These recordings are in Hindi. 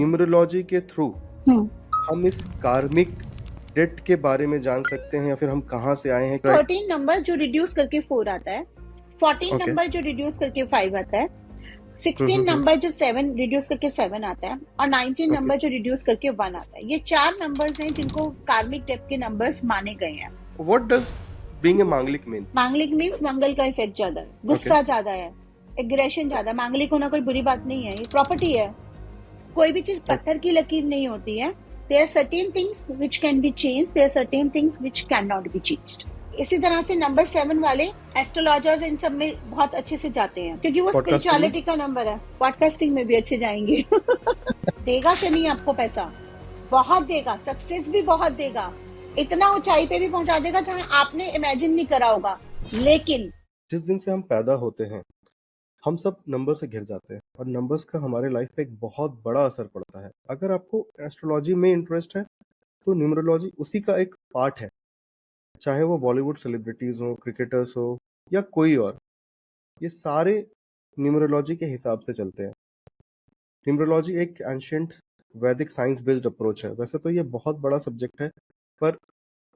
न्यूमरोलॉजी के थ्रू हम्म हम इस कार्मिक डेट के बारे में जान सकते हैं या फिर हम कहाँ से आए हैं? 13 नंबर जो रिड्यूस करके 4 आता है, 14 ओके। नंबर जो रिड्यूस करके 5 आता है, 16 नंबर जो 7 रिड्यूस करके 7 आता है, और 19 ओके। नंबर जो रिड्यूस करके 1 आता है। ये 4 नंबर्स हैं जिनको कार्मिक डेप्थ के नंबर्स माने गए हैं। व्हाट डज बीइंग ए मांगलिक मीन? मांगलिक मीन्स मंगल का इफेक्ट ज्यादा है, गुस्सा ज्यादा है, एग्रेशन ज्यादा। मांगलिक होना कोई बुरी बात नहीं है, ये प्रॉपर्टी है। कोई भी चीज पत्थर की लकीर नहीं होती है। There are certain things which can be changed, there are certain things which can not be changed. इसी तरह से नंबर 7 वाले एस्ट्रोलॉजर्स इन सब में बहुत अच्छे से जाते हैं क्योंकि वो स्पिरिचुअलिटी का नंबर है। पॉडकास्टिंग में भी अच्छे जाएंगे। देगा शनि आपको पैसा, बहुत देगा, सक्सेस भी बहुत देगा, इतना ऊंचाई पे भी पहुंचा देगा जहां आपने इमेजिन नहीं करा होगा। लेकिन जिस दिन से हम पैदा होते हैं हम सब नंबर से घिर जाते हैं और नंबर्स का हमारे लाइफ पे एक बहुत बड़ा असर पड़ता है। अगर आपको एस्ट्रोलॉजी में इंटरेस्ट है तो न्यूमरोलॉजी उसी का एक पार्ट है। चाहे वो बॉलीवुड सेलिब्रिटीज हो, क्रिकेटर्स हो या कोई और, ये सारे न्यूमरोलॉजी के हिसाब से चलते हैं। न्यूमरोलॉजी एक एंशिएंट वैदिक साइंस बेस्ड अप्रोच है। वैसे तो ये बहुत बड़ा सब्जेक्ट है पर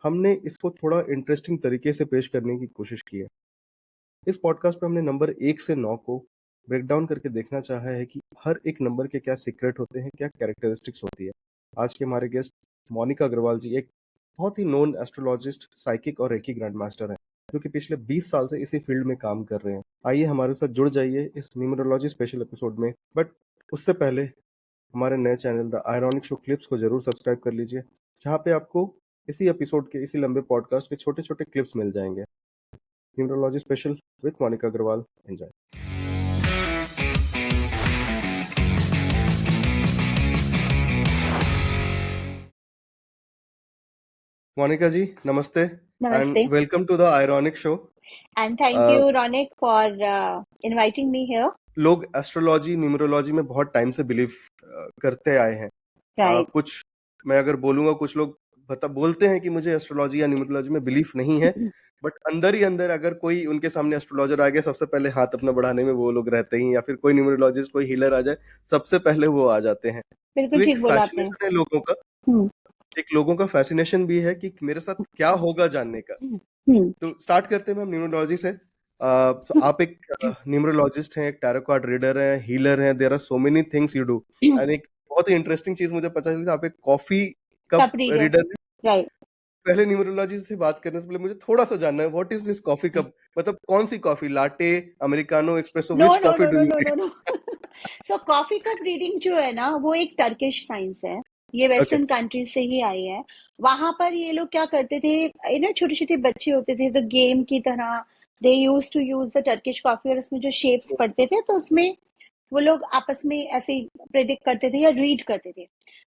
हमने इसको थोड़ा इंटरेस्टिंग तरीके से पेश करने की कोशिश की है। इस पॉडकास्ट पे हमने नंबर 1 से 9 को ब्रेक डाउन करके देखना चाहा है कि हर एक नंबर के क्या सीक्रेट होते हैं, क्या कैरेक्टरिस्टिक्स होती है। आज के हमारे गेस्ट मोनिका अग्रवाल जी एक बहुत ही नोन एस्ट्रोलॉजिस्ट, साइकिक और रेकी ग्रैंड मास्टर हैं जो कि पिछले 20 साल से इसी फील्ड में काम कर रहे हैं। आइए हमारे साथ जुड़ जाइए इस न्यूमरोलॉजी स्पेशल एपिसोड में। बट उससे पहले हमारे नए channel the ironic show clips को जरूर सब्सक्राइब कर लीजिए, जहाँ पे आपको इसी एपिसोड के, इसी लंबे पॉडकास्ट के छोटे छोटे क्लिप्स मिल जाएंगे। Numerology special with Monika Agarwal, enjoy. Monika ji नमस्ते नमस्ते and welcome to the ironic show. And thank you Ronik for inviting me here. लोग एस्ट्रोलॉजी, न्यूमरोलॉजी में बहुत टाइम से बिलीव करते आए हैं। राइट। कुछ मैं अगर बोलूंगा, कुछ लोग बोलते हैं कि मुझे एस्ट्रोलॉजी या न्यूमरोलॉजी में बिलीफ नहीं है, बट अंदर ही अंदर अगर कोई उनके सामने एस्ट्रोलॉजर आ गया, सबसे पहले हाथ अपना बढ़ाने में वो लोग रहते ही, या फिर कोई न्यूमरोलॉजिस्ट, कोई हीलर आ जाए, सबसे पहले वो आ जाते हैं। बिल्कुल तो एक ठीक बोला आपने। फैसिनेशन है लोगों का, एक लोगों का फैसिनेशन भी है कि मेरे साथ क्या होगा जानने का। तो स्टार्ट करते हैं हम न्यूमरोलॉजी से। तो आप एक न्यूमरोलॉजिस्ट हैं, एक टैरो कार्ड रीडर हैं, हीलर हैं, there are so many things you do. And एक बहुत ही इंटरेस्टिंग चीज मुझे पता चली, आप एक कॉफी कप रीडर हैं। राइट। पहले न्यूमरोलॉजी से बात करने से पहले मुझे थोड़ा सा जानना है, what is this coffee cup? मतलब कौन सी coffee, latte, americano, espresso, no which no coffee no do no you no make? No no. So coffee cup reading जो है ना, वो एक टर्किश साइंस है। ये ओके। वेस्टर्न कंट्रीज से ही आई है। वहां पर ये लोग क्या करते थे, छोटे छोटे बच्चे होते थे, तो गेम की तरह they use to use the Turkish coffee, और उसमें जो शेप्स पढ़ते थे तो उसमें वो लोग आपस में ऐसे प्रेडिक्ट करते थे या रीड करते थे।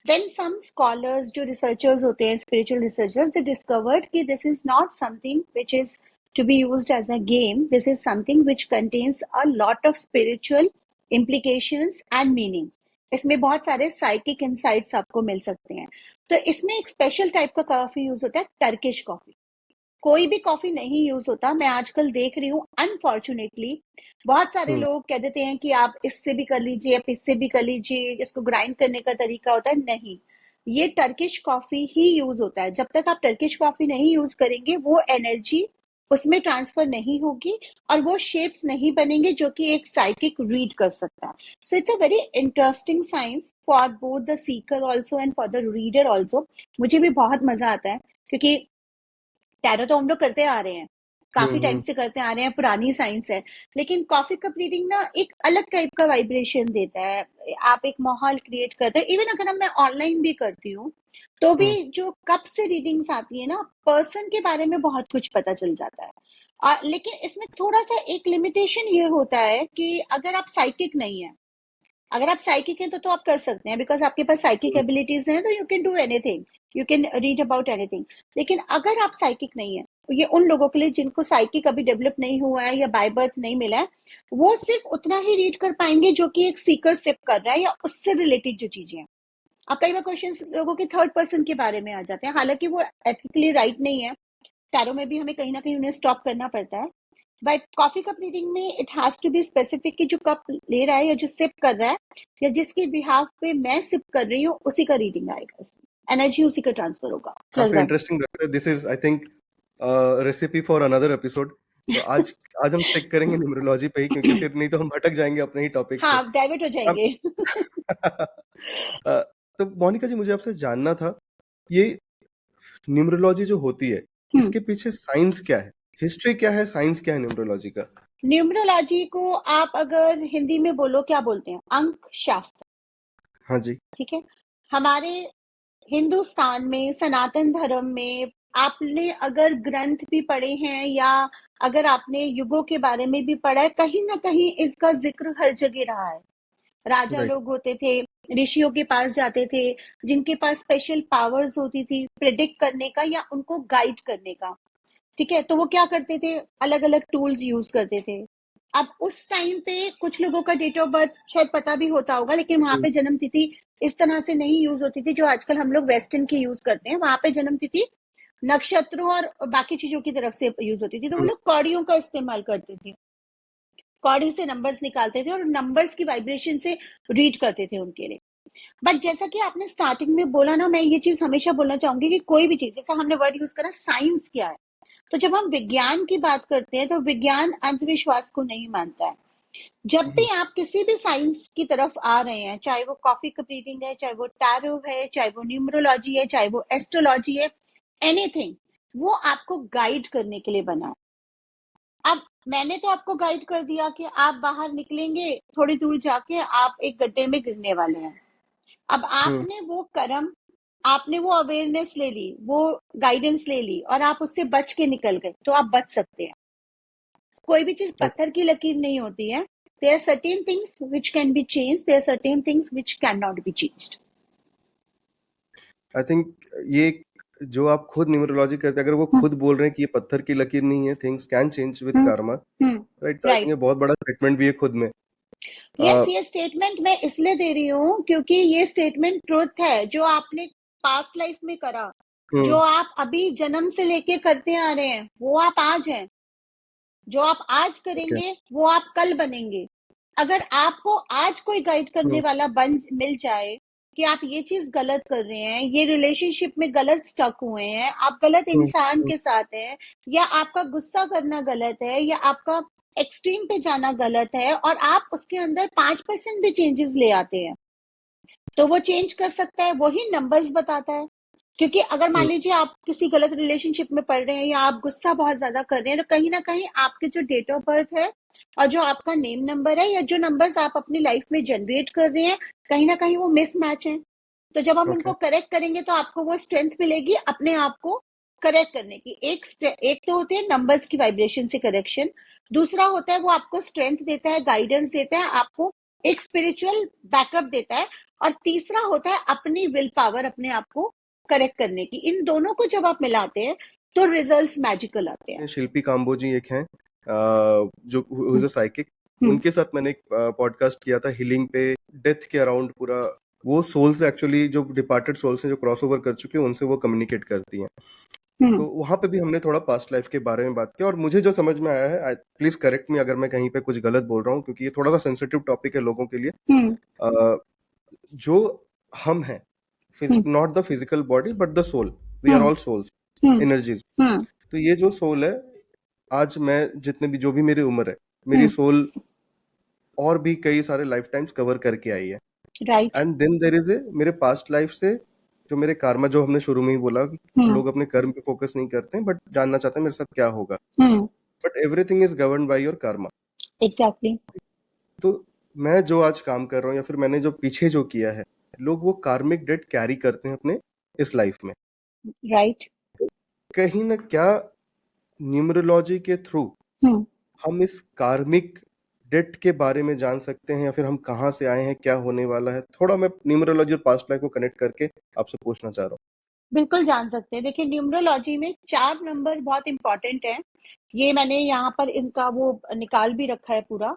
देन सम स्कॉलर्स, जो रिसर्चर्स होते हैं, स्पिरिचुअल रिसर्चर्स, दे डिस्कवर्ड कि this is not something which is to be used as a game. This is something which contains a lot of spiritual implications and meanings. इसमें बहुत सारे साइकिक इंसाइट्स आपको मिल सकते हैं। तो इसमें एक स्पेशल टाइप का कॉफी यूज होता है, टर्किश कॉफी। कोई भी कॉफी नहीं यूज होता। मैं आजकल देख रही हूँ अनफॉर्चुनेटली बहुत सारे लोग कह देते हैं कि आप इससे भी कर लीजिए, आप इससे भी कर लीजिए, इसको ग्राइंड करने का तरीका होता है। नहीं, ये टर्किश कॉफी ही यूज होता है। जब तक आप टर्किश कॉफी नहीं यूज करेंगे, वो एनर्जी उसमें ट्रांसफर नहीं होगी और वो शेप्स नहीं बनेंगे जो कि एक साइकिक रीड कर सकता है। So it's a very interesting science for both the seeker also and for the reader also. मुझे भी बहुत मजा आता है क्योंकि टैरो तो हम लोग करते आ रहे हैं, काफी टाइम से करते आ रहे हैं, पुरानी साइंस है। लेकिन कॉफी कप रीडिंग ना एक अलग टाइप का वाइब्रेशन देता है। आप एक माहौल क्रिएट करते हैं। इवन अगर मैं ऑनलाइन भी करती हूँ तो भी जो कप से रीडिंग्स आती है ना, पर्सन के बारे में बहुत कुछ पता चल जाता है। लेकिन इसमें थोड़ा सा एक लिमिटेशन ये होता है कि अगर आप साइकिक नहीं है, अगर आप साइकिक हैं तो आप कर सकते हैं, बिकॉज आपके पास साइकिक एबिलिटीज हैं, तो you can do anything, you can read about anything. लेकिन अगर आप साइकिक नहीं है, तो ये उन लोगों के लिए जिनको साइकिक अभी डेवलप नहीं हुआ है या बाय बर्थ नहीं मिला है, वो सिर्फ उतना ही रीड कर पाएंगे जो कि एक सीकर सिप कर रहा है या उससे रिलेटेड जो चीजें हैं। अब कई बार क्वेश्चंस लोगों के थर्ड पर्सन के बारे में आ जाते हैं, हालांकि वो एथिकली राइट नहीं है। टैरो में भी हमें कहीं ना कहीं उन्हें स्टॉप करना पड़ता है। बट कॉफी कप रीडिंग में it has to be specific कि जो कप ले रहा है या जो सिप कर रहा है या जिसके बिहाफ पे मैं सिप कर रही हूँ उसी का रीडिंग आएगा, उसमें एनर्जी उसी का ट्रांसफर होगा। काफी इंटरेस्टिंग लगता है। This is I think recipe for another episode. तो आज हम स्टिक करेंगे न्यूमरोलॉजी पे ही, क्योंकि फिर नहीं तो हम भटक जाएंगे अपने ही टॉपिक से। हाँ, डाइवर्ट हो अब जाएंगे। तो मोनिका जी, मुझे आपसे जानना था, ये न्यूमरोलॉजी जो होती है, इसके पीछे साइंस क्या है, हिस्ट्री क्या है, साइंस क्या है न्यूमरोलॉजी का? न्यूमरोलॉजी को आप अगर हिंदी में बोलो क्या बोलते हैं, अंक शास्त्र। हाँ जी। ठीक है। हमारे हिंदुस्तान में सनातन धर्म में आपने अगर ग्रंथ भी पढ़े हैं या अगर आपने युगों के बारे में भी पढ़ा है, कहीं ना कहीं इसका जिक्र हर जगह रहा है। राजा राइट। लोग होते थे, ऋषियों के पास जाते थे, जिनके पास स्पेशल पावर्स होती थी प्रिडिक्ट करने का या उनको गाइड करने का। ठीक है, तो वो क्या करते थे, अलग अलग टूल्स यूज करते थे। अब उस टाइम पे कुछ लोगों का डेट ऑफ बर्थ शायद पता भी होता होगा, लेकिन वहां पे जन्म तिथि इस तरह से नहीं यूज होती थी जो आजकल हम लोग वेस्टर्न की यूज करते हैं। वहां पे जन्म तिथि नक्षत्रों और बाकी चीजों की तरफ से यूज होती थी, तो वो लोग कौड़ियों का इस्तेमाल करते थे, कौड़ी से नंबर्स निकालते थे और नंबर्स की वाइब्रेशन से रीड करते थे उनके लिए। बट जैसा कि आपने स्टार्टिंग में बोला ना, मैं ये चीज हमेशा बोलना चाहूंगी कि कोई भी चीज, जैसा हमने वर्ड यूज करा साइंस क्या है, तो जब हम विज्ञान की बात करते हैं तो विज्ञान अंधविश्वास को नहीं मानता है। जब भी आप किसी भी साइंस की तरफ आ रहे हैं, चाहे वो कॉफी कप रीडिंग है, चाहे वो टैरो है, चाहे वो न्यूमरोलॉजी है, चाहे वो एस्ट्रोलॉजी है, एनीथिंग, वो आपको गाइड करने के लिए बना है। अब मैंने तो आपको गाइड कर दिया कि आप बाहर निकलेंगे, थोड़ी दूर जाके आप एक गड्ढे में गिरने वाले हैं। अब आपने वो कर्म, आपने वो अवेयरनेस ले ली, वो गाइडेंस ले ली और आप उससे बच के निकल गए, तो आप बच सकते हैं। कोई भी चीज पत्थर की लकीर नहीं होती है। There are certain things which can be changed. There are certain things which cannot be changed. I think ये जो आप खुद न्यूमरोलॉजी करते हैं, अगर वो खुद बोल रहे हैं कि ये पत्थर की लकीर नहीं है, things can change with Karma, right, तो आई थिंक राइट। ये बहुत बड़ा स्टेटमेंट भी है खुद में। यस, ये स्टेटमेंट मैं इसलिए दे रही हूँ क्योंकि ये स्टेटमेंट ट्रुथ है। जो आपने पास्ट लाइफ में करा, जो आप अभी जन्म से लेके करते आ रहे हैं, वो आप आज हैं। जो आप आज करेंगे वो आप कल बनेंगे। अगर आपको आज कोई गाइड करने वाला बन मिल जाए कि आप ये चीज गलत कर रहे हैं, ये रिलेशनशिप में गलत स्टक हुए हैं, आप गलत इंसान के साथ हैं, या आपका गुस्सा करना गलत है, या आपका एक्सट्रीम पे जाना गलत है, और आप उसके अंदर 5% भी चेंजेस ले आते हैं, तो वो चेंज कर सकता है। वही नंबर्स बताता है। क्योंकि अगर मान लीजिए आप किसी गलत रिलेशनशिप में पड़ रहे हैं या आप गुस्सा बहुत ज्यादा कर रहे हैं, तो कहीं ना कहीं आपके जो डेट ऑफ बर्थ है और जो आपका नेम नंबर है या जो नंबर्स आप अपनी लाइफ में जनरेट कर रहे हैं, कहीं ना कहीं वो मिसमैच है। तो जब हम उनको करेक्ट करेंगे तो आपको वो स्ट्रेंथ मिलेगी अपने आप को करेक्ट करने की। एक तो होते हैं नंबर्स की वाइब्रेशन से करेक्शन, दूसरा होता है वो आपको स्ट्रेंथ देता है, गाइडेंस देता है, आपको एक स्पिरिचुअल बैकअप देता है, और तीसरा होता है अपनी विल पावर अपने आप को करेक्ट करने की। इन दोनों को जब आप मिलाते हैं तो रिजल्ट्स मैजिकल आते हैं। शिल्पी काम्बो जी एक हैं, जो हु इज अ साइकिक, उनके साथ मैंने एक पॉडकास्ट किया था हीलिंग पे, डेथ के अराउंड पूरा। वो सोल्स एक्चुअली, जो डिपार्टेड सोल्स हैं, जो क्रॉस ओवर कर चुके हैं, उनसे वो कम्युनिकेट करती हैं। तो वहां पे भी हमने थोड़ा पास्ट लाइफ के बारे में बात की, और मुझे जो समझ में आया है, प्लीज करेक्ट मी अगर मैं कहीं पे कुछ गलत बोल रहा हूँ, क्योंकि ये थोड़ा सा सेंसिटिव टॉपिक है लोगों के लिए। जो हम हैं, not the physical body but the soul, we are all souls, energies. तो ये जो सोल है, आज मैं जितने भी, जो भी मेरी उम्र है, मेरी सोल और भी कई सारे लाइफ टाइम्स कवर करके आई है। Right. And then there is a मेरे पास्ट लाइफ से जो मेरे कर्मा, जो हमने शुरू में ही बोला कि लोग अपने कर्म पे फोकस नहीं करते हैं, बट जानना चाहते हैं मेरे साथ क्या होगा। But everything is governed by your Karma. Exactly. तो मैं जो आज काम कर रहा हूँ या फिर मैंने जो पीछे जो किया है, लोग वो कार्मिक डेट कैरी करते हैं अपने इस लाइफ में। राइट। कहीं ना क्या न्यूमरोलॉजी के थ्रू हम इस कार्मिक डेट के बारे में जान सकते हैं, या फिर हम कहाँ से आए हैं, क्या होने वाला है? थोड़ा मैं न्यूमरोलॉजी और पास्ट लाइफ को कनेक्ट करके आपसे पूछना चाह रहा हूँ। बिल्कुल जान सकते हैं। देखिए, न्यूमरोलॉजी में 4 नंबर बहुत इंपॉर्टेंट है। ये मैंने यहाँ पर इनका वो निकाल भी रखा है पूरा।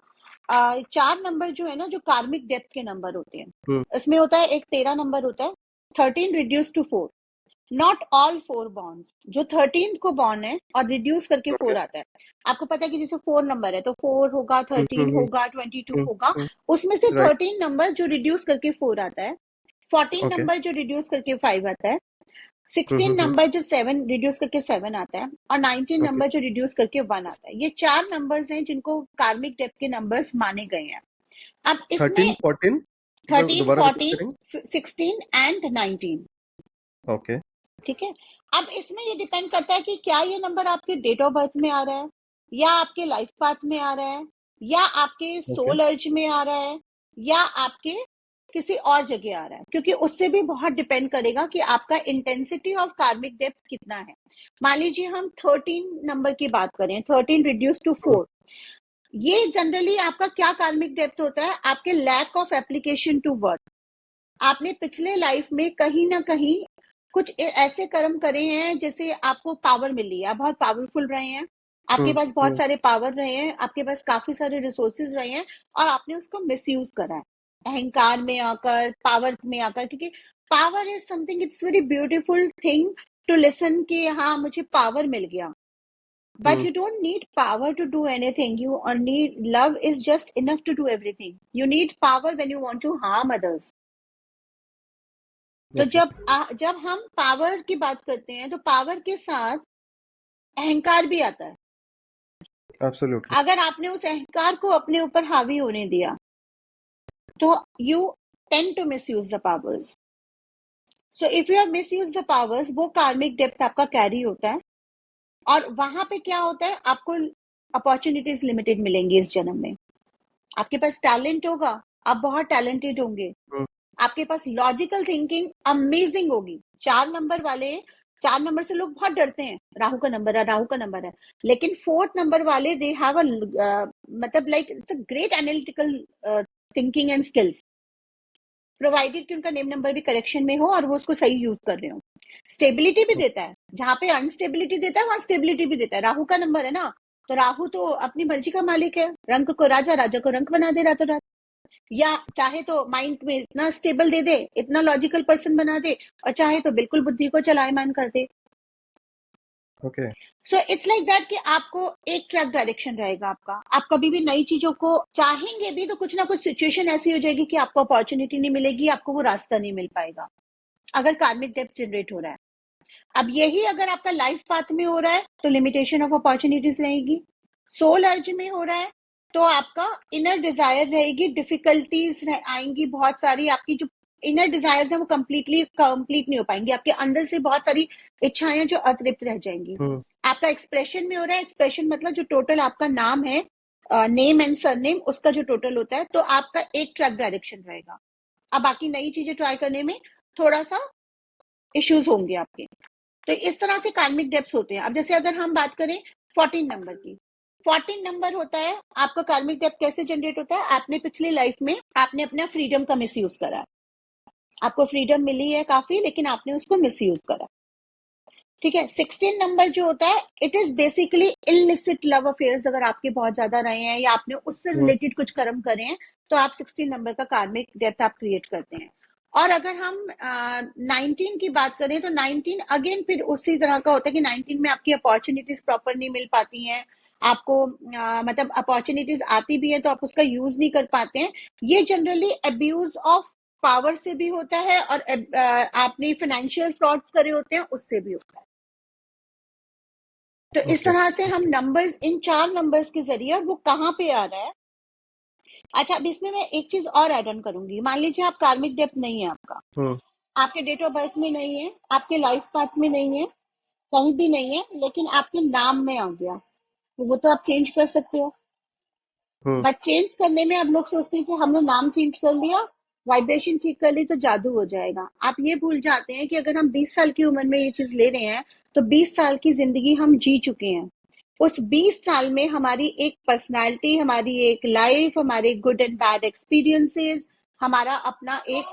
4 नंबर जो है ना, जो कार्मिक डेप्थ के नंबर होते हैं, इसमें होता है एक 13 नंबर होता है, 13 reduce to 4। Not all 4 bonds, जो 13 को बॉर्न है और रिड्यूस करके ओके। 4 आता है। आपको पता है कि जैसे 4 नंबर है तो 4 होगा, 13 होगा, 22 होगा, उसमें से राइट। 13 नंबर जो रिड्यूस करके 4 आता है, 14 ओके। नंबर जो रिड्यूस करके 5 आता है, 16 नंबर जो 7 रिड्यूस करके 7 आता है, और 19 ओके। नंबर जो रिड्यूस करके 1 आता है। ये 4 नंबर्स हैं जिनको कार्मिक डेप्थ के नंबर्स माने गए हैं। अब 13, इसमें 14 13, दोबारा रिपीट 14, करेंगे? 16 एंड 19। ओके। ठीक है। अब इसमें ये डिपेंड करता है कि क्या ये नंबर आपके डेट ऑफ बर्थ में आ रहा है, या आपके लाइफ पाथ में आ रहा है, या आपके ओके। सोल अर्ज में आ रहा है, या आपके किसी और जगह आ रहा है, क्योंकि उससे भी बहुत डिपेंड करेगा कि आपका इंटेंसिटी ऑफ कार्मिक डेप्थ कितना है। मान लीजिए हम 13 नंबर की बात करें, 13 रिड्यूस टू 4, ये जनरली आपका क्या कार्मिक डेप्थ होता है? आपके lack of application to worth. आपने पिछले लाइफ में कहीं ना कहीं कुछ ऐसे कर्म करे हैं जैसे आपको पावर मिली है, आप बहुत पावरफुल रहे हैं, आपके पास बहुत सारे पावर रहे हैं, आपके पास काफी सारे रिसोर्सेज रहे हैं, और आपने उसको मिसयूज करा है अहंकार में आकर, पावर में आकर। क्योंकि power is something, it's very beautiful thing to listen कि हाँ मुझे पावर मिल गया, but you don't need power to do anything. You only love is just enough to do everything. You need power when you want to harm others. तो ओके। जब हम पावर की बात करते हैं तो पावर के साथ अहंकार भी आता है। एब्सोल्युटली। अगर आपने उस अहंकार को अपने ऊपर हावी होने दिया तो you tend to misuse the powers. So if you have misuse the powers, वो कार्मिक डेप्थ आपका कैरी होता है, और वहां पे क्या होता है, आपको अपॉर्चुनिटीज लिमिटेड मिलेंगी इस जन्म में। आपके पास टैलेंट होगा, आप बहुत टैलेंटेड होंगे, आपके पास लॉजिकल थिंकिंग अमेजिंग होगी। 4 नंबर वाले, 4 नंबर से लोग बहुत डरते हैं, राहु का नंबर है, राहु का नंबर है, लेकिन 4th नंबर वाले दे हैव अ मतलब like it's a great analytical thinking and skills, provided कि उनका नेम नंबर भी करेक्शन में हो और वो उसको सही यूज कर रहे हो। स्टेबिलिटी भी देता है, जहां पे अनस्टेबिलिटी देता है वहां स्टेबिलिटी भी देता है। राहु का नंबर है ना, तो राहु तो अपनी मर्जी का मालिक है, रंग को राजा, राजा को रंग बना दे रातों रात। या चाहे तो माइंड में इतना स्टेबल दे दे, इतना लॉजिकल पर्सन बना दे, और चाहे तो बिल्कुल बुद्धि को चलायमान कर दे। Okay. So it's like that कि आपको एक ट्रैक डायरेक्शन रहेगा आपका। आप कभी भी नई चीजों को चाहेंगे भी तो कुछ ना कुछ सिचुएशन ऐसी हो जाएगी कि आपको अपॉर्चुनिटी नहीं मिलेगी, आपको वो रास्ता नहीं मिल पाएगा, अगर कार्मिक डेप्थ जनरेट हो रहा है। अब यही अगर आपका लाइफ पाथ में हो रहा है तो लिमिटेशन ऑफ अपॉर्चुनिटीज रहेगी। सोल अर्ज में हो रहा है तो आपका इनर डिजायर रहेगी, डिफिकल्टीज आएंगी बहुत सारी। आपकी जो इनर डिजायर्स है वो कंप्लीट नहीं हो पाएंगी, आपके अंदर से बहुत सारी इच्छाएं जो अतृप्त रह जाएंगी। आपका एक्सप्रेशन में हो रहा है, एक्सप्रेशन मतलब जो टोटल आपका नाम है, नेम एंड सरनेम, उसका जो टोटल होता है, तो आपका एक ट्रैक डायरेक्शन रहेगा। अब बाकी नई चीजें ट्राई करने में थोड़ा सा इश्यूज होंगे आपके। तो इस तरह से कार्मिक डेप्थ होते हैं। अब जैसे अगर हम बात करें 14 नंबर की, 14 नंबर होता है आपका कार्मिक डेप्थ कैसे जनरेट होता है? आपने पिछली लाइफ में आपने अपना फ्रीडम का मिसयूज करा है, आपको फ्रीडम मिली है काफी, लेकिन आपने उसको मिसयूज करा। ठीक है। 16 नंबर जो होता है, it is basically illicit love affairs अगर आपके बहुत ज्यादा रहे हैं या आपने उससे रिलेटेड कुछ कर्म करे हैं, तो आप 16 नंबर का कार्मिक डेप्थ आप क्रिएट करते हैं। और अगर हम 19 की बात करें तो 19 अगेन फिर उसी तरह का होता है कि 19 में आपकी अपॉर्चुनिटीज प्रॉपर नहीं मिल पाती हैं, आपको मतलब अपॉर्चुनिटीज आती भी है तो आप उसका यूज नहीं कर पाते हैं। ये जनरली अब्यूज ऑफ पावर से भी होता है, और आपने फाइनेंशियल फ्रॉड्स करे होते हैं उससे भी होता है। तो इस तरह से हम नंबर्स, इन 4 नंबर्स के जरिए, वो कहाँ पे आ रहा है। अच्छा, अब इसमें मैं एक चीज और ऐड ऑन करूंगी। मान लीजिए आप कार्मिक डेप्थ नहीं है आपका, आपके डेट ऑफ बर्थ में नहीं है, आपके लाइफ पाथ में नहीं है, कहीं भी नहीं है, लेकिन आपके नाम में आ गया, तो वो तो आप चेंज कर सकते हो। बट चेंज करने में अब लोग सोचते हैं कि हमने नाम चेंज कर लिया, वाइब्रेशन ठीक कर ली तो जादू हो जाएगा। आप ये भूल जाते हैं कि अगर हम 20 साल की उम्र में ये चीज ले रहे हैं तो 20 साल की जिंदगी हम जी चुके हैं। उस 20 साल में हमारी एक पर्सनालिटी, हमारी एक लाइफ, हमारे गुड एंड बैड एक्सपीरियंसेस, हमारा अपना एक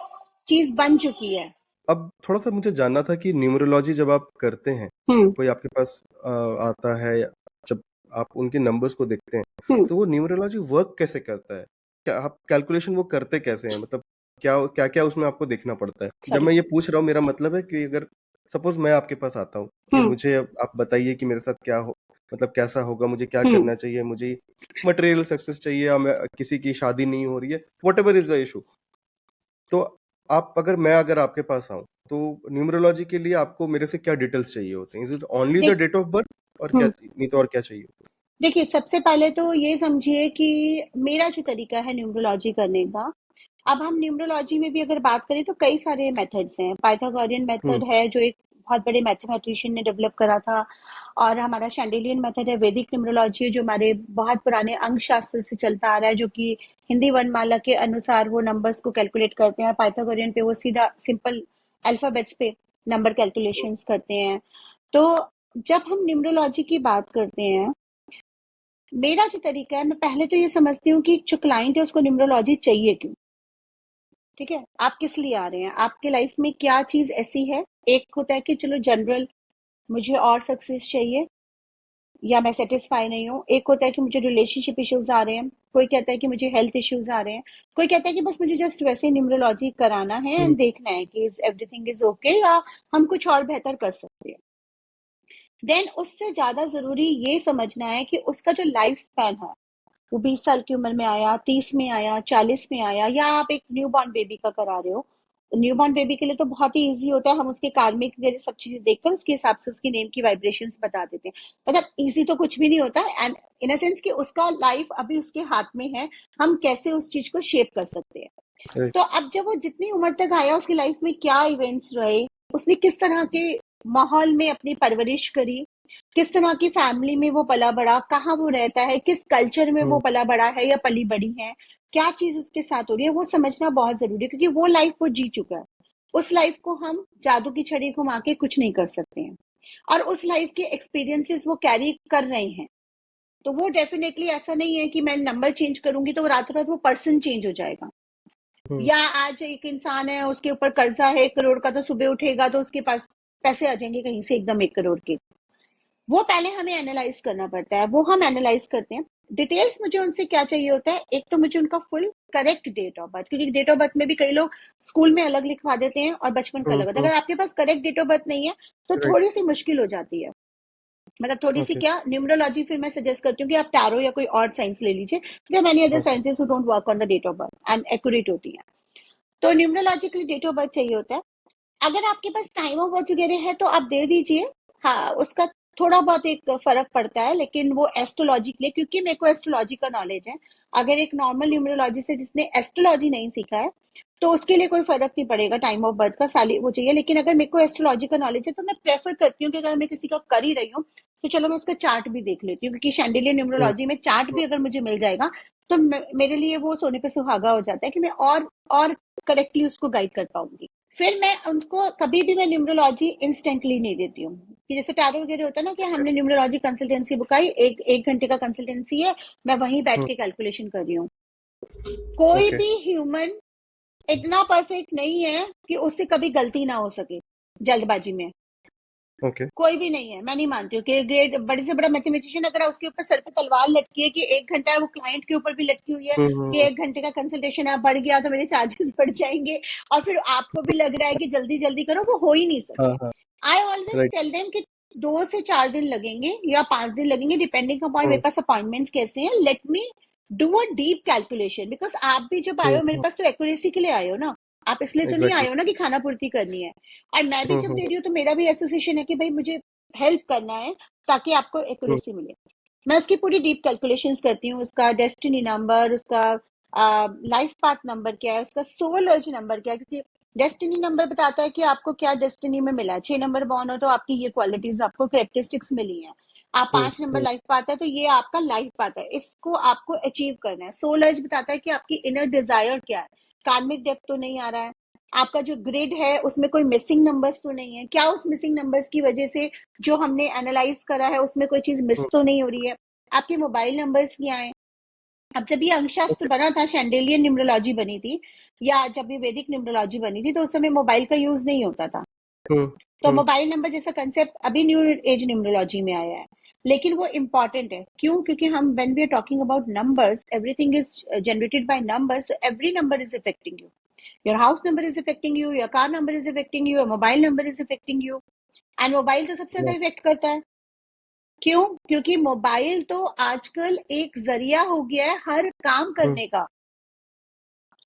चीज बन चुकी है। अब थोड़ा-सा मुझे जानना था कि न्यूमरोलॉजी जब आप करते हैं, कोई आपके पास आता है, या जब आप उनके नंबर्स को देखते हैं, तो वो न्यूमरोलॉजी वर्क कैसे करता है? क्या आप कैलकुलेशन वो करते कैसे हैं? मतलब क्या-क्या उसमें आपको देखना पड़ता है? जब मैं ये पूछ रहा हूँ, मेरा मतलब है कि अगर सपोज मैं आपके पास आता हूँ कि मुझे आप बताइए कि मेरे साथ क्या हो, मतलब कैसा होगा, मुझे क्या करना चाहिए, मुझे मटेरियल सक्सेस चाहिए या मैं किसी की शादी नहीं हो रही है, what ever is the issue. तो आप अगर आपके पास आऊं तो न्यूमरोलॉजी के लिए आपको मेरे से क्या डिटेल्स चाहिए होते हैं? Is it only the date of birth और क्या, नहीं तो और क्या चाहिए? देखिए, सबसे पहले तो ये समझिए कि मेरा जो तरीका है न्यूमरोलॉजी करने का, अब हम न्यूमरोलॉजी में भी अगर बात करें तो कई सारे मेथड्स हैं। पाइथागोरियन मेथड है जो एक बहुत बड़े मैथमेटिशियन ने डेवलप करा था, और हमारा शैंडिलियन मेथड है, वैदिक न्यूमरोलॉजी जो हमारे बहुत पुराने अंक शास्त्र से चलता आ रहा है, जो कि हिंदी वर्णमाला के अनुसार वो नंबर्स को कैलकुलेट करते हैं। पाइथागोरियन पे वो सीधा सिंपल अल्फाबेट्स पे नंबर कैलकुलेशंस करते हैं। तो जब हम न्यूमरोलॉजी की बात करते हैं, मेरा जो तरीका है, मैं पहले तो ये समझती हूँ कि जो क्लाइंट है उसको न्यूमरोलॉजी चाहिए क्यों। ठीक है, आप किस लिए आ रहे हैं, आपके लाइफ में क्या चीज ऐसी है। एक होता है कि चलो जनरल, मुझे और सक्सेस चाहिए या मैं सेटिस्फाई नहीं हूँ। एक होता है कि मुझे रिलेशनशिप इश्यूज आ रहे हैं, कोई कहता है कि मुझे हेल्थ इश्यूज आ रहे हैं, कोई कहता है कि बस मुझे जस्ट वैसे न्यूमरोलॉजी कराना है एंड देखना है कि एवरीथिंग इज ओके या हम कुछ और बेहतर कर सकते हैं। देन उससे ज्यादा जरूरी ये समझना है कि उसका जो लाइफ स्पैन है, वो 20 साल की उम्र में आया, 30 में आया, 40 में आया, या आप एक न्यू बॉर्न बेबी का करा रहे हो। न्यू बॉर्न बेबी के लिए तो बहुत ही इजी होता है, हम उसके कार्मिक वगैरह सब चीजें देखकर उसके हिसाब से उसकी नेम की वाइब्रेशंस बता देते हैं। मतलब इजी तो कुछ भी नहीं होता, एंड इन अ सेंस कि उसका लाइफ अभी उसके हाथ में है, हम कैसे उस चीज को शेप कर सकते हैं। तो अब जब वो जितनी उम्र तक आया, उसकी लाइफ में क्या इवेंट्स रहे, उसने किस तरह के माहौल में अपनी परवरिश करी, किस तरह की फैमिली में वो पला बड़ा, कहाँ वो रहता है, किस कल्चर में वो पला बड़ा है या पली बड़ी है, क्या चीज उसके साथ हो रही है, वो समझना बहुत जरूरी है, क्योंकि वो लाइफ वो जी चुका है। उस लाइफ को हम जादू की छड़ी घुमा के कुछ नहीं कर सकते हैं, और उस लाइफ के एक्सपीरियंसेस वो कैरी कर रहे हैं। तो वो डेफिनेटली ऐसा नहीं है कि मैं नंबर चेंज करूंगी तो रातों रात वो पर्सन चेंज हो जाएगा। या आज एक इंसान है, उसके ऊपर कर्जा है 1 करोड़ का, तो सुबह उठेगा तो उसके पास पैसे आ जाएंगे कहीं से एकदम 1 करोड़ के। वो पहले हमें एनालाइज करना पड़ता है, वो हम एनालाइज करते हैं। डिटेल्स मुझे उनसे क्या चाहिए होता है, एक तो मुझे उनका full correct date of birth, क्योंकि डेट ऑफ बर्थ में भी कई लोग स्कूल में अलग लिखवा देते हैं और बचपन का अलग होता है। अगर आपके पास करेक्ट डेट ऑफ बर्थ नहीं है तो थोड़ी सी मुश्किल हो जाती है। मतलब थोड़ी सी क्या, न्यूमरोलॉजी फिर मैं सजेस्ट करती हूँ कि आप टैरो या कोई और साइंस ले लीजिए। There are many other sciences who don't work on the date of birth and accurate होती है। तो न्यूमरोलॉजी के लिए डेट ऑफ बर्थ चाहिए होता है। अगर आपके पास टाइम ऑफ बर्थ वगैरह है तो आप दे दीजिए, हाँ उसका थोड़ा बहुत एक फर्क पड़ता है, लेकिन वो एस्ट्रोलॉजी के लिए, क्योंकि मेरे को एस्ट्रोलॉजी का नॉलेज है। अगर एक नॉर्मल न्यूमरोलॉजी से जिसने एस्ट्रोलॉजी नहीं सीखा है तो उसके लिए कोई फर्क नहीं पड़ेगा, टाइम ऑफ बर्थ का साली वो चाहिए। लेकिन अगर मेरे को एस्ट्रोलॉजी का नॉलेज है तो मैं प्रेफर करती हूँ कि अगर मैं किसी का कर ही रही हूँ तो चलो मैं उसका चार्ट भी देख लेती हूँ, क्योंकि शैंडिलियन न्यूमरोलॉजी में चार्ट भी अगर मुझे मिल जाएगा तो मेरे लिए वो सोने पे सुहागा हो जाता है कि मैं और करेक्टली उसको गाइड कर पाऊंगी। फिर मैं उनको कभी भी मैं न्यूमरोलॉजी इंस्टेंटली नहीं देती हूँ, कि जैसे टैरो वगैरह होता है ना कि हमने न्यूमरोलॉजी कंसल्टेंसी बुकाई, एक घंटे का कंसल्टेंसी है, मैं वहीं बैठ के कैलकुलेशन कर रही हूँ। कोई भी ह्यूमन इतना परफेक्ट नहीं है कि उससे कभी गलती ना हो सके जल्दबाजी में। कोई भी नहीं है, मैं नहीं मानती हूँ कि ग्रेट बड़े से बड़ा मैथमेटिशियन अगर उसके ऊपर सर पे तलवार लटकी है कि 1 घंटा, वो क्लाइंट के ऊपर भी लटकी हुई है कि 1 घंटे का कंसल्टेशन आप बढ़ गया तो मेरे चार्जेस बढ़ जाएंगे, और फिर आपको भी लग रहा है कि जल्दी जल्दी करो, वो हो ही नहीं सकता। आई ऑलवेज टेल देम कि 2 से 4 दिन लगेंगे या 5 दिन लगेंगे, डिपेंडिंग अपॉन मेरे पास अपॉइंटमेंट्स कैसे हैं। Let me do a deep calculation, because आप भी जब आए हो मेरे पास तो एक्यूरेसी के लिए आए हो ना, आप इसलिए तो नहीं आए हो ना कि खाना पूर्ति करनी है। और मैं भी जब दे रही हूँ तो मेरा भी एसोसिएशन है कि भाई मुझे हेल्प करना है ताकि आपको एक्यूरेसी मिले। मैं उसकी पूरी डीप कैलकुलेशंस करती हूँ, उसका डेस्टिनी नंबर, उसका लाइफ पाथ नंबर क्या है, उसका सोल अर्ज नंबर क्या है, क्योंकि डेस्टिनी नंबर बताता है कि आपको क्या डेस्टिनी में मिला है। 6 नंबर बॉर्न हो तो आपकी ये क्वालिटीज आपको कैरेक्टरिस्टिक्स मिली हैं। आप 5 नंबर लाइफ पाथ है तो ये आपका लाइफ पाथ है, इसको आपको अचीव करना है। सोल अर्ज बताता है कि आपकी इनर डिजायर क्या है, कार्मिक डेप्थ तो नहीं आ रहा है, आपका जो ग्रिड है उसमें कोई मिसिंग नंबर्स तो नहीं है, क्या उस मिसिंग नंबर्स की वजह से जो हमने एनालाइज करा है उसमें कोई चीज मिस तो नहीं हो रही है, आपके मोबाइल नंबर्स क्या है। अब जब ये अंकशास्त्र बना था, शैंडिलियन न्यूमरोलॉजी बनी थी या जब ये वैदिक न्यूमरोलॉजी बनी थी, तो उस समय मोबाइल का यूज नहीं होता था। तो मोबाइल नंबर जैसा कंसेप्ट अभी न्यू एज न्यूमरोलॉजी में आया है, लेकिन वो इम्पॉर्टेंट है। क्यों? क्योंकि हम when we are talking about numbers, everything is generated by numbers, so every number is affecting you. Your house number is affecting you, your car number is affecting you, your mobile number is affecting you. And mobile तो सबसे ज्यादा Yeah. इफेक्ट करता है। क्यों? क्योंकि मोबाइल तो आजकल एक जरिया हो गया है हर काम Hmm. करने का।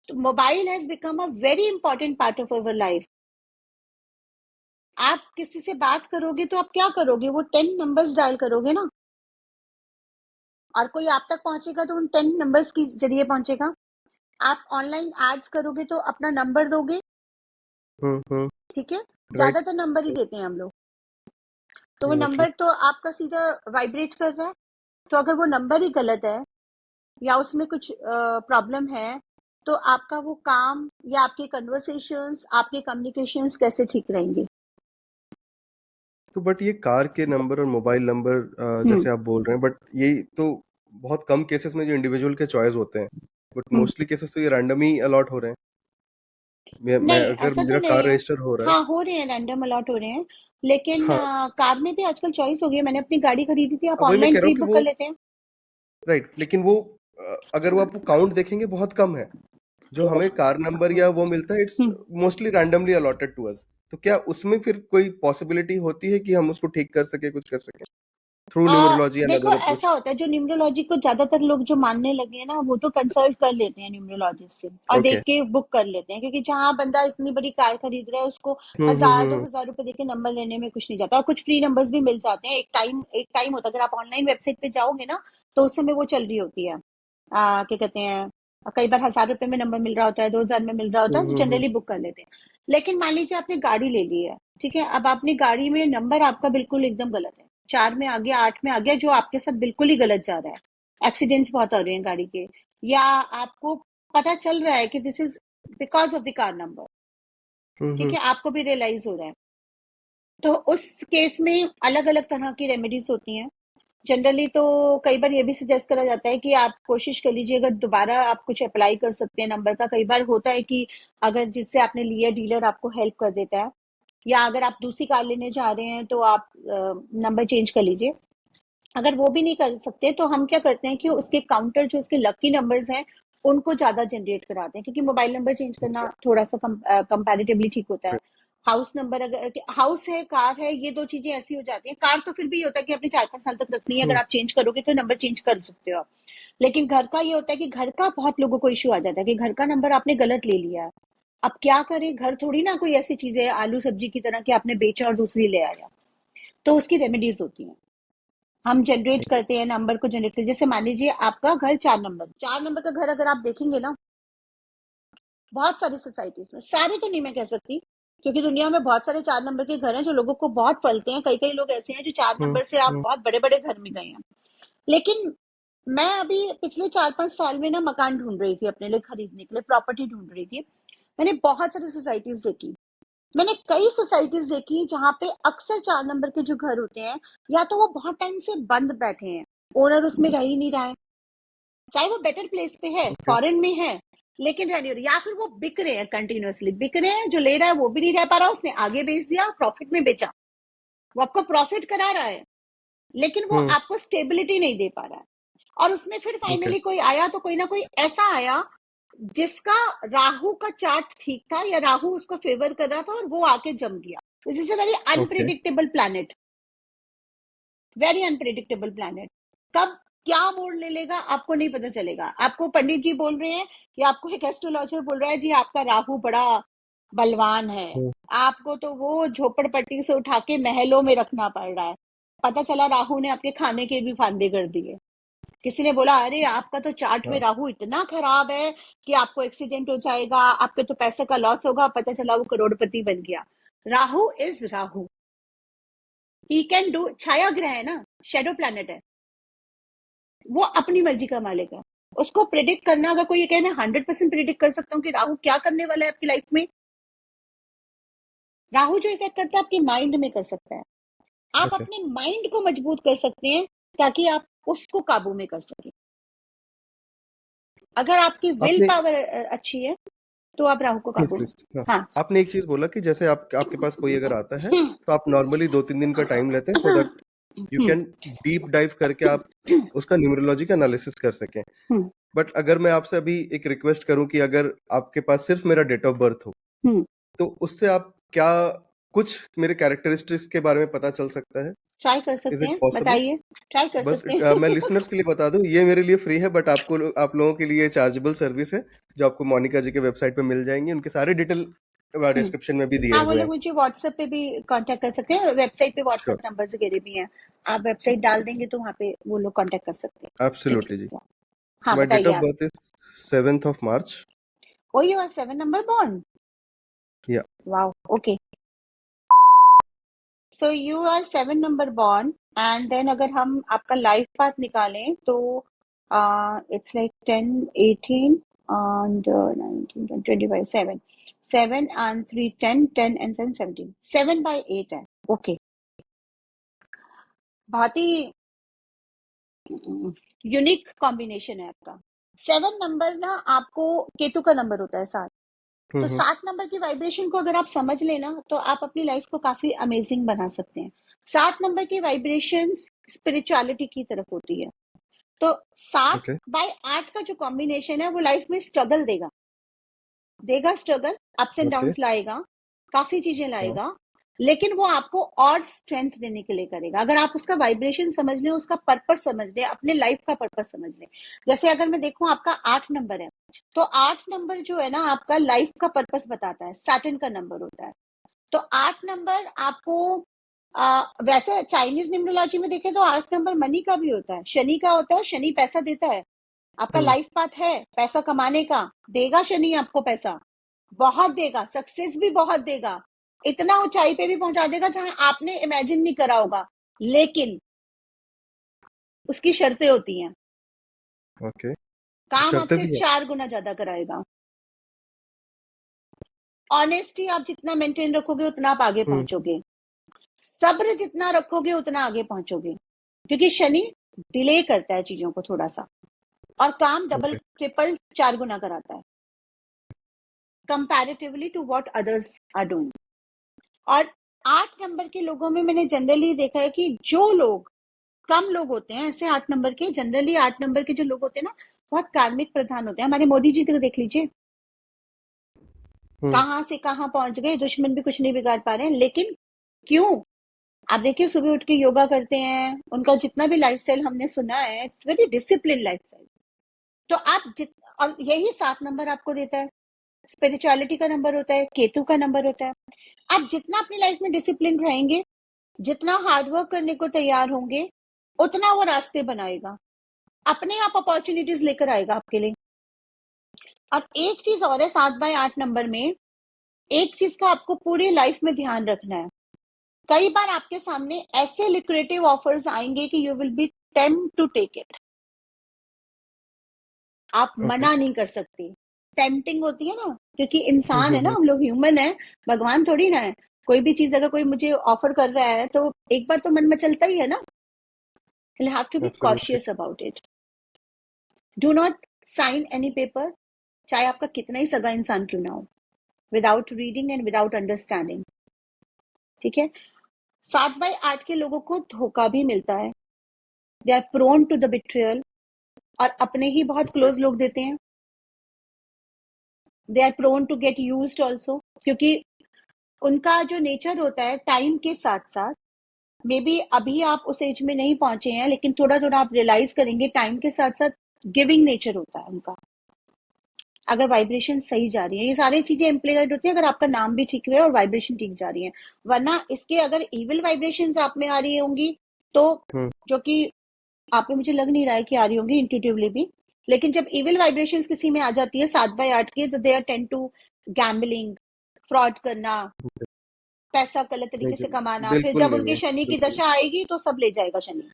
तो mobile has become a very important part of our life. आप किसी से बात करोगे तो आप क्या करोगे? वो 10 नंबर्स डायल करोगे ना, और कोई आप तक पहुंचेगा तो उन 10 नंबर्स के जरिए पहुंचेगा। आप ऑनलाइन एड्स करोगे तो अपना नंबर दोगे, Hmm. ठीक है? Right. ज्यादातर नंबर ही देते हैं हम लोग। तो वो Exactly. नंबर तो आपका सीधा वाइब्रेट कर रहा है। तो अगर वो नंबर ही गलत है या उसमें कुछ प्रॉब्लम है, तो आपका वो काम या आपके कन्वर्सेशंस, आपके कम्युनिकेशंस कैसे ठीक रहेंगे? तो बट ये कार के नंबर और मोबाइल नंबर हम्म जैसे आप बोल रहे हैं, बट ये तो बहुत कम केसेस में जो इंडिविजुअल के चॉइस होते हैं, बट हम्म। मोस्टली केसेस तो ये रैंडम ही अलॉट हो रहे हैं। मैं नहीं, अगर ऐसा तो मेरा कार नहीं है। रजिस्टर हो रहा है। हाँ, हो रहे हैं, रैंडम अलॉट हो रहे हैं। लेकिन हाँ, कार में भी आजकल चॉइस हो गई है। मैंने अपनी गाड़ी खरीदी थी, आप वही मैं ऑनलाइन कह रहा प्री हूँ कि बुक वो कर लेते हैं। राइट, लेकिन वो अगर वो आपको काउंट देखेंगे बहुत कम है। जो हमें कार नंबर या वो मिलता है, it's hmm. Mostly randomly allotted to us. तो क्या उसमें फिर कोई पॉसिबिलिटी होती है कि हम उसको ठीक कर सके, कुछ कर सके थ्रू न्यूमरोलॉजी या देखो, अदर ऐसा अप्रोच? होता है, जो न्यूमरोलॉजी को ज्यादातर लोग जो मानने लगे हैं ना, वो तो कंसल्ट कर लेते हैं न्यूमरोलॉजिस्ट से और ओके। देख के बुक कर लेते हैं। क्योंकि जहाँ बंदा इतनी बड़ी कार खरीद रहा है, उसको 1000-2000 रुपए देके नंबर लेने में कुछ नहीं जाता। और कुछ फ्री नंबर्स भी मिल जाते हैं। एक टाइम होता है, अगर आप ऑनलाइन वेबसाइट पे जाओगे ना, तो उस समय वो चल रही होती है, क्या कहते हैं, कई बार 1000 रुपए में नंबर मिल रहा होता है, 2000 में मिल रहा होता है, तो हम्म। जनरली बुक कर लेते हैं। लेकिन मान लीजिए आपने गाड़ी ले ली है, ठीक है? अब आपने गाड़ी में नंबर आपका बिल्कुल एकदम गलत है, 4 में आ गया, 8 में आ गया, जो आपके साथ बिल्कुल ही गलत जा रहा है। एक्सीडेंट्स बहुत हो रहे हैं गाड़ी के, या आपको पता चल रहा है कि this is because of the car number, ठीक हम्म। है? आपको भी रियलाइज हो रहा है। तो उस केस में अलग अलग तरह की रेमेडीज होती हैं। जनरली तो कई बार ये भी सजेस्ट करा जाता है कि आप कोशिश कर लीजिए, अगर दोबारा आप कुछ अप्लाई कर सकते हैं नंबर का। कई बार होता है कि अगर जिससे आपने लिया डीलर आपको हेल्प कर देता है, या अगर आप दूसरी कार लेने जा रहे हैं तो आप नंबर चेंज कर लीजिए। अगर वो भी नहीं कर सकते तो हम क्या करते हैं कि उसके काउंटर, जो उसके लकी नंबर्स हैं, उनको ज्यादा जनरेट कराते हैं। क्योंकि मोबाइल नंबर चेंज करना थोड़ा सा कंपैरेटिवली ठीक होता है। हाउस नंबर, अगर हाउस है, कार है, ये दो चीजें ऐसी हो जाती हैं। कार तो फिर भी ये होता है कि आपने 4-5 साल तक रखनी है, अगर हम्म। आप चेंज करोगे तो नंबर चेंज कर सकते हो आप। लेकिन घर का ये होता है कि घर का बहुत लोगों को इश्यू आ जाता है कि घर का नंबर आपने गलत ले लिया है। अब क्या करें? घर थोड़ी ना कोई ऐसी चीज है आलू सब्जी की तरह कि आपने बेचा और दूसरी ले आया। तो उसकी रेमेडीज होती हैं। हम जनरेट करते हैं, नंबर को जनरेट करते हैं। जैसे मान लीजिए आपका घर 4 नंबर का घर अगर आप देखेंगे ना, बहुत सारी सोसाइटीज में, सारे तो नहीं मैं कह सकती, क्योंकि दुनिया में बहुत सारे 4 नंबर के घर हैं जो लोगों को बहुत फलते हैं। कई कई लोग ऐसे हैं जो 4 नंबर से आप हम्म। बहुत बड़े बड़े घर में गए हैं। लेकिन मैं अभी पिछले 4-5 साल में ना मकान ढूंढ रही थी अपने लिए खरीदने के लिए, प्रॉपर्टी ढूंढ रही थी। मैंने बहुत सारी सोसाइटीज देखी। मैंने कई सोसाइटीज देखी जहां पे अक्सर 4 नंबर के जो घर होते हैं, या तो वो बहुत टाइम से बंद बैठे हैं, ओनर उसमें रह ही नहीं रहा है, चाहे वो बेटर प्लेस पे है, ओके। फॉरेन में है, लेकिन रह नहीं रही, या फिर वो बिक रहे हैं, कंटिन्यूअसली बिक रहे हैं। जो ले रहा है वो भी नहीं रह पा रहा, उसने आगे बेच दिया, प्रॉफिट में बेचा, वो आपको प्रॉफिट करा रहा है, लेकिन वो हम्म। आपको स्टेबिलिटी नहीं दे पा रहा है। और उसमें फिर ओके। फाइनली कोई आया, तो कोई ना कोई ऐसा आया जिसका राहु का चार्ट ठीक था, या राहु उसको फेवर कर रहा था, और वो आके जम गया। This is a very okay. Unpredictable planet, very unpredictable planet. कब क्या मोड़ ले लेगा आपको नहीं पता चलेगा। आपको पंडित जी बोल रहे हैं, या आपको एक एस्ट्रोलॉजर बोल रहा है जी आपका राहु बड़ा बलवान है, हम्म। आपको तो वो झोपड़पट्टी से उठा के महलों में रखना पड़ रहा है। पता चला राहु ने आपके खाने के भी फांदे कर दिए। किसी ने बोला अरे आपका तो चार्ट में हाँ। राहु इतना खराब है कि आपको एक्सीडेंट हो जाएगा, आपके तो पैसे का लॉस होगा। पता चला वो करोड़पति बन गया। Rahu is Rahu, he can do. छाया ग्रह है ना, शेडो प्लैनेट है, वो अपनी मर्जी का मालिक है। उसको प्रिडिक्ट करना, अगर कोई ये कहे मैं 100% प्रिडिक्ट कर सकता हूँ कि राहु क्या करने वाला है आपकी लाइफ में, राहु जो इफेक्ट करता है आपके माइंड में कर सकता है। आप ओके। अपने माइंड को मजबूत कर सकते हैं ताकि आप उसको काबू में कर सकें। अगर आपकी विल आपने पावर अच्छी है तो आप राहु को प्लीज काबू में। प्लीज, हाँ, हाँ। आपने एक चीज बोला कि जैसे आपके पास कोई अगर आता है, तो आप नॉर्मली 2-3 दिन का टाइम लेते हैं, so that you can deep dive करके आप उसका न्यूमरोलॉजी का एनालिसिस कर सकें। बट अगर मैं आपसे अभी एक रिक्वेस्ट करूं कि अगर आपके पास सिर्फ मेरा डेट ऑफ बर्थ हो, तो उससे आप क्या कुछ मेरे कैरेक्टरिस्टिक्स के बारे में पता चल सकता है? ट्राई कर इज सकते इट हैं, पॉसिबल? बताइए, ट्राई कर बस सकते हैं। मैं लिसनर्स के लिए बता दूं, ये मेरे लिए फ्री है, बट आप लोगों के लिए चार्जेबल सर्विस है, जो आपको मोनिका जी के वेबसाइट पे मिल जाएंगी। उनके सारे डिटेल डिस्क्रिप्शन में भी दिए हाँ, वो हुए लोग हैं। मुझे व्हाट्सएप पे भी कांटेक्ट कर सकते हैं, वेबसाइट पे व्हाट्सएप श्योर, नंबर वगैरह भी हैं। आप वेबसाइट डाल देंगे तो वहाँ पे वो लोग कांटेक्ट कर सकते हैं। ठीक एब्सोल्युटली जी। है, सो हाँ माय डेट बताइए ऑफ आप। Birth is 7th of March. Oh you are 7 number born. या wow, okay. So you are 7 number born, and then अगर हम आपका लाइफ पाथ निकालें तो it's like 10 18 and 19 25 7 7 and 3 10 10 and 7 17 7 by 8 है। ओके, बहुत ही यूनिक कॉम्बिनेशन है आपका। 7 नंबर ना आपको केतु का नंबर होता है, 7। तो 7 नंबर की वाइब्रेशन को अगर आप समझ लेना तो आप अपनी लाइफ को काफी अमेजिंग बना सकते हैं। 7 नंबर की वाइब्रेशन स्पिरिचुअलिटी की तरफ होती है। तो 7 ओके, बाय 8 का जो कॉम्बिनेशन है वो लाइफ में स्ट्रगल देगा, देगा struggle, ups and okay, downs लाएगा, काफी चीजें हाँ, लाएगा, लेकिन वो आपको और स्ट्रेंथ देने के लिए करेगा अगर आप उसका वाइब्रेशन समझ लें, उसका पर्पस समझ लें, अपने लाइफ का पर्पस समझ लें। जैसे अगर मैं देखूं आपका 8 नंबर है, तो 8 नंबर जो है ना आपका लाइफ का पर्पस बताता है, सैटर्न का नंबर होता है। तो 8 नंबर आपको वैसे चाइनीज न्यूमरोलॉजी में देखें तो 8 नंबर मनी का भी होता है, शनि का होता है, शनि पैसा देता है। आपका हम्म, लाइफ पाथ है पैसा कमाने का, देगा शनि आपको पैसा, बहुत देगा, सक्सेस भी बहुत देगा, इतना ऊंचाई पे भी पहुंचा देगा जहां आपने इमेजिन नहीं करा होगा, लेकिन उसकी शर्तें होती हैं। ओके, काम शर्तें आपसे भी है। 4 गुना ज्यादा कराएगा। ऑनेस्टी आप जितना मेंटेन रखोगे उतना आप आगे हम्म, पहुंचोगे, सब्र जितना रखोगे उतना आगे पहुंचोगे, क्योंकि शनि डिले करता है चीजों को थोड़ा सा, और काम डबल ओके, ट्रिपल 4 गुना कराता है comparatively to what others are doing. और 8 नंबर के लोगों में मैंने जनरली देखा है कि जो लोग, कम लोग होते हैं ऐसे 8 नंबर के, जनरली 8 नंबर के जो लोग होते हैं ना बहुत कार्मिक प्रधान होते हैं। हमारे मोदी जी को देख लीजिए, हम्म, कहां से कहां पहुंच गए, दुश्मन भी कुछ नहीं बिगाड़ पा रहे हैं, लेकिन क्यों? आप देखिए सुबह उठ के योगा करते हैं, उनका जितना भी लाइफस्टाइल हमने सुना है, इट्स वेरी डिसिप्लिन लाइफस्टाइल। तो आप और यही 7 नंबर आपको देता है, स्पिरिचुअलिटी का नंबर होता है, केतु का नंबर होता है। आप जितना अपनी लाइफ में डिसिप्लिन रहेंगे, जितना हार्डवर्क करने को तैयार होंगे, उतना वो रास्ते बनाएगा, अपने आप अपॉर्चुनिटीज लेकर आएगा आपके लिए। और एक चीज और है 7 बाय 8 नंबर में, एक चीज का आपको पूरी लाइफ में ध्यान रखना है। कई बार आपके सामने ऐसे लिक्रेटिव ऑफर्स आएंगे कि you will be tempt to take it, आप ओके, मना नहीं कर सकते। टेम्पटिंग होती है ना, क्योंकि इंसान है ना, हम्म, हम लोग ह्यूमन है, भगवान थोड़ी ना है। कोई भी चीज अगर कोई मुझे ऑफर कर रहा है तो एक बार तो मन में चलता ही है ना। You have to be absolutely, cautious about it. Do not sign any paper, चाहे आपका कितना ही सगा इंसान क्यों ना हो, without reading and without understanding. ठीक है। 7 बाय 8 के लोगों को धोखा भी मिलता है, they are prone to the betrayal, और अपने ही बहुत ओके, क्लोज लोग देते हैं। They are prone to get used also, क्योंकि उनका जो नेचर होता है टाइम के साथ साथ, मे बी अभी आप उस एज में नहीं पहुंचे हैं, लेकिन थोड़ा थोड़ा आप रियलाइज करेंगे टाइम के साथ साथ गिविंग नेचर होता है उनका, अगर वाइब्रेशन सही जा रही है। ये सारी चीजें इम्प्लीमेंट होती है अगर आपका नाम भी ठीक है और वाइब्रेशन ठीक जा रही है। वरना इसके अगर इविल वाइब्रेशन आप में आ रही होंगी तो, हम्म, जो कि आप में मुझे लग नहीं रहा है कि आ रही होंगी इंट्यूटिवली भी, लेकिन जब इविल वाइब्रेशंस किसी में आ जाती है 7 बाय 8 की, तो they are tend to gambling, fraud करना, पैसा गलत नहीं तरीके जी, से कमाना, फिर बिल्कुल जब नहीं उनकी है, शनि की बिल्कुल, दशा आएगी तो सब ले जाएगा शनि,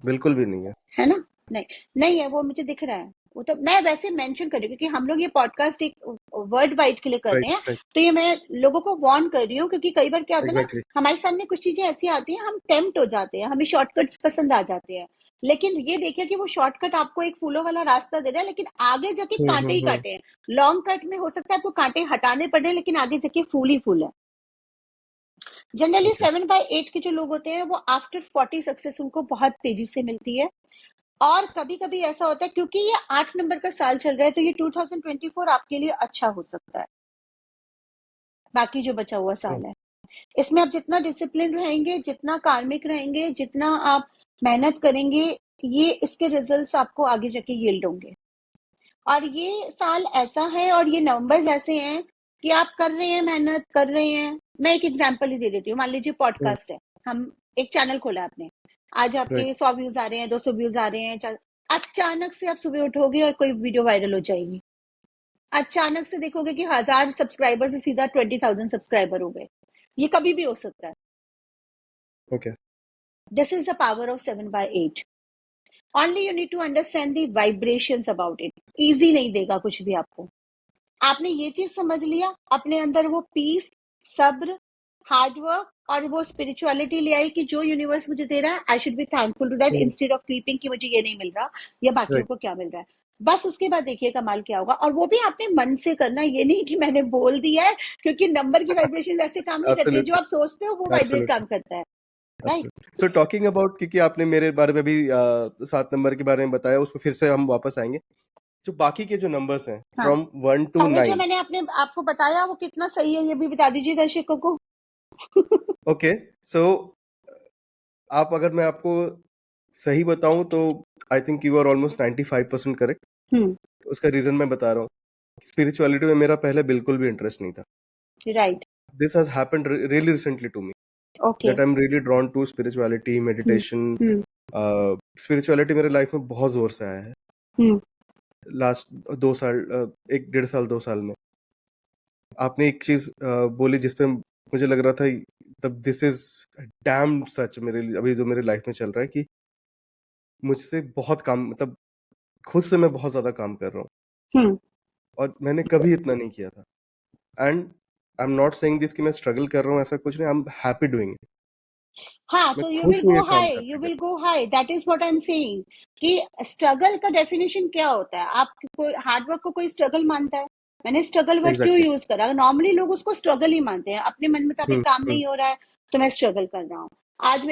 बिल्कुल भी नहीं है। है ना। नहीं, नहीं है, वो मुझे दिख रहा है। वो तो मैं वैसे मेंशन कर रही हूँ क्योंकि हम लोग ये पॉडकास्ट एक वर्ल्ड वाइड के लिए कर राइट, रहे हैं, राइट, तो ये मैं लोगों को वार्न कर रही हूँ, क्योंकि कई बार क्या होता है ना, एग्जैक्टली, हमारे सामने कुछ चीजें ऐसी आती हैं, हम टेम्प्ट हो जाते हैं, हमें शॉर्टकट्स पसंद आ जाते हैं, लेकिन ये देखिए कि वो शॉर्टकट आपको एक फूलों वाला रास्ता दे रहा है, लेकिन आगे जाके कांटे ही कांटे हैं। लॉन्ग कट में हो सकता है आपको कांटे हटाने पड़े, लेकिन आगे जाके फूल ही फूल है। जनरली ओके, 7 बाय 8 के जो लोग होते हैं वो आफ्टर 40 सक्सेस उनको बहुत तेजी से मिलती है। और कभी कभी ऐसा होता है क्योंकि ये 8 नंबर का साल चल रहा है, तो ये 2024 आपके लिए अच्छा हो सकता है, बाकी जो बचा हुआ साल है। इसमें आप जितना डिसिप्लिन रहेंगे, जितना कार्मिक रहेंगे, जितना आप मेहनत करेंगे, ये इसके रिजल्ट्स आपको आगे जाके यील्ड होंगे। और ये साल ऐसा है और ये नंबर्स ऐसे हैं कि आप कर रहे हैं, मेहनत कर रहे हैं। मैं एक एग्जांपल ही दे देती हूँ। मान लीजिए पॉडकास्ट है, हम एक चैनल खोला आपने, आज राइट। आपके 100 व्यूज आ रहे हैं, 200 व्यूज आ रहे हैं, अचानक से आप सुबह उठोगे और कोई वीडियो वायरल हो जाएगी। अचानक से देखोगे कि 1000 सब्सक्राइबर से सीधा 20,000 सब्सक्राइबर हो गए। ये कभी भी हो सकता है। Okay. This is the power of 7/8। Only you need to understand the vibrations about it. Easy नहीं देगा कुछ भी आपको। आपने ये चीज समझ लिया, अपने अंदर वो पीस, सब्र, हार्डवर्क और वो स्पिरिचुअलिटी ले आई कि जो यूनिवर्स मुझे दे रहा है, I should be thankful to that instead of creeping कि मुझे ये नहीं मिल रहा या बाकियों राइट। को क्या मिल रहा है। बस उसके बाद देखिए कमाल क्या होगा। और वो भी आपने मन से करना, ये नहीं कि मैंने बोल दिया है, क्योंकि नंबर की वाइब्रेशन ऐसे काम नहीं करती है। जो एब्सोल्युटली। आप सोचते हो वो वाइब्रेट एब्सोल्युटली। काम करता है, right? Absolutely. So talking about, क्योंकि आपने मेरे बारे में भी 7 नंबर के बारे में बताया, उसको फिर से हम वापस आएंगे। जो बाकी के जो नंबर्स हैं हाँ, फ्रॉम 1 to और वो जो 9। मैंने अपने आपको बताया वो कितना सही है, ये भी बता दीजिए दर्शकों को। ओके। सो आप, अगर मैं आपको सही बताऊं तो I think you are almost 95% correct. उसका रीजन मैं बता रहा हूँ। स्पिरिचुअलिटी में मेरा पहले बिल्कुल भी इंटरेस्ट नहीं था। Right. This has happened really recently to me, okay. That I am really drawn to spirituality, meditation. Spirituality मेरे लाइफ में बहुत जोर से आया है लास्ट 2 साल, 1 डेढ़ साल 2 साल में। आपने एक चीज बोली जिसपे मुझे लग रहा था तब, दिस इज डैम सच मेरे लिए, अभी जो मेरे लाइफ में चल रहा है, कि मुझसे बहुत काम, मतलब खुद से मैं बहुत ज्यादा काम कर रहा हूँ और मैंने कभी इतना नहीं किया था। And I am not saying this कि मैं स्ट्रगल कर रहा हूँ, ऐसा कुछ नहीं। I am happy doing it. हाँ, मैं तो यू विल खुश हूँ गो ये काम हाई, करते यू विल करते। Go high, that is what I am saying. कि स्ट्रगल का डेफिनेशन क्या होता है? आप कोई हार्डवर्क को कोई स्ट्रगल मानता है? मैंने स्ट्रगल वर्ड क्यों एग्जैक्टली। यूज करा? नॉर्मली लोग उसको स्ट्रगल ही मानते हैं। अपने मन मुताबिक काम हम्म। नहीं हो रहा है तो मैं स्ट्रगल कर रहा हूँ। आज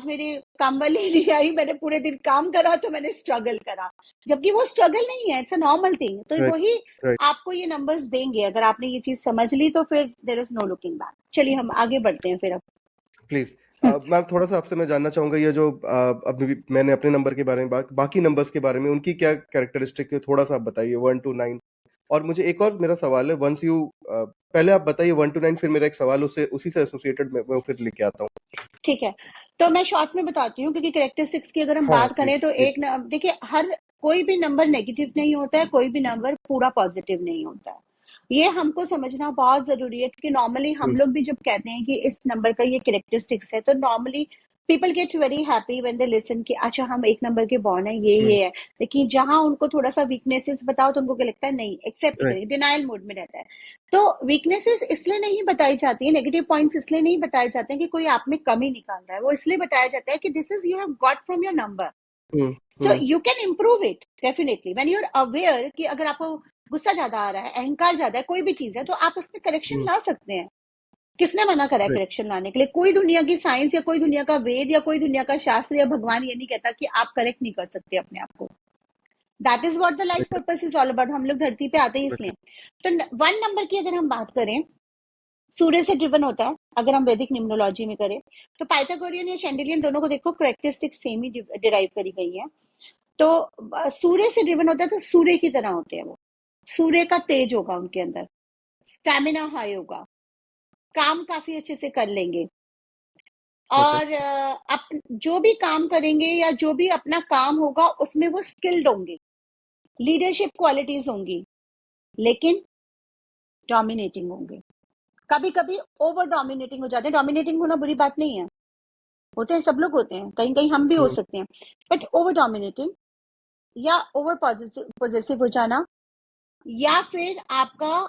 मेरे काम वाली नहीं आई, मैंने पूरे दिन काम करा तो मैंने स्ट्रगल करा, जबकि वो स्ट्रगल नहीं है, इट्स अ नॉर्मल थिंग। तो राइट। वही राइट। आपको ये नंबर्स देंगे। अगर आपने ये चीज समझ ली तो फिर there is no looking back. चलिए हम आगे बढ़ते हैं फिर अब। प्लीज। मैम, थोड़ा सा आपसे मैं जानना चाहूंगा, ये जो अभी मैंने अपने नंबर के बारे में बाकी नंबर्स के बारे में, उनकी क्या कैरेक्टरिस्टिक है, थोड़ा सा आप बताइए 1 to 9। और मुझे एक और मेरा सवाल है, वंस यू पहले आप बताइए 1 to 9, फिर मेरा एक सवाल उससे उसी से एसोसिएटेड मैं वो फिर लेके आता हूँ। ठीक है, तो मैं शॉर्ट में बताती हूँ, क्योंकि कैरेक्टरिस्टिक्स की अगर हम हाँ बात करें प्लीज तो प्लीज। देखिए, हर कोई भी नंबर नेगेटिव नहीं होता है, कोई भी नंबर पूरा पॉजिटिव नहीं होता है। ये हमको समझना बहुत जरूरी है, क्योंकि नॉर्मली हम लोग भी जब कहते हैं कि इस नंबर का ये कैरेक्टरिस्टिक्स है, तो normally people get very happy when they listen कि अच्छा हम एक नंबर के बॉर्न है, ये है। लेकिन जहां उनको थोड़ा सा वीकनेसेस बताओ तो उनको क्या लगता है, नहीं एक्सेप्ट नहीं राइट। करेंगे, डिनाइल मोड में रहता है। तो वीकनेसेस इसलिए नहीं बताई जाती है, नेगेटिव पॉइंट्स इसलिए नहीं बताए जाते हैं कि कोई आप में कमी निकाल रहा है। वो इसलिए बताया जाता है कि this is you have got from your number, so you can improve it definitely when you are aware कि अगर आपको गुस्सा ज्यादा आ रहा है, अहंकार ज्यादा है, कोई भी चीज है, तो आप उसमें करेक्शन ला सकते हैं। किसने मना करा है राइट। करेक्शन लाने के लिए? कोई दुनिया की साइंस या कोई दुनिया का वेद या कोई दुनिया का शास्त्र या भगवान ये नहीं कहता कि आप करेक्ट नहीं कर सकते अपने आप को। That is what the life purpose is all about. हम लोग धरती पे आते ही इसलिए। तो 1 नंबर की अगर हम बात करें, सूर्य से ड्रिवन होता है। अगर हम वैदिक न्यूमरोलॉजी में करें तो पाइथागोरियन या शेंडेलियन दोनों को देखो, करेक्टरिस्टिक सेम ही डिराइव करी गई है। तो सूर्य से ड्रिवन होता है, तो सूर्य की तरह होते हैं वो। सूर्य का तेज होगा उनके अंदर, स्टैमिना हाई होगा, काम काफी अच्छे से कर लेंगे, ओके। और जो भी काम करेंगे या जो भी अपना काम होगा उसमें वो स्किल्ड होंगे, लीडरशिप क्वालिटीज होंगी, लेकिन डोमिनेटिंग होंगे। कभी कभी ओवर डोमिनेटिंग हो जाते हैं। डोमिनेटिंग होना बुरी बात नहीं है, होते हैं, सब लोग होते हैं, कहीं कहीं हम भी हो सकते हैं। बट ओवर डोमिनेटिंग या ओवर पॉजिटिव हो जाना, या फिर आपका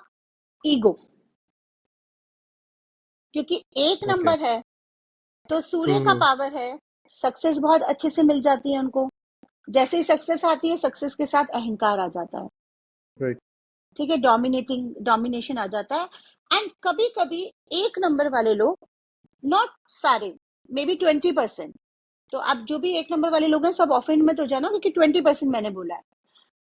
ईगो, क्योंकि एक ओके। नंबर है तो सूर्य का पावर है, सक्सेस बहुत अच्छे से मिल जाती है उनको। जैसे ही सक्सेस आती है, सक्सेस के साथ अहंकार आ जाता है, राइट। ठीक है, डोमिनेशन आ जाता है। एंड कभी कभी एक नंबर वाले लोग, नॉट सारे, मे बी 20%, तो आप जो भी एक नंबर वाले लोग हैं सब ऑफेंड मत हो जाना, क्योंकि 20% मैंने बोला है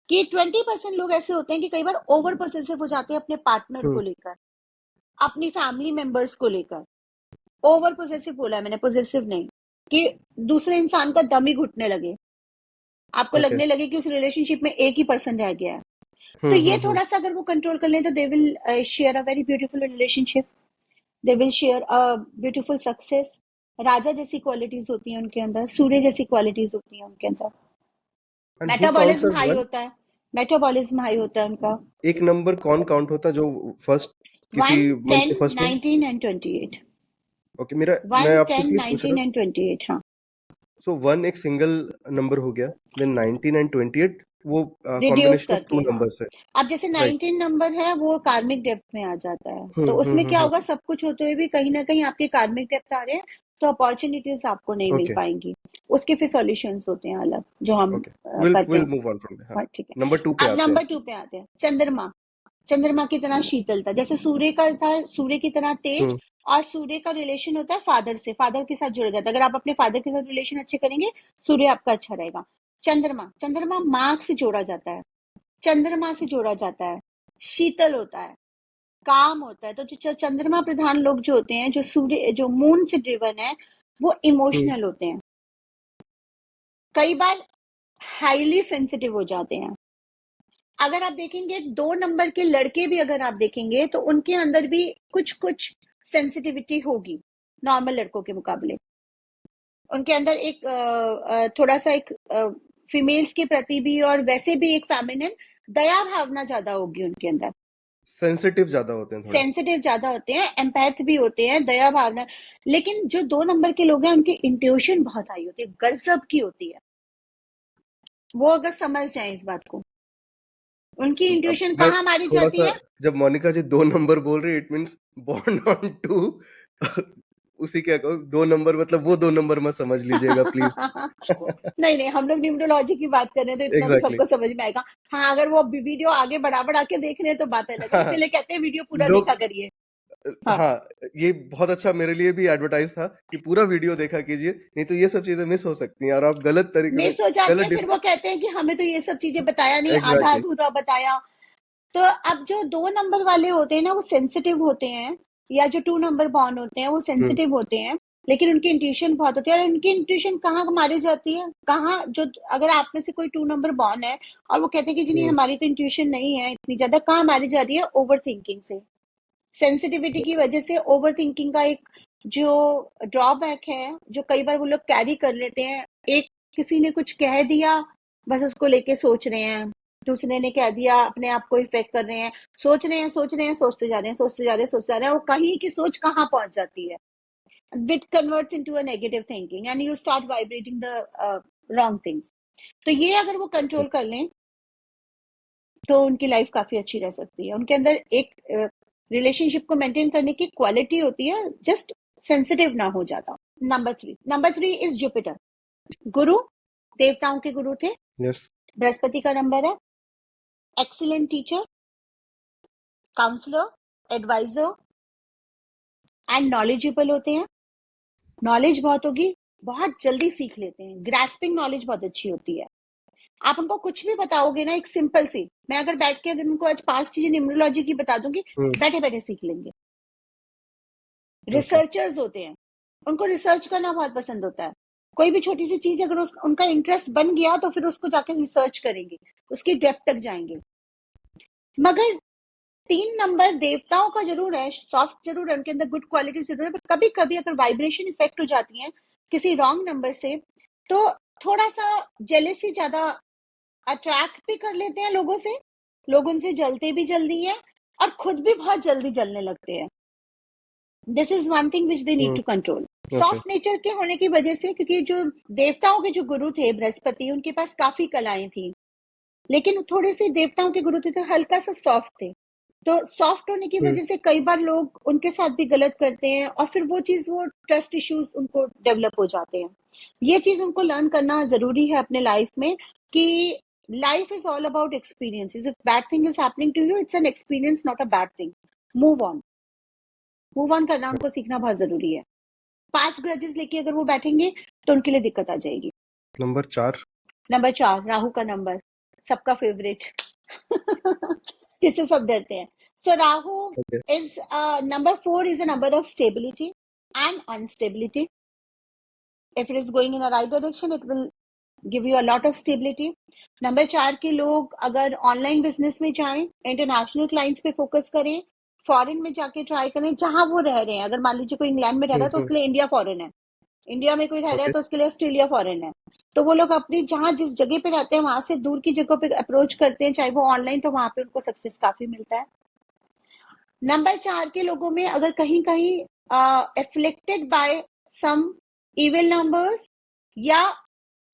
कि 20% लोग ऐसे होते हैं कि कई बार ओवर पोसेसिव हो जाते हैं अपने पार्टनर को लेकर, अपनी फैमिली मेंबर्स को लेकर। ओवर पोजेसिव बोला है मैंने, पोजेसिव नहीं, कि दूसरे इंसान का दम ही घुटने लगे, आपको ओके। लगने लगे कि उस रिलेशनशिप में एक ही पर्सन रह गया है। तो ये थोड़ा सा अगर वो कंट्रोल कर लें तो they will share a very beautiful relationship, they will share a beautiful success. राजा जैसी क्वालिटीज होती हैं उनके अंदर, सूर्य जैसी क्वालिटीज होती हैं उनके अंदर। And who counts metabolism as high one? होता है, मेटाबॉलिज्म हाई होता है उनका। एक नंबर कौन काउंट होता है जो फर्स्ट, किसी 1, मंथ 10, के फर्स्ट में? 19 एंड 28। ओके, मेरा, 1, मैं आपसे 10, इसलिए पूछ रहा 19 हूँ, एंड 28। हाँ, सो वन एक सिंगल नंबर हो गया, देन 19 एंड 28 वो रिड्यूस कॉम्बिनेशन ऑफ करके, टू हाँ। नंबर्स है, अब जैसे राइट? 19 नंबर है वो कार्मिक डेप्थ में आ जाता है, तो उसमें क्या हम्म। होगा, सब कुछ होते हुए भी कहीं ना कहीं आपके कार्मिक डेप्थ आ रहे हैं, तो अपॉर्चुनिटीज आपको नहीं मिल ओके पाएंगी। उसके फिर सॉल्यूशंस होते हैं अलग जो हम ओके, विल करते विल हैं। Move on from there. हाँ, हाँ, ठीक है। नंबर 2 पे अब आते हैं। नंबर 2 पे आते हैं, चंद्रमा। चंद्रमा की तरह शीतलता, जैसे सूर्य का था, सूर्य की तरह तेज। हम्म और सूर्य का रिलेशन होता है फादर से, फादर के साथ जुड़ जाता है। अगर आप अपने फादर के साथ रिलेशन अच्छे करेंगे, सूर्य आपका अच्छा रहेगा। चंद्रमा, चंद्रमा मार्ग से जोड़ा जाता है, चंद्रमा से जोड़ा जाता है, शीतल होता है, काम होता है। तो जो चंद्रमा प्रधान लोग जो होते हैं, जो सूर्य, जो मून से ड्रिवन है, वो हम्म इमोशनल होते हैं, कई बार हाईली सेंसिटिव हो जाते हैं। अगर आप देखेंगे 2 नंबर के लड़के भी अगर आप देखेंगे तो उनके अंदर भी कुछ कुछ सेंसिटिविटी होगी नॉर्मल लड़कों के मुकाबले। उनके अंदर एक थोड़ा सा एक फीमेल्स के प्रति भी और वैसे भी एक फेमिनिन दया भावना ज्यादा होगी उनके अंदर। सेंसिटिव ज्यादा होते हैं थोड़े। सेंसिटिव ज्यादा होते हैं, एम्पैथ भी होते हैं, दया भावना। लेकिन जो 2 नंबर के लोग हैं उनकी इंट्यूशन बहुत हाई होती है, गजब की होती है। वो अगर समझ जाए इस बात को, उनकी तो अब इंट्यूशन मैं कहाँ मारी थोड़ा जाती सा, है। जब मोनिका जी 2 नंबर बोल रही है, इट मीन्स बॉर्न ऑन 2, उसी के अकॉर्डिंग 2 नंबर, मतलब वो 2 नंबर मत समझ लीजिएगा प्लीज। नहीं नहीं, हम लोग न्यूमरोलॉजी की बात कर रहे हैं तो इतना तो एग्जैक्टली। सबको समझ में आएगा। हाँ, अगर वो वीडियो आगे बढ़ा बढ़ा के देख रहे हैं तो बात अलग है, हाँ, इसीलिए कहते हैं वीडियो पूरा देखा लोग, करिए। हाँ, हाँ, ये बहुत अच्छा मेरे लिए भी एडवर्टाइज था कि पूरा वीडियो देखा कीजिए, नहीं तो ये सब चीजें मिस हो सकती हैं और आप गलत तरीके में, मिस हो जाती है, गलत फिर वो कहते हैं कि हमें तो ये सब चीजें बताया नहीं, आधा एग्जैक्टली। अधूरा बताया। तो अब जो 2 नंबर वाले होते हैं ना, वो सेंसिटिव होते हैं, या जो 2 नंबर बॉर्न होते हैं वो हम्म सेंसिटिव होते हैं, लेकिन उनकी इंट्यूशन बहुत होती है। और उनकी इंट्यूशन कहाँ मारी जाती है, कहाँ, जो अगर आप में से कोई 2 नंबर बॉर्न है और वो कहते हैं कि जी नहीं हम्म हमारी तो इंट्यूशन नहीं है इतनी ज्यादा, कहाँ मारी जा रही है, ओवर थिंकिंग से। सेंसिटिविटी की वजह से ओवर थिंकिंग का एक जो ड्रॉबैक है, जो कई बार वो लोग कैरी कर लेते हैं। एक, किसी ने कुछ कह दिया, बस उसको लेके सोच रहे हैं, दूसरे ने कह दिया, अपने आप को इफेक्ट कर रहे हैं, सोच रहे हैं सोच रहे हैं, सोचते जा रहे हैं सोचते जा रहे हैं सोचते जा रहे हैं, और कहीं की सोच कहाँ पहुंच जाती है, which converts into a negative thinking and you start vibrating the wrong things. तो ये अगर वो कंट्रोल कर लें तो उनकी लाइफ काफी अच्छी रह सकती है। उनके अंदर एक रिलेशनशिप को मेंटेन करने की क्वालिटी होती है, जस्ट सेंसिटिव ना हो जाता। नंबर थ्री इज जुपिटर, गुरु, देवताओं के गुरु थे, यस। बृहस्पति का नंबर है। Excellent teacher, counsellor, adviser and knowledgeable होते हैं। नॉलेज बहुत होगी, बहुत जल्दी सीख लेते हैं, ग्रास्पिंग नॉलेज बहुत अच्छी होती है। आप उनको कुछ भी बताओगे ना, एक सिंपल सी, मैं अगर बैठ के अगर उनको आज 5 चीजें न्यूमरोलॉजी की बता दूंगी, बैठे बैठे सीख लेंगे। ओके। रिसर्चर्स होते हैं, उनको रिसर्च करना बहुत पसंद होता है। कोई भी छोटी सी चीज अगर उनका इंटरेस्ट बन गया तो फिर उसको जाके रिसर्च करेंगे, उसकी डेप्थ तक जाएंगे। मगर 3 नंबर देवताओं का जरूर है, सॉफ्ट जरूर है, उनके अंदर गुड क्वालिटी जरूर है, पर कभी कभी अगर वाइब्रेशन इफेक्ट हो जाती है किसी रॉन्ग नंबर से, तो थोड़ा सा जेलेसी ज्यादा अट्रैक्ट भी कर लेते हैं लोगों से, लोग उनसे जलते भी जल्दी है, और खुद भी बहुत जल्दी जलने लगते हैं। This is one thing which they need to control. Okay. Soft nature के होने की वजह से, क्योंकि जो देवताओं के जो गुरु थे बृहस्पति, उनके पास काफी कलाएं थी, लेकिन थोड़े से देवताओं के गुरु थे तो हल्का सा सॉफ्ट थे। तो सॉफ्ट होने की वजह से कई बार लोग उनके साथ भी गलत करते हैं, और फिर वो चीज, वो ट्रस्ट इश्यूज उनको डेवलप हो जाते हैं। ये चीज उनको लर्न करना जरूरी है अपने लाइफ में, कि life is all about experiences. If bad thing is happening to you, it's an experience, not a bad thing. Move on, move on करना उनको सीखना बहुत जरूरी है। पास्ट ग्रजेस लेके अगर वो बैठेंगे तो उनके लिए दिक्कत आ जाएगी। नंबर 4। नंबर 4, राहु का नंबर, सबका फेवरेट जिससे सब डरते हैं। So Rahu okay. Is number 4 is a number of stability, and instability. If it is going in a right direction, it will give you a lot of stability. Number 4 के लोग अगर ऑनलाइन बिजनेस में जाएं, इंटरनेशनल क्लाइंट्स पे फोकस करें, फॉरेन में जाके ट्राई करें जहां वो रह रहे हैं. अगर मान लीजिए कोई इंग्लैंड में रह रहा है तो उसके लिए इंडिया फॉरेन है, इंडिया में कोई रह रहा है ओके। तो उसके लिए ऑस्ट्रेलिया फॉरेन है. तो वो लोग अपनी जहां जिस जगह पे रहते हैं वहां से दूर की जगह पे अप्रोच करते हैं, चाहे वो ऑनलाइन, तो वहां पे उनको सक्सेस काफी मिलता है. नंबर 4 के लोगों में अगर कहीं कहीं एफ्लिक्टेड बाय सम इविल नंबर्स या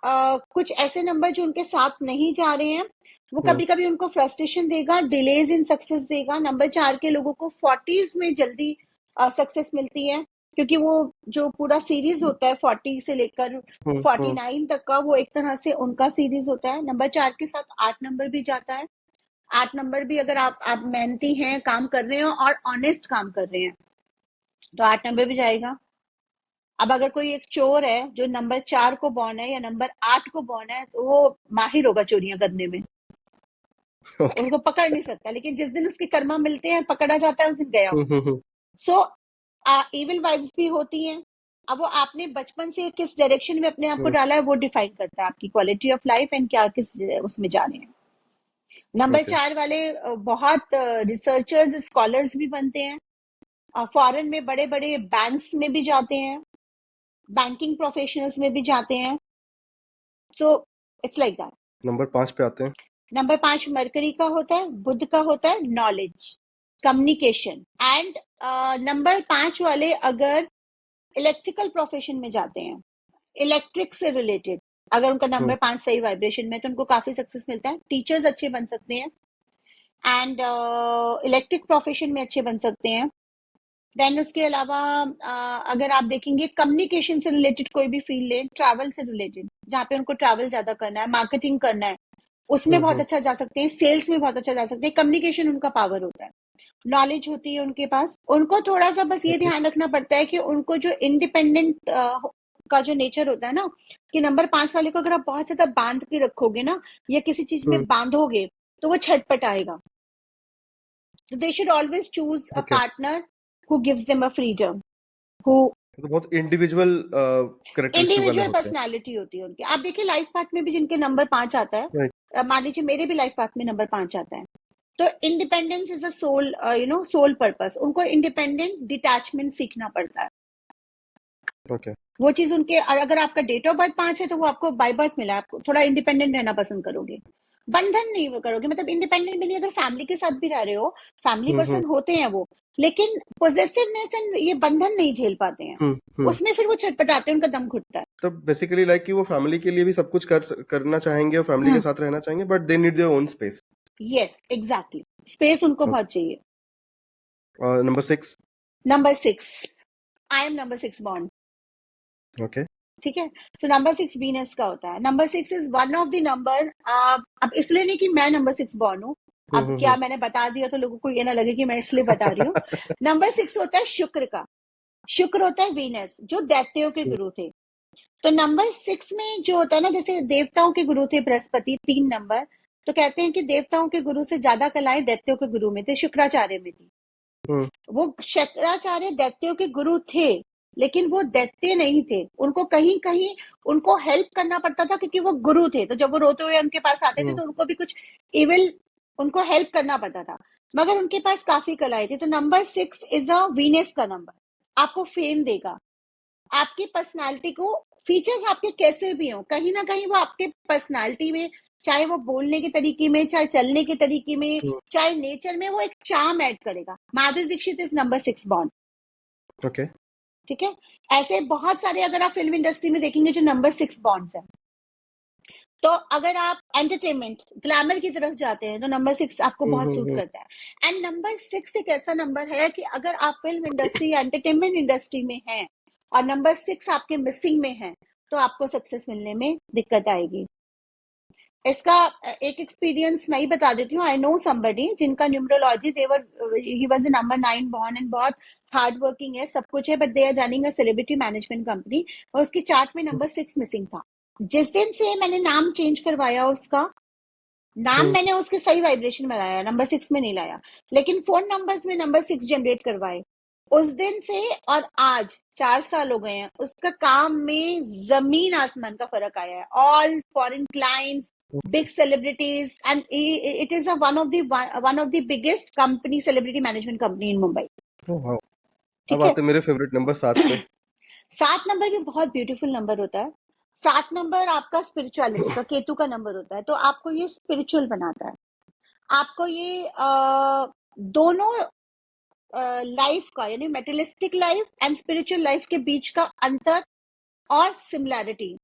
कुछ ऐसे नंबर जो उनके साथ नहीं जा रहे हैं, वो कभी कभी उनको फ्रस्ट्रेशन देगा, डिलेज इन सक्सेस देगा. नंबर 4 के लोगों को 40s में जल्दी सक्सेस मिलती है, क्योंकि वो जो पूरा सीरीज होता है 40 से लेकर 49 तक का, वो एक तरह से उनका सीरीज होता है. नंबर 4 के साथ 8 नंबर भी जाता है. 8 नंबर भी अगर आप मेहनती हैं, काम कर रहे हो और ऑनेस्ट काम कर रहे हैं, तो 8 नंबर भी जाएगा. अब अगर कोई एक चोर है जो नंबर 4 को बॉर्न है या नंबर 8 को बॉर्न है, तो वो माहिर होगा चोरियां करने में, ओके। उसको पकड़ नहीं सकता. लेकिन जिस दिन उसके कर्मा मिलते हैं, पकड़ा जाता है, उस दिन गया वो. सो इविल वाइब्स भी होती हैं. अब वो आपने बचपन से किस डायरेक्शन में अपने आप को डाला है, वो डिफाइन करता है आपकी क्वालिटी ऑफ लाइफ एंड क्या किस उसमें जा रहे हैं. Number okay. 4 वाले बहुत रिसर्चर्स, स्कॉलर्स भी बनते हैं. फॉरेन में बड़े बड़े बैंक्स में भी जाते हैं, बैंकिंग प्रोफेशनल्स में भी जाते हैं. सो इट्स लाइक दैट. नंबर 5 पे आते हैं. नंबर 5 मरकरी का होता है, बुध का होता है, नॉलेज, कम्युनिकेशन. एंड नंबर 5 वाले अगर इलेक्ट्रिकल प्रोफेशन में जाते हैं, इलेक्ट्रिक से रिलेटेड, अगर उनका नंबर 5 सही वाइब्रेशन में, तो उनको काफी सक्सेस मिलता है. टीचर्स अच्छे बन सकते हैं एंड इलेक्ट्रिक प्रोफेशन में अच्छे बन सकते हैं. देन उसके अलावा अगर आप देखेंगे कम्युनिकेशन से रिलेटेड कोई भी फील्ड लें, ट्रैवल से रिलेटेड, जहाँ पे उनको ट्रैवल ज्यादा करना है, मार्केटिंग करना है, उसमें बहुत अच्छा जा सकते हैं. सेल्स में बहुत अच्छा जा सकते हैं. कम्युनिकेशन उनका पावर होता है, नॉलेज होती है उनके पास. उनको थोड़ा सा बस ये ओके। ध्यान रखना पड़ता है कि उनको जो इंडिपेंडेंट का जो नेचर होता है ना, कि नंबर 5 वाले को अगर आप बहुत ज्यादा बांध के रखोगे ना, या किसी चीज में बांधोगे, तो वो छटपट आएगा. तो they should always choose a okay. Partner who gives them a freedom, who तो बहुत इंडिविजुअल कैरेक्टरिस्टिक वाले इंडिविजुअल होते हैं. पर्सनालिटी होती है उनकी. आप देखिए लाइफ पाथ में भी जिनके नंबर 5 आता है, राइट. मान लीजिए मेरे भी लाइफ पाथ में नंबर 5 आता है, तो independence is a soul, soul purpose. उनको इंडिपेंडेंट डिटैचमेंट सीखना पड़ता है. ओके. वो चीज उनके, और अगर आपका डेट ऑफ बर्थ 5 है, तो वो आपको बाय बर्थ मिला है. आपको थोड़ा इंडिपेंडेंट रहना पसंद करोगे, बंधन नहीं करोगे. मतलब इंडिपेंडेंट भी नहीं, अगर फैमिली के साथ भी रह रहे हो, फैमिली पर्सन होते हैं वो, लेकिन पोजेसिवनेस एंड ये बंधन नहीं झेल पाते हैं. उसमें फिर वो छटपटाते हैं, उनका दम घुटता है. तो बेसिकली लाइक कि वो फैमिली के लिए भी सब कुछ करना चाहेंगे और फैमिली के साथ रहना चाहेंगे, but they need their own space. Yes, exactly. Space उनको बहुत चाहिए. Number 6. Number 6, I am number 6 बॉन्ड. ओके. ठीक है. सो नंबर 6 वीनस का होता है. Number 6 is one of the number. अब इसलिए नहीं कि मैं नंबर 6 बॉर्न हूँ. अब क्या मैंने बता दिया तो लोगों को ये ना लगे कि मैं इसलिए बता रही हूँ. नंबर 6 होता है शुक्र का. शुक्र होता है वीनस, जो दैत्यों के गुरु थे. तो नंबर 6 में जो होता है ना, जैसे देवताओं के गुरु थे बृहस्पति, 3 नंबर, तो कहते हैं कि देवताओं के गुरु से ज्यादा कलाएं दैत्यों के गुरु में थे, शुक्राचार्य में थी. वो शुक्राचार्य दैत्यों के गुरु थे, लेकिन वो दैत्य नहीं थे. उनको कहीं कहीं उनको हेल्प करना पड़ता था, क्योंकि वो गुरु थे. तो जब वो रोते हुए उनके पास आते थे, तो उनको भी कुछ इविल, उनको हेल्प करना पड़ता था. मगर उनके पास काफी कलाएं थी. तो नंबर 6 इज अ वीनस का नंबर. आपको फेम देगा, आपकी पर्सनालिटी को, फीचर्स आपके कैसे भी हो, कहीं ना कहीं वो आपके पर्सनालिटी में, चाहे वो बोलने के तरीके में, चाहे चलने के तरीके में, चाहे नेचर में, वो एक चार्म ऐड करेगा. माधुरी दीक्षित इज नंबर 6 बॉन्ड. ओके. ठीक है. ऐसे बहुत सारे अगर आप फिल्म इंडस्ट्री में देखेंगे जो नंबर 6 बॉन्ड्स हैं. तो अगर आप एंटरटेनमेंट, ग्लैमर की तरफ जाते हैं, तो नंबर 6 आपको बहुत सूट करता है. एंड नंबर 6 एक ऐसा नंबर है कि अगर आप फिल्म इंडस्ट्री या एंटरटेनमेंट इंडस्ट्री में हैं और नंबर 6 आपके मिसिंग में है, तो आपको सक्सेस मिलने में दिक्कत आएगी. इसका एक एक्सपीरियंस मैं ही बता देती हूँ. आई नो समबडी जिनका numerology, he was a number 9 born and बहुत हार्ड वर्किंग है, सब कुछ है, but they are running a celebrity management company, और उसकी चार्ट में नंबर 6 मिसिंग था. जिस दिन से मैंने नाम चेंज करवाया, उसका नाम मैंने उसके सही वाइब्रेशन में लाया, नंबर 6 में नहीं लाया, लेकिन फोन नंबर्स में नंबर 6 जनरेट करवाए, उस दिन से और आज 4 साल हो गए हैं, उसका काम में जमीन आसमान का फर्क आया है। All foreign clients, big celebrities, and it is one of the biggest company, celebrity management company in Mumbai. Oh wow! अब ठीक है। आते हैं मेरे फेवरेट नंबर 7 पे। 7 नंबर भी बहुत ब्यूटीफुल नंबर होता है। 7 नंबर आपका स्पिरिचुअलिटी का, केतु का नंबर होता है, तो आपको ये स्पिरिचुअल बनाता है। आपको ये दोनों लाइफ का, यानी materialistic life and spiritual life के बीच का अंतर और सिमिलैरिटी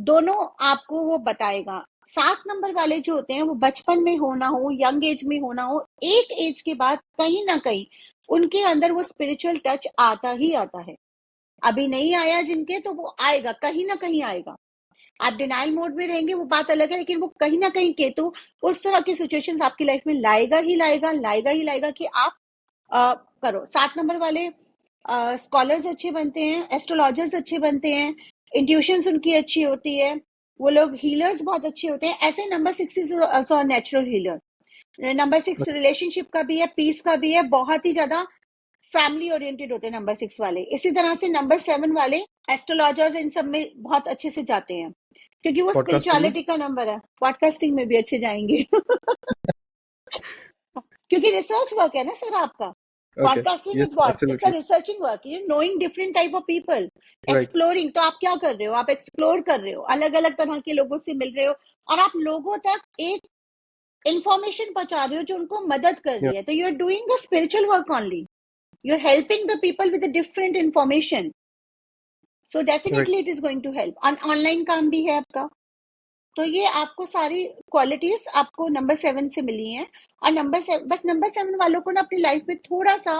दोनों आपको वो बताएगा। 7 नंबर वाले जो होते हैं वो बचपन में हो ना हो, यंग एज में हो ना हो, एक एज के बाद कहीं ना कहीं उनके अंदर वो स्पिरिचुअल टच आता ही आता है। अभी नहीं आया जिनके, तो वो आएगा, कहीं ना कहीं आएगा। आप डिनाइल मोड में रहेंगे वो बात अलग है, लेकिन वो कहीं ना कहीं केतु उस तरह की सिचुएशंस आपकी लाइफ में लाएगा ही लाएगा, लाएगा ही लाएगा कि आप करो। 7 नंबर वाले स्कॉलर्स अच्छे बनते हैं, एस्ट्रोलॉजर्स अच्छे बनते हैं, इंट्यूशंस उनकी अच्छी होती है, वो लोग हीलर्स बहुत अच्छे होते हैं। ऐसे number 6 is also natural healer. Number 6 relationship का भी है, पीस का भी है, बहुत ही ज्यादा फैमिली ओरिएंटेड होते हैं नंबर 6 वाले। इसी तरह से नंबर 7 वाले एस्ट्रोलॉजर्स इन सब में बहुत अच्छे से जाते हैं, क्योंकि वो पॉडकास्टिंग में? स्पिरिचुअलिटी का नंबर है। पॉडकास्टिंग में भी अच्छे जाएंगे क्योंकि रिसर्च वर्क है ना सर आपका। Okay, podcasting is yes what, it's a absolutely, researching work, you knowing different type of people, right, exploring. तो आप क्या कर रहे हो, आप एक्सप्लोर कर रहे हो, अलग अलग तरह के लोगों से मिल रहे हो, और आप लोगों तक एक इंफॉर्मेशन पहुंचा रहे हो जो उनको मदद कर या रही है। तो you are doing a spiritual work only, you are helping the people with different information, so right, definitely it is going to help. Online काम भी है आपका। तो ये आपको सारी क्वालिटीज आपको नंबर 7 से मिली हैं। और बस नंबर 7 वालों को ना अपनी लाइफ में थोड़ा सा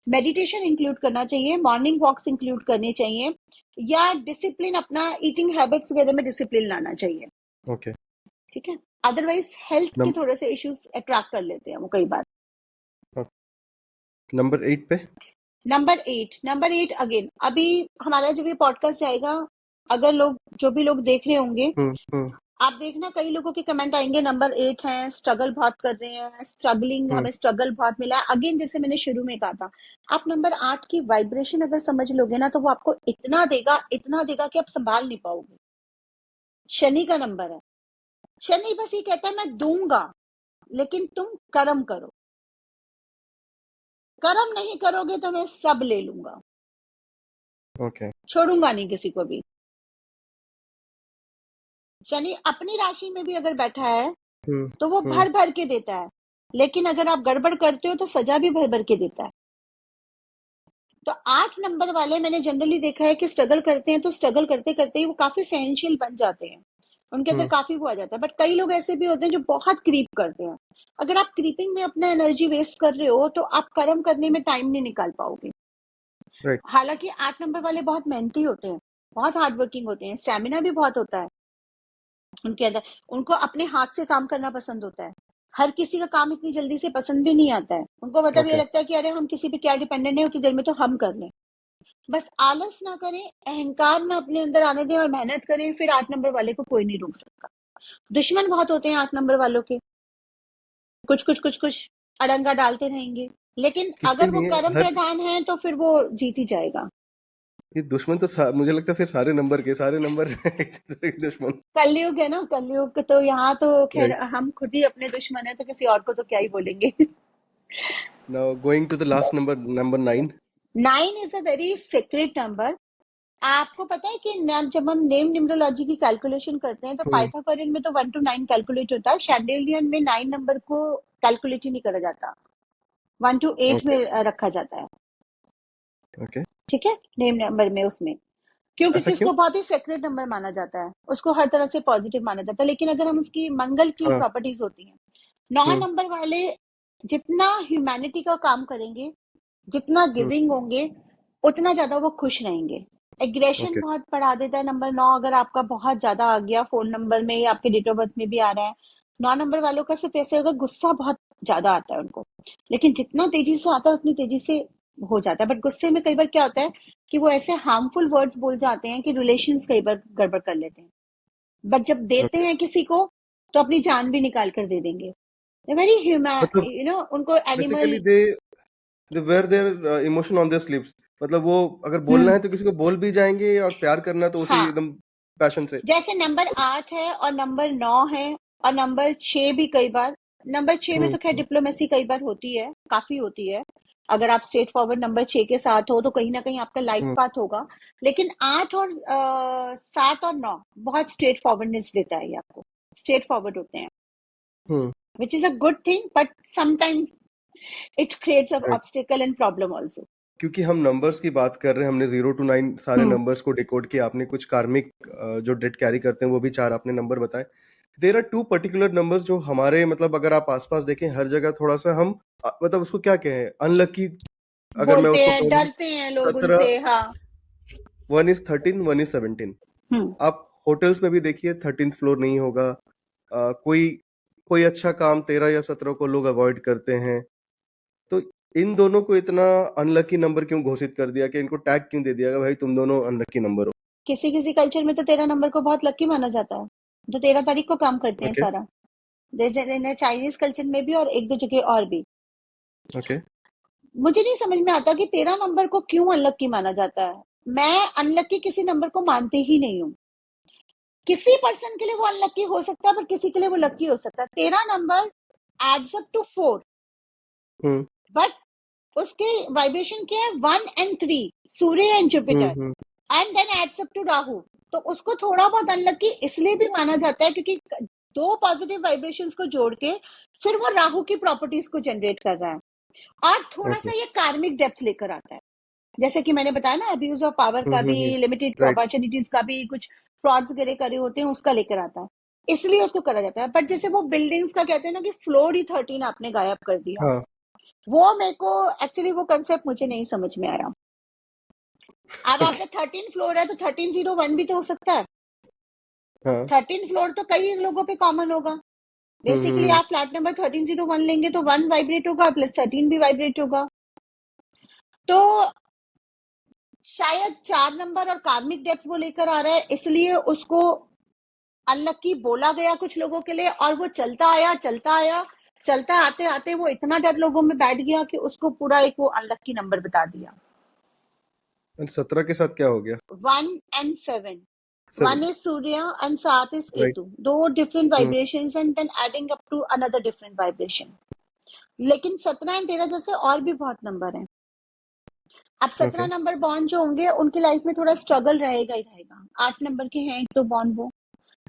मेडिटेशन इंक्लूड करना चाहिए, मॉर्निंग वॉक्स इंक्लूड करनी चाहिए, या डिसिप्लिन, अपना ईटिंग हैबिट्स वगैरह में डिसिप्लिन लाना चाहिए। ओके। ठीक है। अदरवाइज हेल्थ के नम थोड़े से इश्यूज अट्रैक्ट कर लेते हैं वो कई बार। नंबर 8 पे? नंबर 8 अगेन, अभी हमारा जब ये पॉडकास्ट जाएगा, अगर लोग, जो भी लोग देख रहे होंगे, हुँ, आप देखना कई लोगों के कमेंट आएंगे नंबर 8 है, स्ट्रगल बहुत कर रहे हैं, स्ट्रगलिंग, हुँ, हमें स्ट्रगल बहुत मिला है। अगेन जैसे मैंने शुरू में कहा था, आप नंबर 8 की वाइब्रेशन अगर समझ लोगे ना, तो वो आपको इतना देगा कि आप संभाल नहीं पाओगे। शनि का नंबर है। शनि बस ये कहता है मैं दूंगा, लेकिन तुम कर्म करो। कर्म नहीं करोगे तो मैं सब ले लूंगा, ओके, छोड़ूंगा नहीं किसी को भी। शनि अपनी राशि में भी अगर बैठा है हुँ, तो वो हुँ, भर भर के देता है, लेकिन अगर आप गड़बड़ करते हो तो सजा भी भर भर के देता है। तो 8 नंबर वाले मैंने जनरली देखा है कि स्ट्रगल करते हैं, तो स्ट्रगल करते करते ही वो काफी सहनशील बन जाते हैं, उनके अंदर हुँ, काफी वो आ जाता है। बट कई लोग ऐसे भी होते हैं जो बहुत क्रीप करते हैं। अगर आप क्रीपिंग में अपना एनर्जी वेस्ट कर रहे हो, तो आप कर्म करने में टाइम नहीं निकाल पाओगे। राइट, हालांकि 8 नंबर वाले बहुत मेहनती होते हैं, बहुत हार्ड वर्किंग होते हैं, स्टेमिना भी बहुत होता है उनके अंदर, उनको अपने हाथ से काम करना पसंद होता है। हर किसी का काम इतनी जल्दी से पसंद भी नहीं आता है उनको, मतलब ये ओके, लगता है कि अरे हम किसी पे क्या डिपेंडेंट है, उतनी देर में तो हम कर लें। बस आलस ना करें, अहंकार ना अपने अंदर आने दें, और मेहनत करें, फिर 8 नंबर वाले को कोई नहीं रोक सकता। दुश्मन बहुत होते हैं 8 नंबर वालों के, कुछ अड़ंगा डालते रहेंगे, लेकिन किसके अगर वो लिए कर्म हर प्रधान है तो फिर वो जीत ही जाएगा। ये दुश्मन तो मुझे लगता है फिर सारे नंबर एक दूसरे के दुश्मन। कलयुग है ना, कलयुग तो यहाँ तो खैर राइट, हम खुद ही अपने दुश्मन है, तो किसी और को तो क्या ही बोलेंगे। Now going to the last number, number 9। 9 is a very secret number. आपको पता है कि जब हम नेम न्यूमरोलॉजी की कैलकुलेशन करते हैं, तो हुँ, पाइथागोरियन में तो 1 to 9 कैलकुलेट होता है, शैंडेलियन में 9 नंबर को कैलकुलेट ही नहीं करा जाता, 1 to 8 में ओके, रखा जाता है। ओके, ठीक है। नेम नंबर में उसमें क्यों, ऐसा क्योंकि क्यों? उसको बहुत ही सेक्रेट नंबर माना जाता है, उसको हर तरह से पॉजिटिव माना जाता है। लेकिन अगर हम उसकी मंगल की हाँ, प्रॉपर्टीज होती हैं, 9 हुँ, नंबर वाले जितना ह्यूमैनिटी का काम करेंगे, जितना हुँ, गिविंग होंगे, उतना ज्यादा वो खुश रहेंगे। एग्रेशन ओके, बहुत बढ़ा देता है नंबर 9, अगर आपका बहुत ज्यादा आ गया फोन नंबर में या आपके डेट ऑफ बर्थ में भी आ रहा है। 9 नंबर वालों का सिर्फ ऐसे होगा, गुस्सा बहुत ज्यादा आता है उनको, लेकिन जितना तेजी से आता है उतनी तेजी से हो जाता है। बट गुस्से में कई बार क्या होता है कि वो ऐसे हार्मफुल वर्ड्स बोल जाते हैं कि रिलेशंस कई बार गड़बड़ कर लेते हैं। बट जब देते ओके। हैं किसी को, तो अपनी जान भी निकाल कर दे देंगे। वेरी ह्यूमैन, मतलब उनको basically animal. They they wear their emotion on their sleeves. मतलब वो अगर बोलना है तो किसी को बोल भी जाएंगे, और प्यार करना है तो उसी हाँ, एकदम पैशन से। जैसे नंबर 8 है और नंबर 9 है और नंबर 6 भी कई बार। नंबर 6 में तो खैर हम्म। डिप्लोमेसी कई बार होती है, काफी होती है। अगर आप स्ट्रेट फॉरवर्ड नंबर 6 के साथ हो तो कहीं ना कहीं आपका लाइफ हम्म। पाथ होगा। लेकिन 8 और 7 और 9 बहुत स्ट्रेट फॉरवर्डनेस देता है ये आपको, स्ट्रेट फॉरवर्ड होते हैं, hmm. Which is a good thing, but sometime it creates a right. Obstacle and problem also. क्योंकि हम नंबर्स की बात कर रहे हैं, हमने 0 to 9 सारे हम्म। नंबर्स को डिकोड किया, आपने कुछ कार्मिक जो डेट कैरी करते हैं वो भी 4 आपने नंबर बताए। देयर आर 2 पर्टिकुलर नंबर्स जो हमारे, मतलब अगर आप आसपास देखें हर जगह थोड़ा सा हम मतलब उसको क्या कहें, अनलकी अगर मैं बोलते उसको हैं, कहूँ। डरते हैं लोग 17, उनसे, हाँ। 1 is 13, 1 is 17। हम्म। आप होटल्स में भी देखिए 13th फ्लोर नहीं होगा। कोई कोई अच्छा काम 13 या 17 को लोग अवॉइड करते हैं। तो इन दोनों को इतना अनलकी नंबर क्यों घोषित कर दिया, कि इनको टैग क्यों दे दिया कि भाई तुम दोनों अनलकी नंबर हो? किसी किसी कल्चर में तो 13 नंबर को बहुत लकी माना जाता है, तो 13 तारीख को काम करते हैं ओके। सारा। जैसे चाइनीज कल्चर में भी और एक दो जगह और भी। ओके। मुझे नहीं समझ में आता कि 13 नंबर को क्यों अनलकी माना जाता है। मैं अनलकी किसी नंबर को मानती ही नहीं हूँ। किसी पर्सन के लिए वो अनलकी हो सकता है, पर किसी के लिए वो लकी हो सकता है। 13 number adds up to 4, hmm. But उसके वाइब्रेशन क्या है, 1 and 3, Surya and Jupiter, hmm. And then adds up to Rahu. तो उसको थोड़ा बहुत अनलकी इसलिए भी माना जाता है क्योंकि दो पॉजिटिव वाइब्रेशंस को जोड़ के फिर वो राहु की प्रॉपर्टीज को जनरेट कर रहा है, और थोड़ा ओके। सा ये कार्मिक डेप्थ लेकर आता है। जैसे कि मैंने बताया ना, अब्यूज ऑफ पावर का हम्म। भी, लिमिटेड राइट। अपॉर्चुनिटीज का भी, कुछ फ्रॉड्स वगैरह करे होते हैं उसका लेकर आता है, इसलिए उसको करा जाता है। बट जैसे वो बिल्डिंग्स का कहते हैं ना कि फ्लोर ही 13 आपने गायब कर दिया, हाँ। वो मेरे को एक्चुअली वो कंसेप्ट मुझे नहीं समझ में आया। अब ओके। आपका 13 फ्लोर है तो 1301 भी तो हो सकता है। हाँ। 13 फ्लोर तो कई लोगों पे कॉमन होगा। बेसिकली हम्म। आप फ्लैट नंबर 1301 लेंगे तो 1 वाइब्रेट होगा प्लस 13 भी वाइब्रेट होगा। तो शायद 4 नंबर और कार्मिक डेप्थ वो लेकर आ रहा है, इसलिए उसको अनलकी बोला गया कुछ लोगों के लिए, और वो चलता आया चलता आया, चलता आते आते वो इतना डर लोगों में बैठ गया कि उसको पूरा एक वो अनलकी नंबर बता दिया। 17 के साथ क्या हो गया? 1 and 7, 1 7। is Surya and 7 is right. Ketu. दो different hmm. vibrations and then adding up to another different vibration. लेकिन 17 and 13 जैसे और भी बहुत नंबर हैं। अब 17 ओके। नंबर बॉर्न जो होंगे उनकी लाइफ में थोड़ा स्ट्रगल रहेगा ही रहेगा। 8 नंबर के हैं एक तो बॉर्न वो।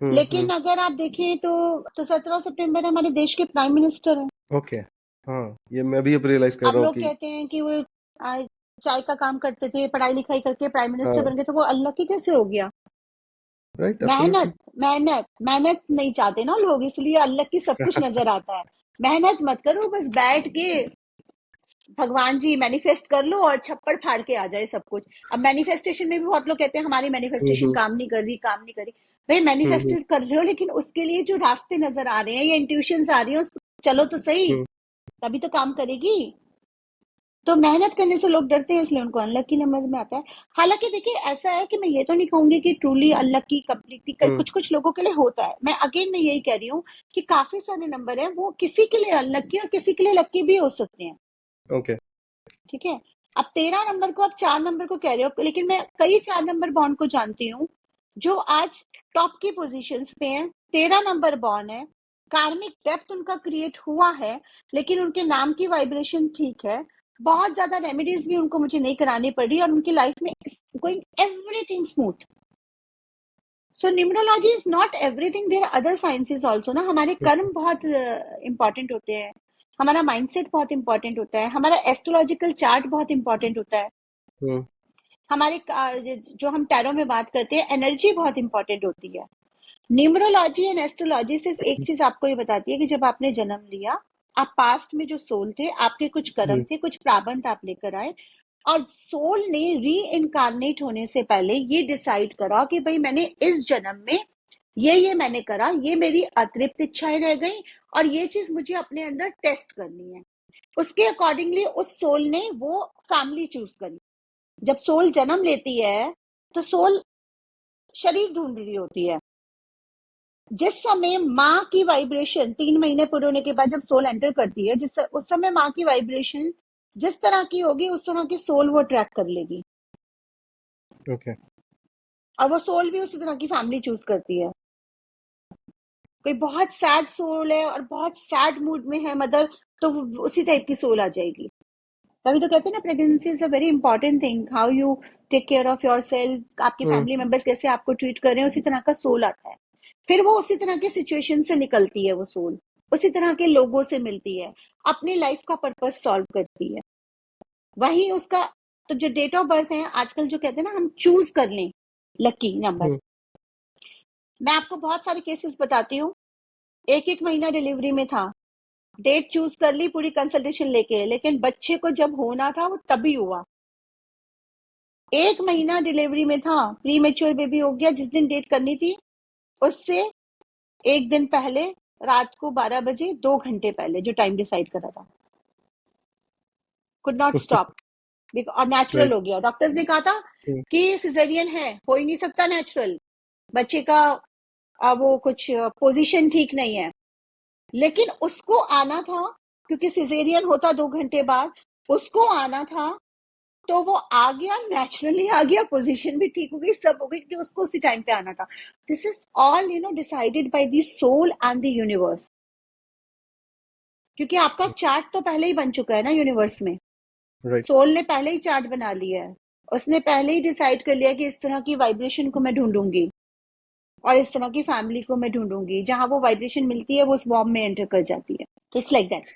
लेकिन हम्म। अगर आप देखें तो 17 सितंबर हमारे देश के प्राइम मिनिस्टर हैं। ओके। हाँ, ये मैं भी अब रियलाइज कर अब रहा हूँ लोग कि कहते हैं कि वो आ, चाय का काम करते थे, पढ़ाई लिखाई करके प्राइम मिनिस्टर हाँ। बन गए, तो वो अल्लाह की कैसे हो गया? राइट, मेहनत एब्सोल्युटली। मेहनत मेहनत नहीं चाहते ना लोग, इसलिए अल्लाह की सब कुछ नजर आता है। मेहनत मत करो, बस बैठ के भगवान जी मैनिफेस्ट कर लो और छप्पड़ फाड़ के आ जाए सब कुछ। अब मैनिफेस्टेशन में भी बहुत लोग कहते हैं हमारी मैनिफेस्टेशन हम्म। काम नहीं कर रही, काम नहीं कर रही। भाई मैनिफेस्ट हम्म। कर रहे हो, लेकिन उसके लिए जो रास्ते नजर आ रहे हैं या इंट्यूशंस आ रही है, चलो तो सही, हम्म। तभी तो काम करेगी। तो मेहनत करने से लोग डरते हैं, इसलिए उनको अनलकी नंबर में आता है। हालांकि देखिए ऐसा है कि मैं ये तो नहीं कहूंगी कि ट्रूली अनलकी कंप्लीटली, हम्म। कुछ कुछ लोगों के लिए होता है। मैं यही कह रही हूँ कि काफी सारे नंबर हैं वो किसी के लिए अनलकी और किसी के लिए लकी भी हो सकते हैं। ओके। ठीक है। अब 13 नंबर को, अब 4 नंबर को कह रहे हो, लेकिन मैं कई 4 नंबर बॉन्ड को जानती हूँ जो आज टॉप की पोजीशंस पे हैं। 13 नंबर बॉन्ड है, कार्मिक डेप्थ उनका क्रिएट हुआ है, लेकिन उनके नाम की वाइब्रेशन ठीक है। बहुत ज्यादा रेमेडीज भी उनको मुझे नहीं करानी पड़ी और उनकी लाइफ में going everything smooth. So numerology is not everything, there are other sciences also ना। हमारे कर्म बहुत इंपॉर्टेंट होते हैं, हमारा माइंडसेट बहुत इंपॉर्टेंट होता है, हमारा एस्ट्रोलॉजिकल चार्ट बहुत इंपॉर्टेंट होता है, हम्म। हमारे जो हम टैरो में बात करते हैं एनर्जी बहुत इंपॉर्टेंट होती है। न्यूमरोलॉजी एंड एस्ट्रोलॉजी सिर्फ एक चीज आपको ये बताती है कि जब आपने जन्म लिया, आप पास्ट में जो सोल थे, आपके कुछ कर्म हम्म। थे, कुछ प्राबंध आप लेकर आए, और सोल ने री इनकारनेट होने से पहले ये डिसाइड करा कि भाई मैंने इस जन्म में ये मैंने करा, ये मेरी अतिरिक्त इच्छाएं रह गई, और ये चीज मुझे अपने अंदर टेस्ट करनी है। उसके अकॉर्डिंगली उस सोल ने वो फैमिली चूज करी। जब सोल जन्म लेती है तो सोल शरीर ढूंढ रही होती है। जिस समय माँ की वाइब्रेशन 3 महीने पूरे होने के बाद जब सोल एंटर करती है, उस समय माँ की वाइब्रेशन जिस तरह की होगी उस तरह की सोल वो अट्रैक्ट कर लेगी, ओके। और वो सोल भी उसी तरह की फैमिली चूज करती है। कोई बहुत सैड सोल है और बहुत सैड मूड में है मदर, तो उसी टाइप की सोल आ जाएगी। तभी तो कहते हैं ना, pregnancy is a very important thing, how you take care of your self, आपके हम्म। फैमिली मेंबर्स कैसे आपको ट्रीट कर रहे हैं, उसी तरह का सोल आता है। फिर वो उसी तरह की सिचुएशन से निकलती है, वो सोल उसी तरह के लोगों से मिलती है, अपनी लाइफ का पर्पस सॉल्व करती है, वही उसका। तो जो डेट ऑफ बर्थ है आजकल, जो कहते हैं ना हम चूज कर लें लकी नंबर, हम्म। मैं आपको बहुत सारे केसेस बताती हूँ। एक एक महीना डिलीवरी में था, डेट चूज कर ली पूरी कंसल्टेशन लेके, लेकिन बच्चे को जब होना था वो तभी हुआ। एक महीना डिलीवरी में था, प्री मेच्योर बेबी हो गया, जिस दिन डेट करनी थी उससे एक दिन पहले, रात को 12 बजे 2 घंटे पहले जो टाइम डिसाइड करा था, कुड नॉट स्टॉप, और नेचुरल राइट। हो गया। डॉक्टर्स ने कहा था कि सिजेरियन है, हो ही नहीं सकता नेचुरल, बच्चे का वो कुछ पोजीशन ठीक नहीं है, लेकिन उसको आना था, क्योंकि सिजेरियन होता 2 घंटे बाद, उसको आना था, तो वो आ गया, नेचुरली आ गया, पोजीशन भी ठीक हो गई, सब हो गई, क्योंकि उसको उसी टाइम पे आना था। This is all decided by the soul and the universe, क्योंकि आपका चार्ट तो पहले ही बन चुका है ना यूनिवर्स में। राइट। सोल ने पहले ही चार्ट बना लिया है, उसने पहले ही डिसाइड कर लिया कि इस तरह की वाइब्रेशन को मैं ढूंढूंगी और इस तरह की फैमिली को मैं ढूंढूंगी, जहां वो वाइब्रेशन मिलती है वो उस बॉम्ब में एंटर कर जाती है। तो इट्स लाइक दैट।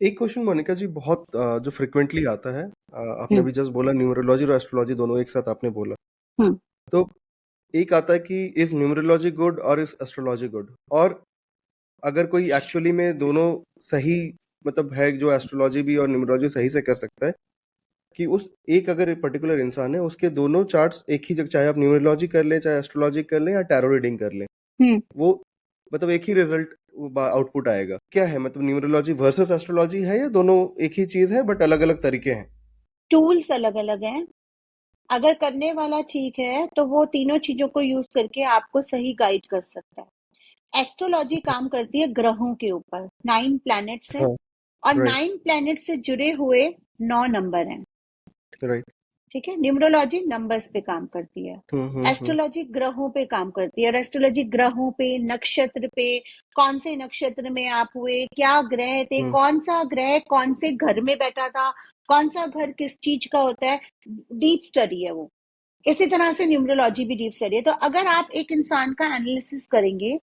एक क्वेश्चन मोनिका जी बहुत जो फ्रिक्वेंटली आता है, आपने हम्म। भी जस्ट बोला न्यूमरोलॉजी और एस्ट्रोलॉजी दोनों एक साथ आपने बोला, हम्म। तो एक आता है कि इज न्यूमरोलॉजी गुड और इज एस्ट्रोलॉजी गुड, और अगर कोई एक्चुअली में दोनों सही मतलब है, जो एस्ट्रोलॉजी भी और न्यूमरोलॉजी सही से कर सकता है, कि उस एक अगर पर्टिकुलर इंसान है उसके दोनों चार्ट्स एक ही जगह, चाहे आप न्यूमरोलॉजी कर लें, चाहे एस्ट्रोलॉजी कर लें, या टैरो रीडिंग कर लें, हम्म। वो मतलब एक ही रिजल्ट आउटपुट आएगा। क्या है मतलब न्यूमरोलॉजी वर्सेस एस्ट्रोलॉजी है, या दोनों एक ही चीज है बट अलग अलग तरीके हैं? टूल्स अलग अलग हैं। अगर करने वाला ठीक है तो वो तीनों चीजों को यूज करके आपको सही गाइड कर सकता है। एस्ट्रोलॉजी काम करती है ग्रहों के ऊपर, 9 प्लैनेट्स हैं, हाँ। और राइट। 9 प्लैनेट से जुड़े हुए 9 नंबर हैं। राइट। ठीक है, न्यूमरोलॉजी नंबर्स पे काम करती है, हम्म। एस्ट्रोलॉजी ग्रहों पे काम करती है, और एस्ट्रोलॉजी ग्रहों पे, नक्षत्र पे, कौन से नक्षत्र में आप हुए, क्या ग्रह थे, हम्म। कौन सा ग्रह कौन से घर में बैठा था, कौन सा घर किस चीज का होता है, डीप स्टडी है वो। इसी तरह से न्यूमरोलॉजी भी डीप स्टडी है। तो अगर आप एक इंसान का एनालिसिस करेंगे,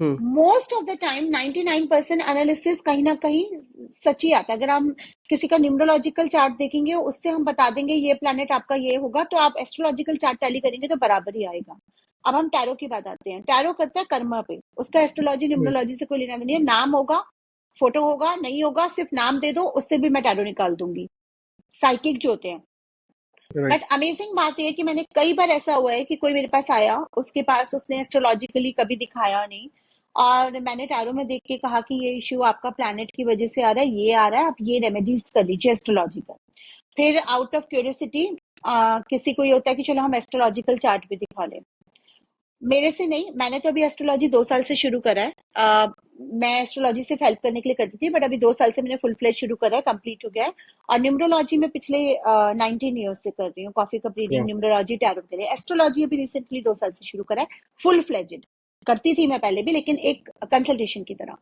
hmm. Most of the time 99% analysis कहीं ना कहीं सच ही आता है। अगर हम किसी का न्यूमरोलॉजिकल चार्ट देखेंगे, उससे हम बता देंगे ये प्लैनेट आपका ये होगा, तो आप एस्ट्रोलॉजिकल चार्ट टैली करेंगे तो बराबर ही आएगा। अब हम टैरो की बात आते हैं, टैरो करता है कर्मा पे, उसका एस्ट्रोलॉजी न्यूमरोलॉजी से कोई लेना देना नहीं है। नाम होगा, फोटो होगा, नहीं होगा, सिर्फ नाम दे दो, उससे भी मैं टैरो निकाल दूंगी, साइकिक जो होते हैं। But right. अमेजिंग बात यह है कि मैंने कई बार ऐसा हुआ है कि कोई मेरे पास आया, उसके पास उसने एस्ट्रोलॉजिकली कभी दिखाया नहीं, और मैंने टैरो में देख के कहा कि ये इश्यू आपका प्लैनेट की वजह से आ रहा है, ये आ रहा है, आप ये रेमेडीज कर लीजिए एस्ट्रोलॉजिकल। फिर आउट ऑफ क्यूरियोसिटी किसी को ये होता है कि चलो हम एस्ट्रोलॉजिकल चार्ट भी दिखा लें। मेरे से नहीं, मैंने तो अभी एस्ट्रोलॉजी 2 साल से शुरू करा है। मैं एस्ट्रोलॉजी से हेल्प करने के लिए करती थी, बट अभी 2 साल से मैंने फुल फ्लेज शुरू करा है, कंप्लीट हो गया है। और न्यूमरोलॉजी में पिछले 19 ईयर्स से कर रही हूँ, कॉफी कप रीडिंग, वाह। न्यूमरोलॉजी, टैरो के लिए। एस्ट्रोलॉजी अभी रिसेंटली 2 साल से शुरू करा है, फुल फ्लेजेड। करती थी मैं पहले भी, लेकिन एक कंसल्टेशन की तरह।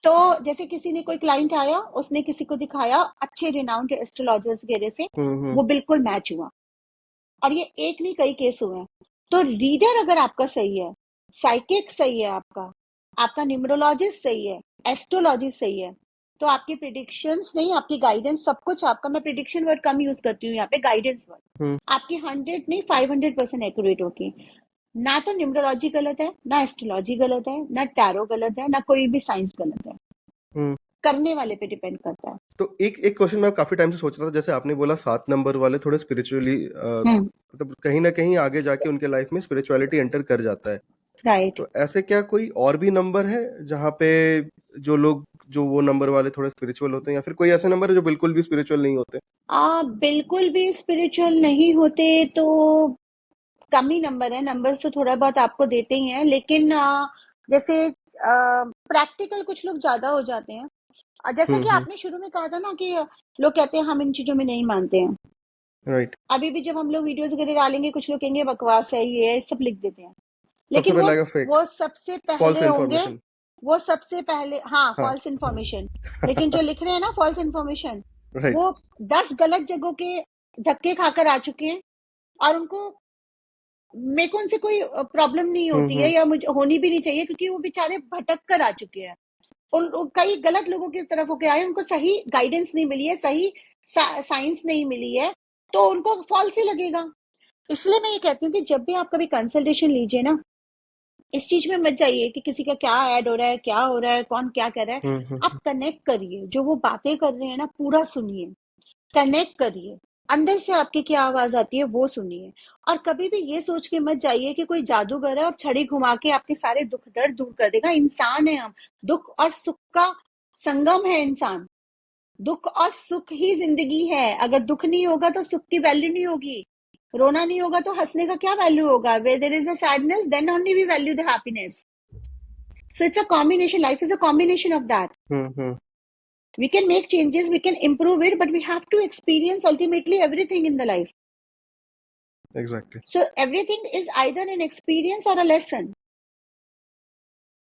तो जैसे किसी ने, कोई क्लाइंट आया, उसने किसी को दिखाया, अच्छे रिनाउंड एस्ट्रोलॉजर्स वगैरह से, हम्म। वो बिल्कुल मैच हुआ, और ये एक नहीं कई केस हुए हैं। तो रीडर अगर आपका सही है, साइकिक सही है आपका, आपका न्यूमरोलॉजिस्ट सही है, एस्ट्रोलॉजी सही है, तो आपकी प्रिडिक्शंस नहीं, आपकी गाइडेंस, सब कुछ आपका, मैं प्रिडिक्शन वर्ड कम यूज करती हूँ यहाँ पे, गाइडेंस वर्ड हम्म। आपकी 100 नहीं 500% एक्यूरेट होगी। ना तो न्यूमरोलॉजी गलत है, ना एस्ट्रोलॉजी गलत है, ना टैरो गलत है, ना कोई भी साइंस गलत है, हम्म। करने वाले पे डिपेंड करता है। तो एक एक क्वेश्चन मैं काफी टाइम से सोच रहा था, जैसे आपने बोला 7 नंबर वाले थोड़े स्पिरिचुअली, हम्म। मतलब कहीं ना कहीं आगे जाके उनके लाइफ में स्पिरिचुअलिटी एंटर कर जाता है, राइट। तो ऐसे क्या कोई और भी नंबर है जहाँ पे जो लोग जो वो नंबर वाले थोड़े स्पिरिचुअल होते हैं, या फिर कोई ऐसे नंबर है जो बिल्कुल भी स्पिरिचुअल नहीं होते? बिल्कुल भी स्पिरिचुअल नहीं होते तो कम ही नंबर है, नंबर्स तो थोड़ा बहुत आपको देते ही हैं, लेकिन जैसे प्रैक्टिकल कुछ लोग ज्यादा हो जाते हैं। जैसे कि आपने शुरू में कहा था ना कि लोग कहते हैं हम इन चीजों में नहीं मानते हैं। राइट। अभी भी जब हम लोग वीडियोस वगैरह डालेंगे कुछ लोग कहेंगे बकवास है, ये है, सब लिख देते हैं। सबसे लेकिन पहले आएगा फेक, वो सबसे फॉल्स पहले होंगे, इन्फॉर्मेशन। वो सबसे पहले, हाँ, हाँ। False information. लेकिन जो लिख रहे हैं ना फॉल्स इन्फॉर्मेशन, राइट। वो 10 गलत जगहों के धक्के खाकर आ चुके हैं, और उनको, मेरे को उनसे कोई प्रॉब्लम नहीं होती है, या मुझे होनी भी नहीं चाहिए, क्योंकि वो बेचारे भटक कर आ चुके हैं। कई गलत लोगों की तरफ होके आए, उनको सही गाइडेंस नहीं मिली है, सही साइंस नहीं मिली है, तो उनको फॉल्स ही लगेगा। इसलिए मैं ये कहती हूँ कि जब भी आप कभी कंसल्टेशन लीजिए ना, इस चीज में मत जाइए कि किसी का क्या ऐड हो रहा है, क्या हो रहा है, कौन क्या कर रहा है। आप कनेक्ट करिए, जो वो बातें कर रहे हैं ना पूरा सुनिए, कनेक्ट करिए, अंदर से आपकी क्या आवाज आती है वो सुनिए। और कभी भी ये सोच के मत जाइए कि कोई जादूगर है और छड़ी घुमा के आपके सारे दुख दर्द दूर कर देगा। इंसान है हम, दुख और सुख का संगम है इंसान। दुख और सुख ही जिंदगी है। अगर दुख नहीं होगा तो सुख की वैल्यू नहीं होगी, रोना नहीं होगा तो हंसने का क्या वैल्यू होगा। Where there is a sadness then only we value the happiness. So it's a combination. Life is a combination of that. We can make changes, we can improve it, but we have to experience ultimately everything in the life. Exactly. So everything is either an experience or a lesson.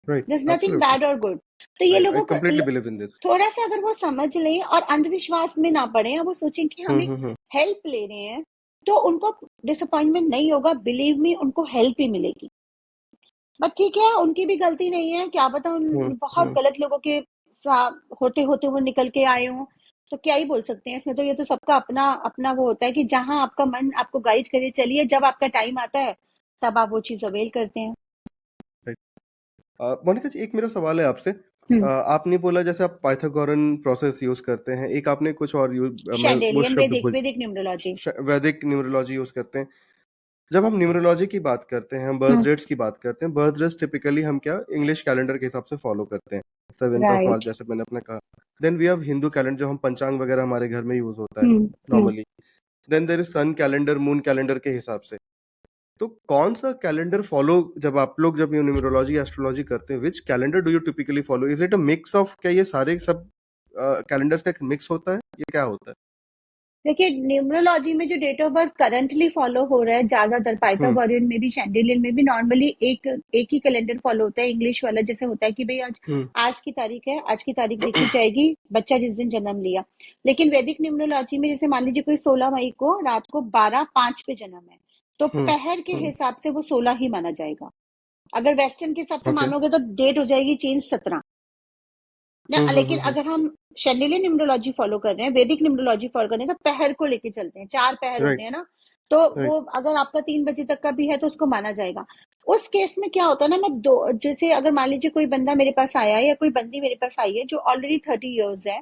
Right. There's nothing Absolutely. bad or good. तो ये I लोगों को completely believe in this. थोड़ा सा अगर वो समझ लें और अंधविश्वास में ना पड़े, वो सोचें कि हम एक हेल्प ले रहे हैं, तो उनको डिसअपॉइंटमेंट नहीं होगा। बिलीव मी, उनको हेल्प ही मिलेगी। बट ठीक है, उनकी भी गलती नहीं है, क्या पता उन बहुत गलत लोगों के होते होते वो निकल के आए हों, तो क्या ही बोल सकते हैं इसमें। तो ये तो सबका अपना अपना वो होता है कि जहां आपका मन आपको गाइड करे, चलिए, जब आपका टाइम आता है तब आप वो चीज अवेल करते हैं। मोनिका जी, एक मेरा सवाल है आपसे। आपने बोला जैसे आप पाइथागोरन प्रोसेस यूज करते हैं, एक आपने कुछ और मैं वो शेंडेलियन, शब्द भूल, वैदिक न्यूमरोलॉजी। वैदिक न्यूमरोलॉजी यूज करते हैं। जब हम न्यूमरोलॉजी की बात करते हैं, हम बर्थ रेट्स की बात करते हैं, बर्थ रेट्स टिपिकली हम क्या इंग्लिश कैलेंडर के हिसाब से फॉलो करते हैं, 7th ऑफ मार्च राइट। जैसे मैंने अपने कहा। Then we have Hindu calendar, जो हम पंचांग वगैरह हमारे घर में यूज होता है normally. Then there is sun calendar, moon calendar के हिसाब से। तो कौन सा कैलेंडर फॉलो, जब आप लोग जब न्यूमरोलॉजी एस्ट्रोलॉजी करते हैं, which calendar do you typically follow? Is it a mix of, क्या ये सारे सब कैलेंडर्स का एक मिक्स होता है, ये क्या होता है? देखिए, न्यूमरोलॉजी में जो date of birth currently follow हो रहा है ज्यादातर, पाइथागोरियन में भी शेंडेलियन में भी, नॉर्मली एक ही कैलेंडर फॉलो होता है, इंग्लिश वाला। जैसे होता है कि भाई आज की तारीख है, आज की तारीख देखी जाएगी, बच्चा जिस दिन जन्म लिया। लेकिन वैदिक न्यूमरोलॉजी में जैसे मान लीजिए कोई 16 मई को रात को 12:05 पे जन्म है, तो पहर के हिसाब से वो 16 ही माना जाएगा। अगर वेस्टर्न के हिसाब से मानोगे तो डेट हो जाएगी चेंज 17 ना। लेकिन अगर हम शेंडेलियन न्यूमरोलॉजी फॉलो कर रहे हैं, वैदिक न्यूमरोलॉजी फॉलो कर रहे हैं, तो पहर को लेके चलते हैं। 4 पहर होते हैं ना, तो वो अगर आपका 3 बजे तक का भी है तो उसको माना जाएगा। उस केस में क्या होता है ना, मैं जैसे अगर मान लीजिए कोई बंदा मेरे पास आया है या कोई बंदी मेरे पास आई है जो ऑलरेडी 30 ईयर्स है,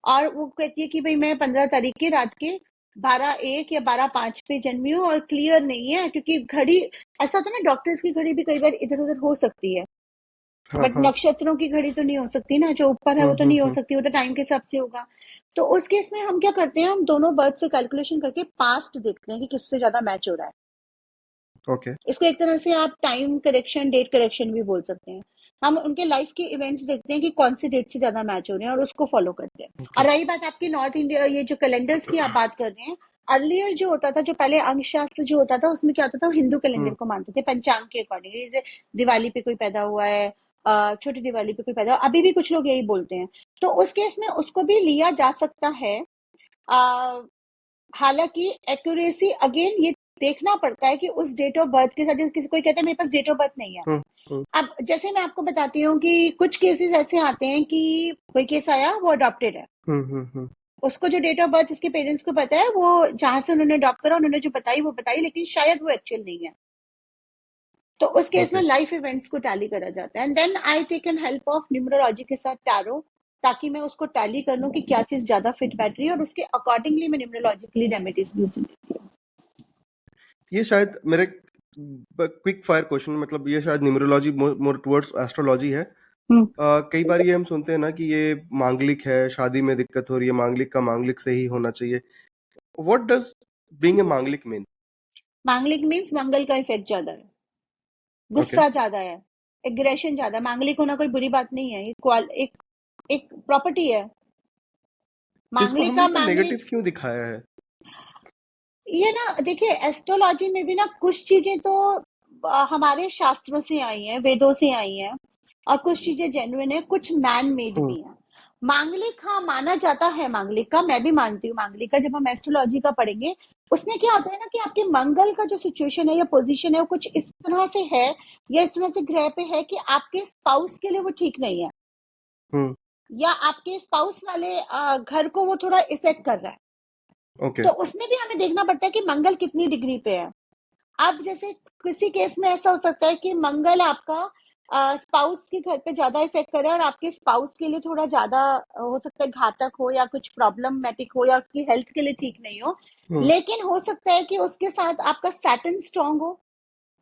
और वो कहती है कि भाई मैं 15 तारीख के रात के 12:01 या 12:05 पे जन्मी हूँ, और क्लियर नहीं है क्योंकि घड़ी, ऐसा होता है ना, डॉक्टर्स की घड़ी भी कई बार इधर उधर हो सकती है, बट नक्षत्रों की घड़ी तो नहीं हो सकती ना, जो ऊपर है वो तो नहीं हो सकती, वो तो टाइम के हिसाब से होगा। तो उस केस में हम क्या करते हैं, हम दोनों बर्थ से कैलकुलेशन करके पास्ट देखते हैं कि किससे ज्यादा मैच हो रहा है। ओके। इसको एक तरह से आप टाइम करेक्शन, डेट करेक्शन भी बोल सकते हैं। हम उनके लाइफ के इवेंट्स देखते हैं कि कौन सी डेट से ज्यादा मैच हो रहे हैं, और उसको फॉलो करते हैं। और रही बात आपकी नॉर्थ इंडिया, ये जो कैलेंडर्स की आप बात कर रहे हैं, अर्लियर जो होता था, जो पहले अंक शास्त्र जो होता था, उसमें क्या होता था, हिंदू कैलेंडर को मानते थे पंचांग के अकॉर्डिंग। जैसे दिवाली पे कोई पैदा हुआ है, छोटी दिवाली पे कोई पैदा हुआ, अभी भी कुछ लोग यही बोलते हैं, तो उस केस में उसको भी लिया जा सकता है। हालांकि एक्यूरेसी अगेन ये देखना पड़ता है कि उस डेट ऑफ बर्थ के साथ, जैसे किसी कोई कहता है मेरे पास डेट ऑफ बर्थ नहीं है। अब जैसे मैं आपको बताती हूँ कि कुछ केसेस ऐसे आते हैं कि कोई केस आया, वो अडॉप्टेड है, उसको जो डेट ऑफ बर्थ उसके पेरेंट्स को पता है, वो जहां से उन्होंने अडॉप्ट करा उन्होंने जो बताई वो बताई, लेकिन शायद वो एक्चुअल नहीं है। तो उस केस में लाइफ इवेंट्स को टैली करा जाता है, and then I take an help of numerology के साथ टैरो, ताकि मैं उसको टैली कर लूं कि क्या चीज ज्यादा फिट बैठ रही है, और उसके अकॉर्डिंगली मैं न्यूमरोलॉजिकली रेमेडीज यूज करती हूँ। ये शायद मेरे क्विक फायर क्वेश्चन, मतलब ये शायद न्यूमरोलॉजी मोर टुवर्ड्स एस्ट्रोलॉजी है। कई बार ये हम सुनते हैं ना कि ये मांगलिक है, शादी में दिक्कत हो रही है, मांगलिक का मांगलिक से ही होना चाहिए। व्हाट डज बीइंग ए मांगलिक मीन? मांगलिक मीन्स मंगल का इफेक्ट ज्यादा है, गुस्सा ज्यादा है, एग्रेशन ज्यादा है। मांगलिक होना कोई बुरी बात नहीं है, एक एक प्रॉपर्टी है तो इसको मांगलिक हमने का इतना मांगलिक। नेगेटिव क्यों दिखाया है? ये ना देखिए एस्ट्रोलॉजी में भी ना कुछ चीजें तो हमारे शास्त्रों से आई हैं, वेदों से आई हैं, और कुछ चीजें जेन्युइन है, कुछ मैन मेड हुँ, भी हैं। मांगलिक हाँ माना जाता है, मांगलिक का मैं भी मानती हूँ। मांगलिक का जब हम एस्ट्रोलॉजी का पढ़ेंगे, उसमें क्या होता है ना कि आपके मंगल का जो सिचुएशन है या पोजीशन है वो कुछ इस तरह से है या इस तरह से ग्रह पे है कि आपके स्पाउस के लिए वो ठीक नहीं है, हुँ, या आपके स्पाउस वाले घर को वो थोड़ा इफेक्ट कर रहा है। ओके, तो उसमें भी हमें देखना पड़ता है कि मंगल कितनी डिग्री पे है। अब जैसे किसी केस में ऐसा हो सकता है कि मंगल आपका स्पाउस के घर पे ज्यादा इफेक्ट करे और आपके स्पाउस के लिए थोड़ा ज्यादा हो सकता है घातक हो या कुछ प्रॉब्लमेटिक हो या उसकी हेल्थ के लिए ठीक नहीं हो। हुँ, लेकिन हो सकता है कि उसके साथ आपका सैटर्न स्ट्रांग हो,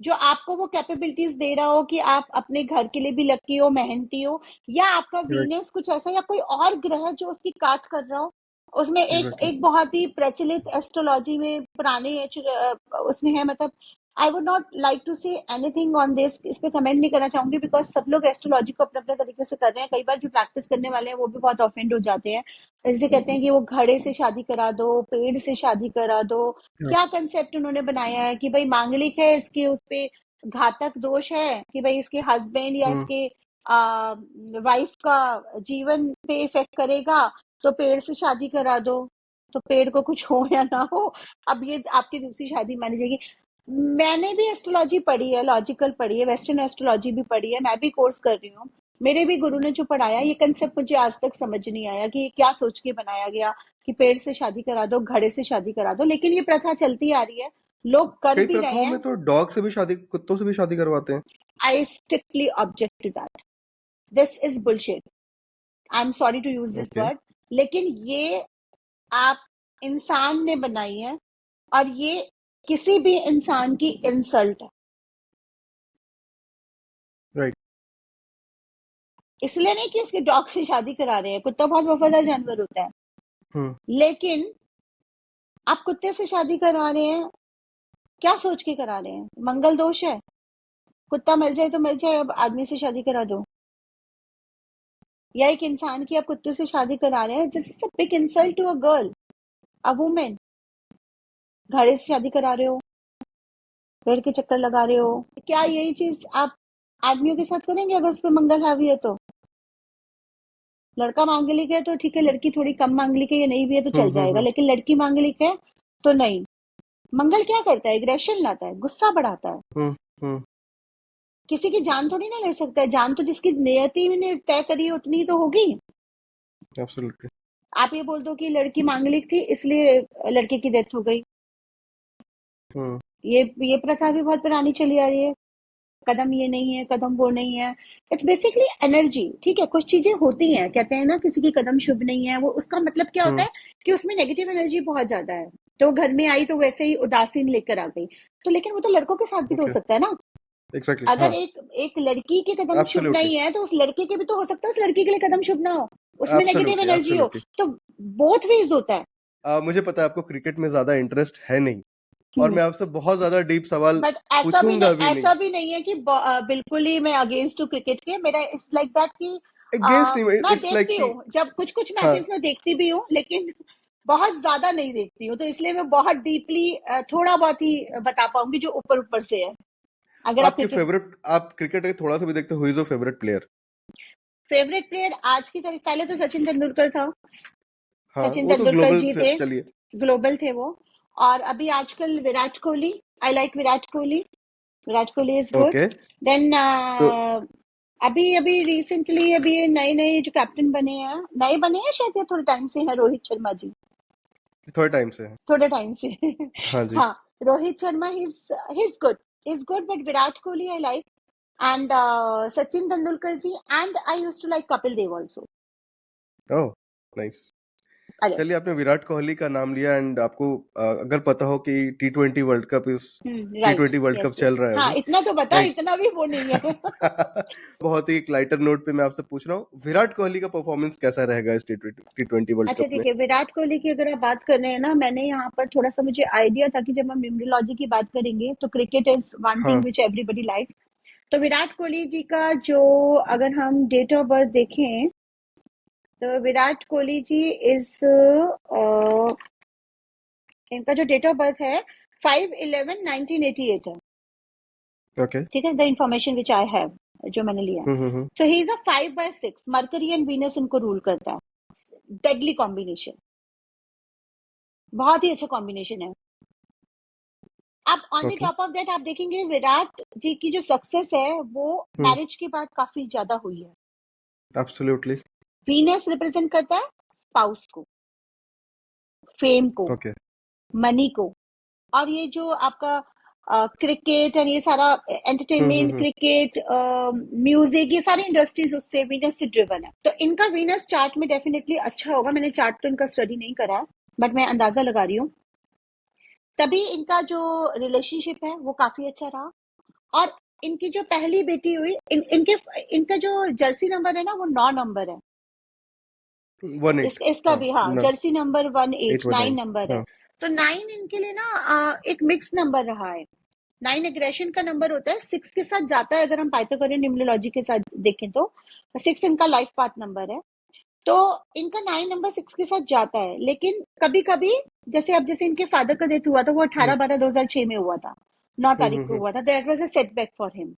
जो आपको वो कैपेबिलिटीज दे रहा हो कि आप अपने घर के लिए भी लकी हो, मेहनती हो, या आपका राइट, वीनस कुछ ऐसा या कोई और ग्रह जो उसकी काट कर रहा हो। उसमें एक एग्ज़ैक्टली, एक बहुत ही प्रचलित एस्ट्रोलॉजी में पुराने उसमें है, मतलब I would not like to say anything on this, इस पे कमेंट नहीं करना चाहूंगी बिकॉज सब लोग एस्ट्रोलॉजी को अपने अपने तरीके से कर रहे हैं। कई बार जो प्रैक्टिस करने वाले हैं वो भी बहुत ऑफेंड हो जाते हैं। जैसे कहते हैं कि वो घड़े से शादी करा दो, पेड़ से शादी करा दो। राइट, क्या कंसेप्ट उन्होंने बनाया है कि भाई मांगलिक है, इसके उस पे घातक दोष है कि भाई इसके हस्बैंड या हुँ, इसके वाइफ का जीवन पे इफेक्ट करेगा, तो पेड़ से शादी करा दो, तो पेड़ को कुछ हो या ना हो, अब ये आपकी दूसरी शादी मानी जाएगी। मैंने भी एस्ट्रोलॉजी पढ़ी है, लॉजिकल पढ़ी है, वेस्टर्न एस्ट्रोलॉजी भी पढ़ी है, मैं भी कोर्स कर रही हूँ। मेरे भी गुरु ने जो पढ़ाया ये कंसेप्ट मुझे आज तक समझ नहीं आया कि ये क्या सोच के बनाया गया कि पेड़ से शादी करा दो, घड़े से शादी करा दो। लेकिन ये प्रथा चलती आ रही है, लोग कर कई भी रहे प्रथाओं में हैं। तो डॉग से भी शादी कुत्तों से भी शादी करवाते हैं। I strictly object to that. This is bullshit, I am sorry to use this okay, word, लेकिन ये आप इंसान ने बनाई है और ये किसी भी इंसान की इंसल्ट है। राइट, इसलिए नहीं कि उसके डॉग से शादी करा रहे हैं, कुत्ता बहुत वफादार जानवर होता है, हुँ, लेकिन आप कुत्ते से शादी करा रहे हैं, क्या सोच के करा रहे हैं? मंगल दोष है, कुत्ता मर जाए तो मर जाए, अब आदमी से शादी करा दो। या एक इंसान की आप कुत्ते से शादी करा रहे हैं, this is a big insult to a girl, a women. घड़े से शादी करा रहे हो, पेड़ के चक्कर लगा रहे हो, क्या यही चीज आप आदमियों के साथ करेंगे अगर उस पर मंगल हावी है तो? लड़का मांगलिक है तो ठीक है, लड़की थोड़ी कम मांगलिक है या नहीं भी है तो हुँ, चल हुँ, जाएगा, हुँ, लेकिन लड़की मांगलिक है तो नहीं। मंगल क्या करता है? एग्रेशन लाता है, गुस्सा बढ़ाता है। हुँ, हुँ, किसी की जान थोड़ी ना ले सकता है, जान तो जिसकी नियति ने तय करी है उतनी तो होगी। एब्सोल्युटली, आप ये बोल दो कि लड़की मांगलिक थी इसलिए लड़के की डेथ हो गई, हुँ, ये प्रथा भी बहुत पुरानी चली आ रही है। कदम ये नहीं है, कदम वो नहीं है, इट्स बेसिकली एनर्जी। ठीक है, कुछ चीजें होती हैं, कहते हैं ना किसी की कदम शुभ नहीं है, वो उसका मतलब क्या होता हुँ, है कि उसमें नेगेटिव एनर्जी बहुत ज्यादा है, तो घर में आई तो वैसे ही उदासीन लेकर आ गई। तो लेकिन वो तो लड़कों के साथ भी तो हो ओके, सकता है ना। एग्ज़ैक्टली, अगर हाँ, एक एक लड़की के कदम शुभ एब्सोल्युटली, नहीं है तो उस लड़के के भी तो हो सकता है उस लड़की के लिए कदम शुभ ना हो, उसमें नेगेटिव एब्सोल्युटली, एनर्जी हो। एब्सोल्युटली। तो बोथ वेज होता है। मुझे पता है आपको क्रिकेट में ज़्यादा इंटरेस्ट है नहीं और हम्म। मैं आपसे बहुत ज़्यादा डीप सवाल बट ऐसा भी नहीं, पूछूँगा भी नहीं। ऐसा भी नहीं है कि बिल्कुल ही मैं अगेंस्ट हूँ क्रिकेट के। मेरा इट्स लाइक दैट कि अगेंस्ट नहीं, मैं इट्स लाइक देखती कि हूँ, जब कुछ कुछ हाँ, मैचेस में देखती भी हूँ, लेकिन बहुत ज्यादा नहीं देखती हूँ, तो इसलिए मैं बहुत डीपली थोड़ा बहुत ही बता पाऊंगी जो ऊपर ऊपर से है। अगर आप आपके क्रिकेट फ़ेवरेट आप क्रिकेट का थोड़ा-सा भी देखते हो, who is your favourite player? Favourite player आज की तारीख, पहले तो सचिन तेंदुलकर था, हाँ, सचिन वो तो तेंदुलकर ग्लोबल जी फ थे, चलिए, ग्लोबल थे वो। और अभी आजकल Virat Kohli, I like Virat Kohli, Virat Kohli is good. Okay, then तो अभी अभी रिसेंटली अभी ये नए नए जो कैप्टन बने हैं, नए बने हैं शायद, या थोड़े टाइम से हैं, रोहित शर्मा जी, थोड़े टाइम से है। थोड़े टाइम से। हाँ जी, हाँ, Rohit Sharma he's good, he's good, but Virat Kohli I like, and Sachin Tendulkar ji, and I used to like Kapil Dev also। Oh! Nice. अरे चलिए आपने विराट कोहली का नाम लिया एंड आपको अगर पता हो कि टी20 वर्ल्ड कप इस राइट, टी20 वर्ल्ड कप यस चल यस, रहा है हाँ अभी, इतना तो बता, राइट? इतना भी वो नहीं है। बहुत ही एक लाइटर नोट पे मैं आपसे पूछ रहा हूँ, विराट कोहली का परफॉर्मेंस कैसा रहेगा इस टी20 वर्ल्ड अच्छा कप में? ठीक है, विराट कोहली की अगर आप बात कर रहे हैं ना, मैंने यहाँ पर थोड़ा सा मुझे आइडिया था कि जब हम न्यूमरोलॉजी की बात करेंगे तो क्रिकेट इज वन थिंग हाँ, विच एवरीबडी लाइक्स। तो विराट कोहली जी का जो, अगर हम डेट ऑफ बर्थ देखें तो विराट कोहली जी इज इनका जो डेट ऑफ बर्थ है 5/11/1988 है। ओके। ठीक है, the information which I have, जो मैंने लिया है। हम्म। तो he is a 5/6, mercury and Venus इनको रूल करता है। डेडली कॉम्बिनेशन, बहुत ही अच्छा कॉम्बिनेशन है। अब on the okay. Top of that आप देखेंगे विराट जी की जो सक्सेस है वो मैरिज के बाद काफी ज्यादा हुई है। एब्सोल्युटली। वीनस रिप्रेजेंट करता है स्पाउस को, फेम को, ओके। मनी को। और ये जो आपका क्रिकेट एंड ये सारा एंटरटेनमेंट, क्रिकेट, म्यूजिक, ये सारी इंडस्ट्रीज उससे वीनस से ड्रिवन है। तो इनका वीनस चार्ट में डेफिनेटली अच्छा होगा। मैंने चार्ट तो इनका स्टडी नहीं करा, बट मैं अंदाजा लगा रही हूँ। तभी इनका जो रिलेशनशिप है वो काफी अच्छा रहा। और इनकी जो पहली बेटी हुई, इनका जो जर्सी नंबर है ना वो 9 नंबर है। 18। इसका हाँ भी, हाँ, ना। Jersey number 18, 9 819। नंबर है। हाँ। तो 9 इनके लिए ना एक मिक्स नंबर रहा है। 9 एग्रेशन का नंबर होता है, 6 के साथ जाता है। अगर हम पाइथागोरियन न्यूमरोलॉजी के साथ देखें तो 6 इनका लाइफ पाथ नंबर है। तो इनका 9 नंबर 6 के साथ जाता है। लेकिन कभी कभी जैसे इनके फादर का डेथ हुआ था वो 18/12/2006 में हुआ था, 9 तारीख को हुआ था। That was a setback for him,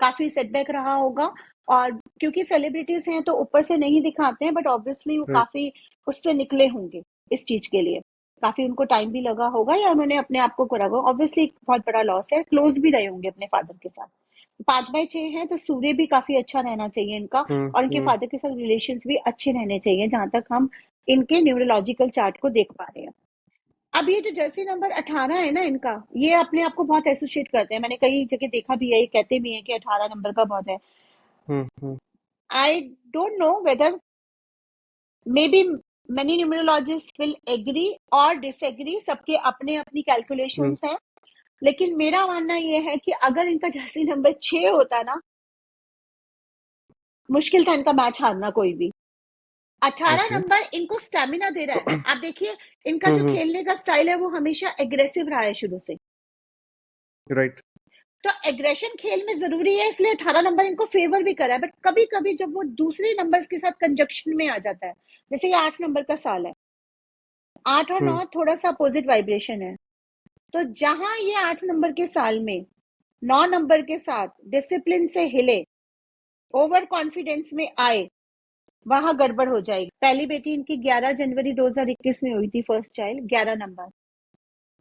काफी सेटबैक रहा होगा। और क्योंकि सेलिब्रिटीज हैं तो ऊपर से नहीं दिखाते हैं, बट ऑब्वियसली वो राइट। काफी उससे निकले होंगे इस चीज के लिए। काफी उनको टाइम भी लगा होगा या उन्होंने अपने आप को करा होगा। ऑब्वियसली बहुत बड़ा लॉस है। क्लोज भी रहे होंगे अपने फादर के साथ। 5/6 है तो सूर्य भी काफी अच्छा रहना चाहिए इनका, और इनके फादर के साथ रिलेशन भी अच्छे रहने चाहिए, जहां तक हम इनके न्यूरोलॉजिकल चार्ट को देख पा रहे हैं। अब ये जो जर्सी नंबर 18 है ना इनका, ये अपने आप को बहुत एसोसिएट करते हैं। मैंने कई जगह देखा भी है, ये कहते भी है कि 18 नंबर का बहुत है। I don't know whether, maybe many numerologist will agree और डिसएग्री, सबके अपने अपनी कैलकुलेशंस हैं। लेकिन मेरा मानना ये है कि अगर इनका जर्सी नंबर 6 होता ना, मुश्किल था इनका मैच हारना कोई भी। 18 ओके। नंबर इनको स्टेमिना दे रहा है। आप देखिए इनका जो खेलने का स्टाइल है वो हमेशा एग्रेसिव रहा है शुरू से। राइट। तो एग्रेशन खेल में जरूरी है, इसलिए 18 नंबर इनको फेवर भी करा है। बट कभी कभी जब वो दूसरे नंबर्स के साथ कंजक्शन में आ जाता है, जैसे ये 8 नंबर का साल है, 8 और 9 थोड़ा सा अपोजिट वाइब्रेशन है। तो जहां ये 8 नंबर के साल में 9 नंबर के साथ डिसिप्लिन से हिले, ओवर कॉन्फिडेंस में आए, वहां गड़बड़ हो जाएगी। पहली बेटी इनकी 11 जनवरी 2021 में हुई थी, फर्स्ट चाइल्ड, 11 नंबर,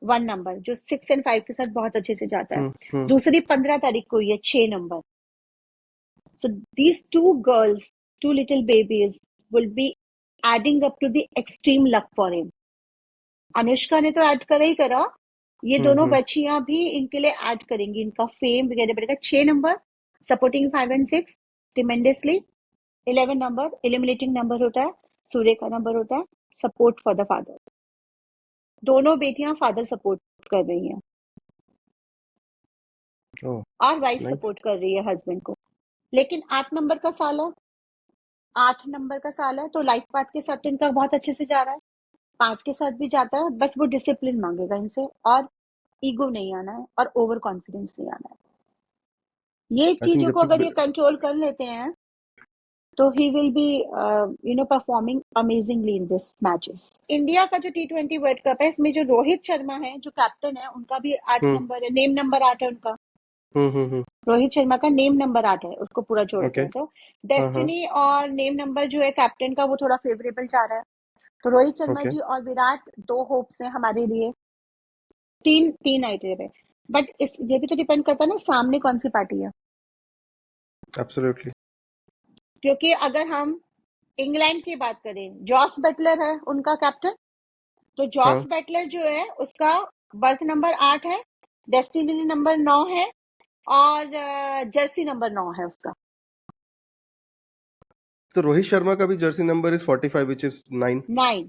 1 नंबर, जो 6 एंड 5 के साथ बहुत अच्छे से जाता है। दूसरी 15 तारीख को हुई है, 6 number. So these two girls, two little babies, will be adding up to the extreme luck for him. Anushka ने तो ऐड करा ही करा, ये दोनों बच्चियां भी इनके लिए ऐड करेंगी। इनका फेम वगैरह बढ़ेगा। 6 number supporting 5 and 6 tremendously. 11 number eliminating number होता है, सूर्य का नंबर होता है, सपोर्ट फॉर द फादर। दोनों बेटियां फादर सपोर्ट कर रही हैं और वाइफ नाइस। सपोर्ट कर रही है हस्बैंड को। लेकिन 8 नंबर का साल है, 8 नंबर का साल है, तो लाइफ पाथ के साथ तो इनका बहुत अच्छे से जा रहा है। 5 के साथ भी जाता है, बस वो डिसिप्लिन मांगेगा इनसे, और ईगो नहीं आना है, और ओवर कॉन्फिडेंस नहीं आना है। ये आई थिंक चीजों जब को अगर ये तक कंट्रोल कर लेते हैं तो he will be performing amazingly in this matches. India का जो T20 वर्ल्ड कप है, इसमें जो रोहित शर्मा है जो कैप्टन है, उनका भी 8 नंबर है, नेम नंबर 8 है उनका। रोहित शर्मा का नेम नंबर 8 है, उसको पूरा जोड़ते ओके। हैं तो डेस्टिनी और नेम नंबर जो है कैप्टन का वो थोड़ा फेवरेबल जा रहा है। तो रोहित शर्मा ओके। जी और विराट 2 होप्स हैं हमारे लिए, तीन आइडिया है। बट इस ये भी तो डिपेंड करता है ना सामने कौन सी पार्टी है। एब्सोल्युटली। क्योंकि अगर हम इंग्लैंड की बात करें, जॉस बटलर है उनका कैप्टन। तो जॉस बटलर जो है उसका बर्थ नंबर 8 है, डेस्टिनी नंबर 9 है, और जर्सी नंबर 9 है उसका। तो रोहित शर्मा का भी Jersey number is 45 which is 9। 9,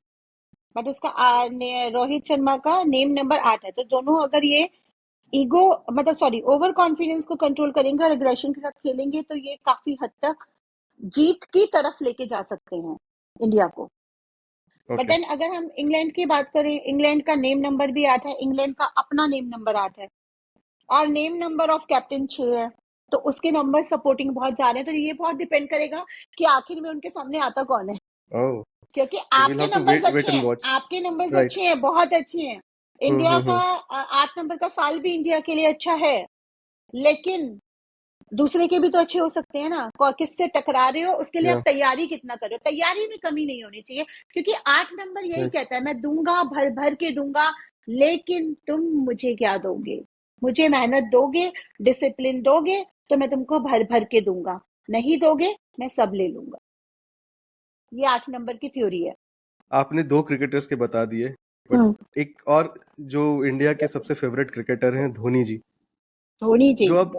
but उसका रोहित शर्मा का नेम नंबर 8 है। तो दोनों अगर ये ईगो मतलब सॉरी ओवर कॉन्फिडेंस को कंट्रोल करेंगे और एग्रेशन के साथ खेलेंगे तो ये काफी हद तक जीत की तरफ लेके जा सकते हैं इंडिया को। बट देन अगर हम इंग्लैंड की बात करें, इंग्लैंड का नेम नंबर भी 8 है, इंग्लैंड का अपना नेम नंबर 8 है, और नेम नंबर ऑफ कैप्टन 6 है। तो उसके नंबर सपोर्टिंग बहुत जा रहे हैं। तो ये बहुत डिपेंड करेगा कि आखिर में उनके सामने आता कौन है। ओह, क्योंकि so we'll आपके have to नंबर्स wait अच्छे and हैं, watch. आपके नंबर्स Right. अच्छे हैं, बहुत अच्छे हैं। इंडिया का हम्म. 8 नंबर का साल भी इंडिया के लिए अच्छा है, लेकिन दूसरे के भी तो अच्छे हो सकते हैं ना। किससे टकरा रहे हो उसके लिए आप Yeah. तैयारी कितना कर रहे हो, तैयारी में कमी नहीं होनी चाहिए। क्योंकि 8 नंबर यही Right. कहता है, मैं दूंगा, भर भर के दूंगा, लेकिन तुम मुझे क्या दोगे? मुझे मेहनत दोगे, डिसिप्लिन दोगे, तो मैं तुमको भर भर के दूंगा। नहीं दोगे, मैं सब ले लूंगा। ये 8 नंबर की थ्योरी है। आपने 2 क्रिकेटर्स के बता दिए, बट एक और जो इंडिया के सबसे फेवरेट क्रिकेटर हैं, धोनी जी, धोनी जी। जो अब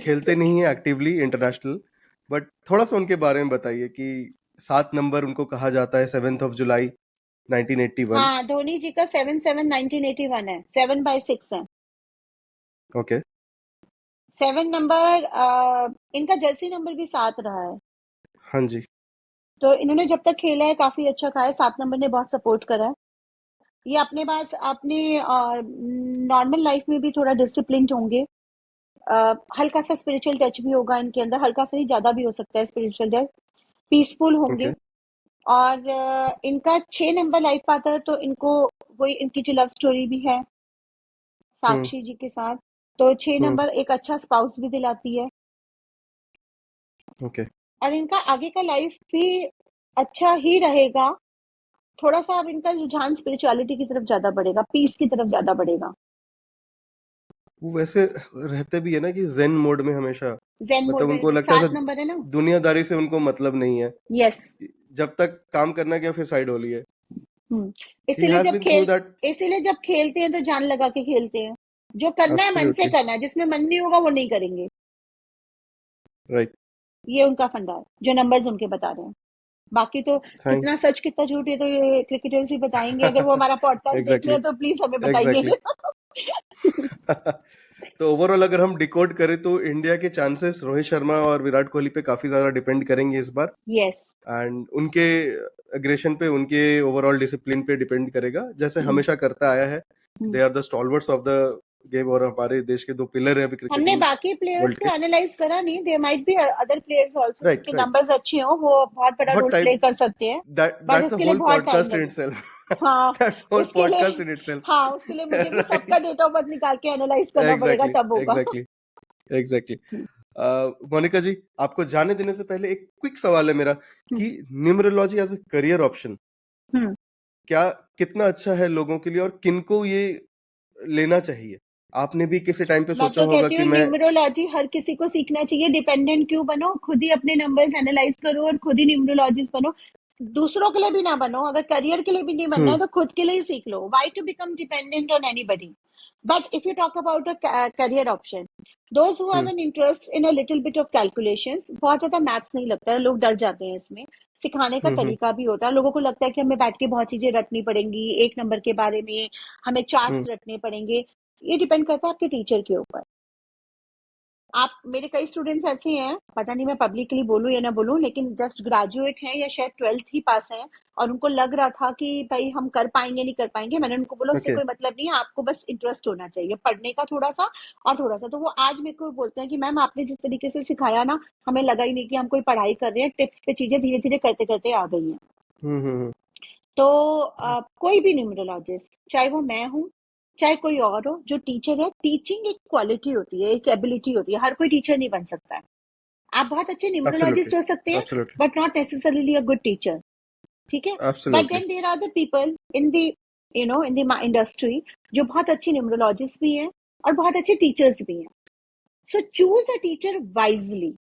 खेलते नहीं है एक्टिवली इंटरनेशनल, बट थोड़ा सा उनके बारे में बताइए कि 7 नंबर उनको कहा जाता है, 7th ऑफ जुलाई 1981. हाँ, धोनी जी का 7/7/1981 है, 7/6 है। ओके. 7 नंबर इनका जर्सी नंबर भी 7 रहा है। हाँ जी. तो इन्होंने जब तक खेला है काफी अच्छा खाया है। 7 नंबर ने बहुत सपोर्ट करा है। ये अपने पास अपने नॉर्मल लाइफ में भी थोड़ा डिसिप्लिन होंगे। हल्का सा स्पिरिचुअल टच भी होगा इनके अंदर, हल्का सा ही, ज्यादा भी हो सकता है स्पिरिचुअल टच। पीसफुल होंगे। ओके. और इनका 6 नंबर लाइफ आता है, तो इनको वही इनकी जो लव स्टोरी भी है हम्म. साक्षी जी के साथ, तो 6 हम्म. नंबर एक अच्छा स्पाउस भी दिलाती है। ओके. और इनका आगे का लाइफ भी अच्छा ही रहेगा। थोड़ा सा अब इनका रुझान स्पिरिचुअलिटी की तरफ ज्यादा बढ़ेगा, पीस की तरफ ज्यादा बढ़ेगा। वो वैसे रहते भी है ना कि जेन मोड में हमेशा, जेन मोड मतलब में उनको लगता है 7 सब नंबर है ना। दुनियादारी से उनको मतलब नहीं है, यस। जब तक काम करना क्या फिर साइड होली है. ही इसीलिए हैज जब बीन थ्रू दैट. खेलते हैं तो जान लगा के खेलते हैं। जो करना है मन से एब्सोल्युटली. करना है, जिसमें मन नहीं होगा वो नहीं करेंगे। राइट. ये उनका फंडा है, जो नंबर्स उनके बता रहे हैं। बाकी तो थैंक. कितना सच कितना झूठ ये तो ये क्रिकेटर्स ही बताएंगे। अगर वो हमारा पॉडकास्ट देख रहे एग्जैक्टली. हैं तो प्लीज हमें बताइए। एग्जैक्टली. तो ओवरऑल अगर हम डिकोड करें तो इंडिया के चांसेस रोहित शर्मा और विराट कोहली पे काफी ज्यादा डिपेंड करेंगे इस बार. यस। एंड उनके अग्रेशन पे, उनके ओवरऑल डिसिप्लिन पे डिपेंड करेगा, जैसे हमेशा करता आया है. They are the stalwarts of the game, और हमारे देश के 2 पिलर हैं अभी हमने क्रिकेटिंग बाकी प्लेयर्स वर्ल्ड को के. एनालाइज करा नहीं। There might be other players also right. जिनके राइट. नंबर्स अच्छे हो, वो बहुत बड़ा बहुत रोल प्ले टाइम. कर सकते हैं। बट दैट्स अ उसके लिए होल बहुत टाइम पॉडकास्ट इन लगेगा। इटसेल्फ. हाँ, दैट्स होल उसके लिए पॉडकास्ट इन इटसेल्फ. हाँ उसके लिए मुझे भी सबका राइट. डेट ऑफ बर्थ निकाल के एनालाइज करना पड़ेगा, एग्जैक्टली. तब होगा। एग्जैक्टली. एग्जैक्टली. मोनिका जी, आपको जाने देने से पहले एक क्विक सवाल है मेरा हम्म, कि numerology as a career option hmm. क्या कितना अच्छा है लोगों के लिए, और किनको ये लेना चाहिए? आपने भी किसी टाइम पे मैं सोचा तो होगा कहती कि हूँ मैं. न्यूमरोलॉजी हर किसी को सीखना चाहिए। डिपेंडेंट क्यों बनो, खुद ही अपने नंबर्स एनालाइज करो और खुद ही न्यूमरोलॉजिस्ट बनो। दूसरों के लिए भी ना बनो। अगर करियर के लिए भी नहीं बनना है हम्म. तो खुद के लिए ही सीख लो। Why to become dependent on anybody? But if you talk about a career option, those who have hmm. An interest in a little bit of calculations, बहुत ज्यादा मैथ्स नहीं लगता है, लोग डर जाते हैं इसमें। सिखाने का हम्म. तरीका भी होता है। लोगों को लगता है कि हमें बैठ के बहुत चीजें रटनी पड़ेंगी एक नंबर के बारे में, हमें हम्म. चार्ट्स रटने पड़ेंगे। ये डिपेंड करता है आपके टीचर के ऊपर। आप मेरे कई स्टूडेंट्स ऐसे हैं, पता नहीं मैं पब्लिकली बोलूं या ना बोलूं, लेकिन जस्ट ग्रेजुएट हैं या शायद 12th ही पास हैं, और उनको लग रहा था कि भाई हम कर पाएंगे नहीं कर पाएंगे। मैंने उनको बोला उससे ओके. कोई मतलब नहीं है, आपको बस इंटरेस्ट होना चाहिए पढ़ने का थोड़ा सा और थोड़ा सा। तो वो आज मेरे को बोलते हैं कि मैम आपने जिस तरीके से सिखाया ना, हमें लगा ही नहीं कि हम कोई पढ़ाई कर रहे हैं, टिप्स पे चीजें धीरे धीरे करते करते आ गई हैं। हम्म. तो कोई भी न्यूमरोलॉजिस्ट, चाहे वो मैं हूँ चाहे कोई और हो, जो टीचर है, टीचिंग एक क्वालिटी होती है, एक एबिलिटी होती है। हर कोई टीचर नहीं बन सकता है। आप बहुत अच्छे एब्सोल्युटली. न्यूमरोलॉजिस्ट हो सकते हैं, absolutely. But not necessarily a good teacher. ठीक है। But absolutely. Then there are the people in the in the industry जो बहुत अच्छे न्यूमरोलॉजिस्ट भी हैं और बहुत अच्छे टीचर्स भी हैं। So choose a teacher wisely,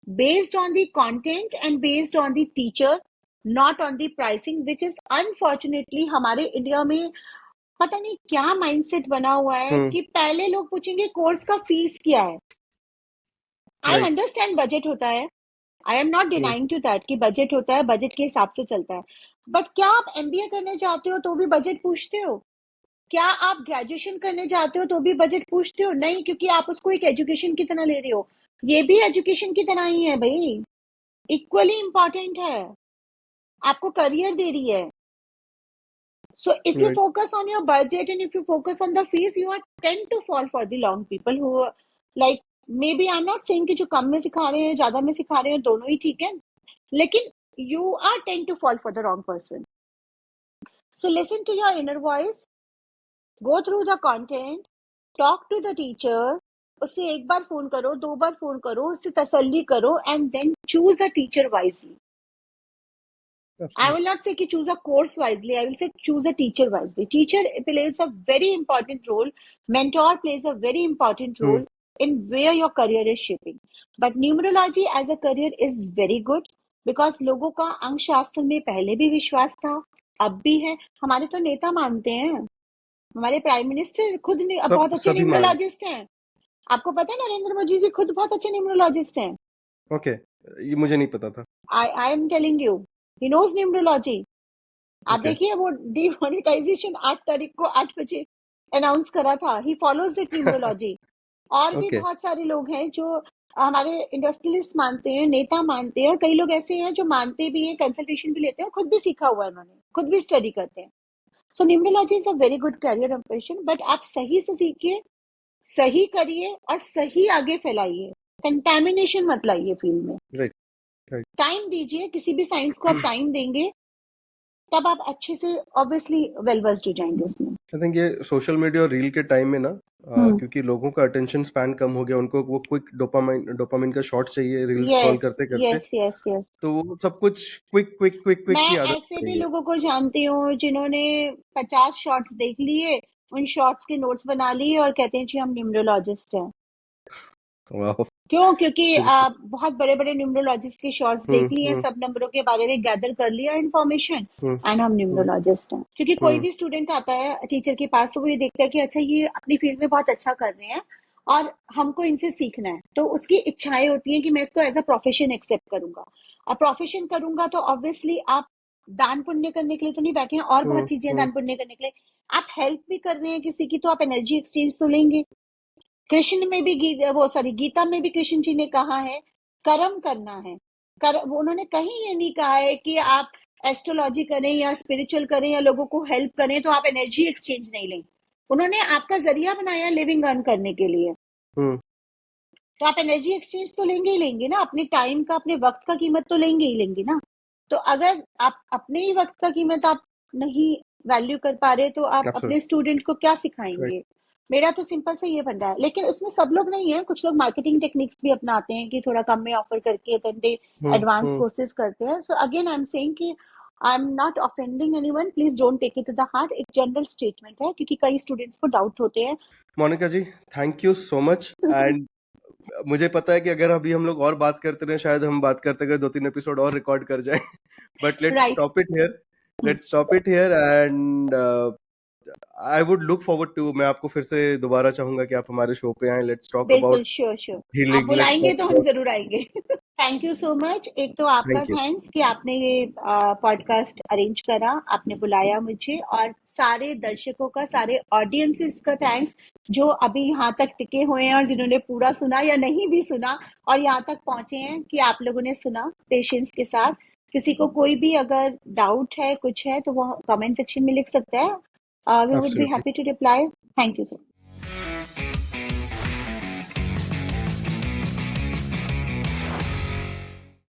based on the content and based on the teacher, not on the pricing, which is unfortunately हमारे इंडिया में पता नहीं क्या माइंडसेट बना हुआ है हम्म. कि पहले लोग पूछेंगे कोर्स का फीस क्या है। आई राइट. अंडरस्टैंड बजट होता है, I am not hmm. Denying to that कि बजट होता है, बजट के हिसाब से चलता है। बट क्या आप एमबीए करने जाते हो तो भी बजट पूछते हो? क्या आप ग्रेजुएशन करने जाते हो तो भी बजट पूछते हो? नहीं, क्योंकि आप उसको एक एजुकेशन की तरह ले रहे हो। ये भी एजुकेशन की तरह ही है भाई, इक्वली इंपॉर्टेंट है, आपको करियर दे रही है। So if you right. focus on your budget and if you focus on the fees, you are tend to fall for the long people who like, maybe I'm not saying कि जो कम में सिखा रहे हैं ज्यादा में सिखा रहे हैं, दोनों ही ठीक है, लेकिन you are tend to fall for the wrong person. So listen to your inner voice, go through the content, talk to the teacher, उससे एक बार फोन करो, 2 बार फोन करो, उससे तसल्ली करो, and then choose a teacher wisely. I Absolutely. will not say कि choose a course wisely. I will say choose a teacher wisely. Teacher plays a very important role. Mentor plays a very important Hmm. role in where your career is shaping. But numerology as a career is very good because लोगों का अंक शास्त्र में पहले भी विश्वास था, अब भी है. हमारे तो नेता मानते हैं. हमारे प्राइम मिनिस्टर खुद बहुत अच्छे सभी मान न्यूमरोलॉजिस्ट हैं. आपको पता है नरेंद्र मोदी जी खुद बहुत अच्छे न्यूमरोलॉजिस्ट हैं. ओके, ये मुझे नहीं पता था. I am telling you, he knows numerology. आप ओके. देखिए वो डिमोनेटाइजेशन 8 तारीख को 8 बजे अनाउंस करा था. He follows the numerology. और भी ओके. बहुत सारे लोग हैं जो हमारे इंडस्ट्रियलिस्ट मानते हैं, नेता मानते हैं, और कई लोग ऐसे हैं जो मानते भी हैं, कंसल्टेशन भी लेते हैं, खुद भी सीखा हुआ है उन्होंने, खुद भी स्टडी करते हैं. So numerology is a very good career profession. But आप सही से सीखिए, सही करिए और सही आगे फैलाइए. कंटेमिनेशन मत लाइए फील्ड में. Right, right. टाइम दीजिए. किसी भी साइंस को आप टाइम देंगे तब आप अच्छे से ऑब्वियसली वेल वर्स्ड हो जाएंगे उसमें. आई थिंक ये सोशल मीडिया और रील के टाइम में ना क्योंकि लोगों का अटेंशन स्पैन कम हो गया, उनको वो क्विक डोपामाइन का शॉट चाहिए रील स्क्रॉल करते करते. Yes yes yes. तो वो सब कुछ क्विक क्विक क्विक क्विक मैं की आदत ऐसे हो भी गई है. लोगों को जानती हूँ जिन्होंने 50 शॉर्ट्स देख लिए, उन शॉर्ट्स के नोट्स बना लिए और कहते हैं जी हम न्यूमरोलॉजिस्ट हैं. वाह. क्यों? क्योंकि बहुत बड़े बड़े न्यूमरोलॉजिस्ट के शॉर्ट्स देख लिए, सब नंबरों के बारे में गैदर कर लिया इन्फॉर्मेशन, एंड हम न्यूमरोलॉजिस्ट हैं. क्योंकि कोई भी स्टूडेंट आता है टीचर के पास तो वो ये देखता है कि अच्छा ये अपनी फील्ड में बहुत अच्छा कर रहे हैं और हमको इनसे सीखना है. तो उसकी इच्छाएं होती हैं कि मैं इसको एज अ प्रोफेशन एक्सेप्ट करूंगा. और प्रोफेशन करूंगा तो ऑब्वियसली आप दान पुण्य करने के लिए तो नहीं बैठे हैं, और बहुत चीजें दान पुण्य करने के लिए. आप हेल्प भी कर रहे हैं किसी की, तो आप एनर्जी एक्सचेंज तो लेंगे. कृष्ण में भी गीता में भी कृष्ण जी ने कहा है कर्म करना है. उन्होंने कहीं ये नहीं कहा है कि आप एस्ट्रोलॉजी करें या स्पिरिचुअल करें या लोगों को हेल्प करें तो आप एनर्जी एक्सचेंज नहीं लें. उन्होंने आपका जरिया बनाया लिविंग अर्न करने के लिए. तो आप एनर्जी एक्सचेंज तो लेंगे ही लेंगे ना. अपने टाइम का, अपने वक्त का कीमत तो लेंगे ही लेंगे ना. तो अगर आप अपने ही वक्त का कीमत आप नहीं वैल्यू कर पा रहे तो आप अपने स्टूडेंट को क्या सिखाएंगे. मेरा तो सिंपल से ये फंडा है. लेकिन उसमें सब लोग नहीं है, कुछ लोग मार्केटिंग टेक्निक्स भी अपनाते हैं कि थोड़ा कम में ऑफर करके एडवांस कोर्सेज करते हैं. So again I am saying कि I am not offending anyone, please don't take it to the heart. एक जनरल स्टेटमेंट है क्योंकि कई स्टूडेंट्स को डाउट होते हैं. Monika ji, thank you so much. And मुझे पता है कि अगर अभी हम लोग और बात करते रहे शायद हम बात करते गए 2-3 एपिसोड और रिकॉर्ड कर जाएं. But let's stop it here and I would look forward to. मैं आपको फिर से दोबारा चाहूंगा कि आप हमारे शो पे आएं. Let's talk about sure. आप बुलाएंगे तो हम जरूर आएंगे. Thank you so much. एक तो आपका थैंक्स कि आपने ये पॉडकास्ट अरेंज करा, आपने बुलाया मुझे, और सारे दर्शकों का, सारे ऑडियंसेस का थैंक्स जो अभी यहाँ तक टिके हुए हैं और जिन्होंने पूरा सुना या नहीं भी सुना और यहाँ तक पहुंचे हैं कि आप लोगों ने सुना पेशेंस के साथ. किसी को कोई भी अगर डाउट है, कुछ है, तो वो कमेंट सेक्शन में लिख सकता है. We would be happy to reply. Thank you, sir.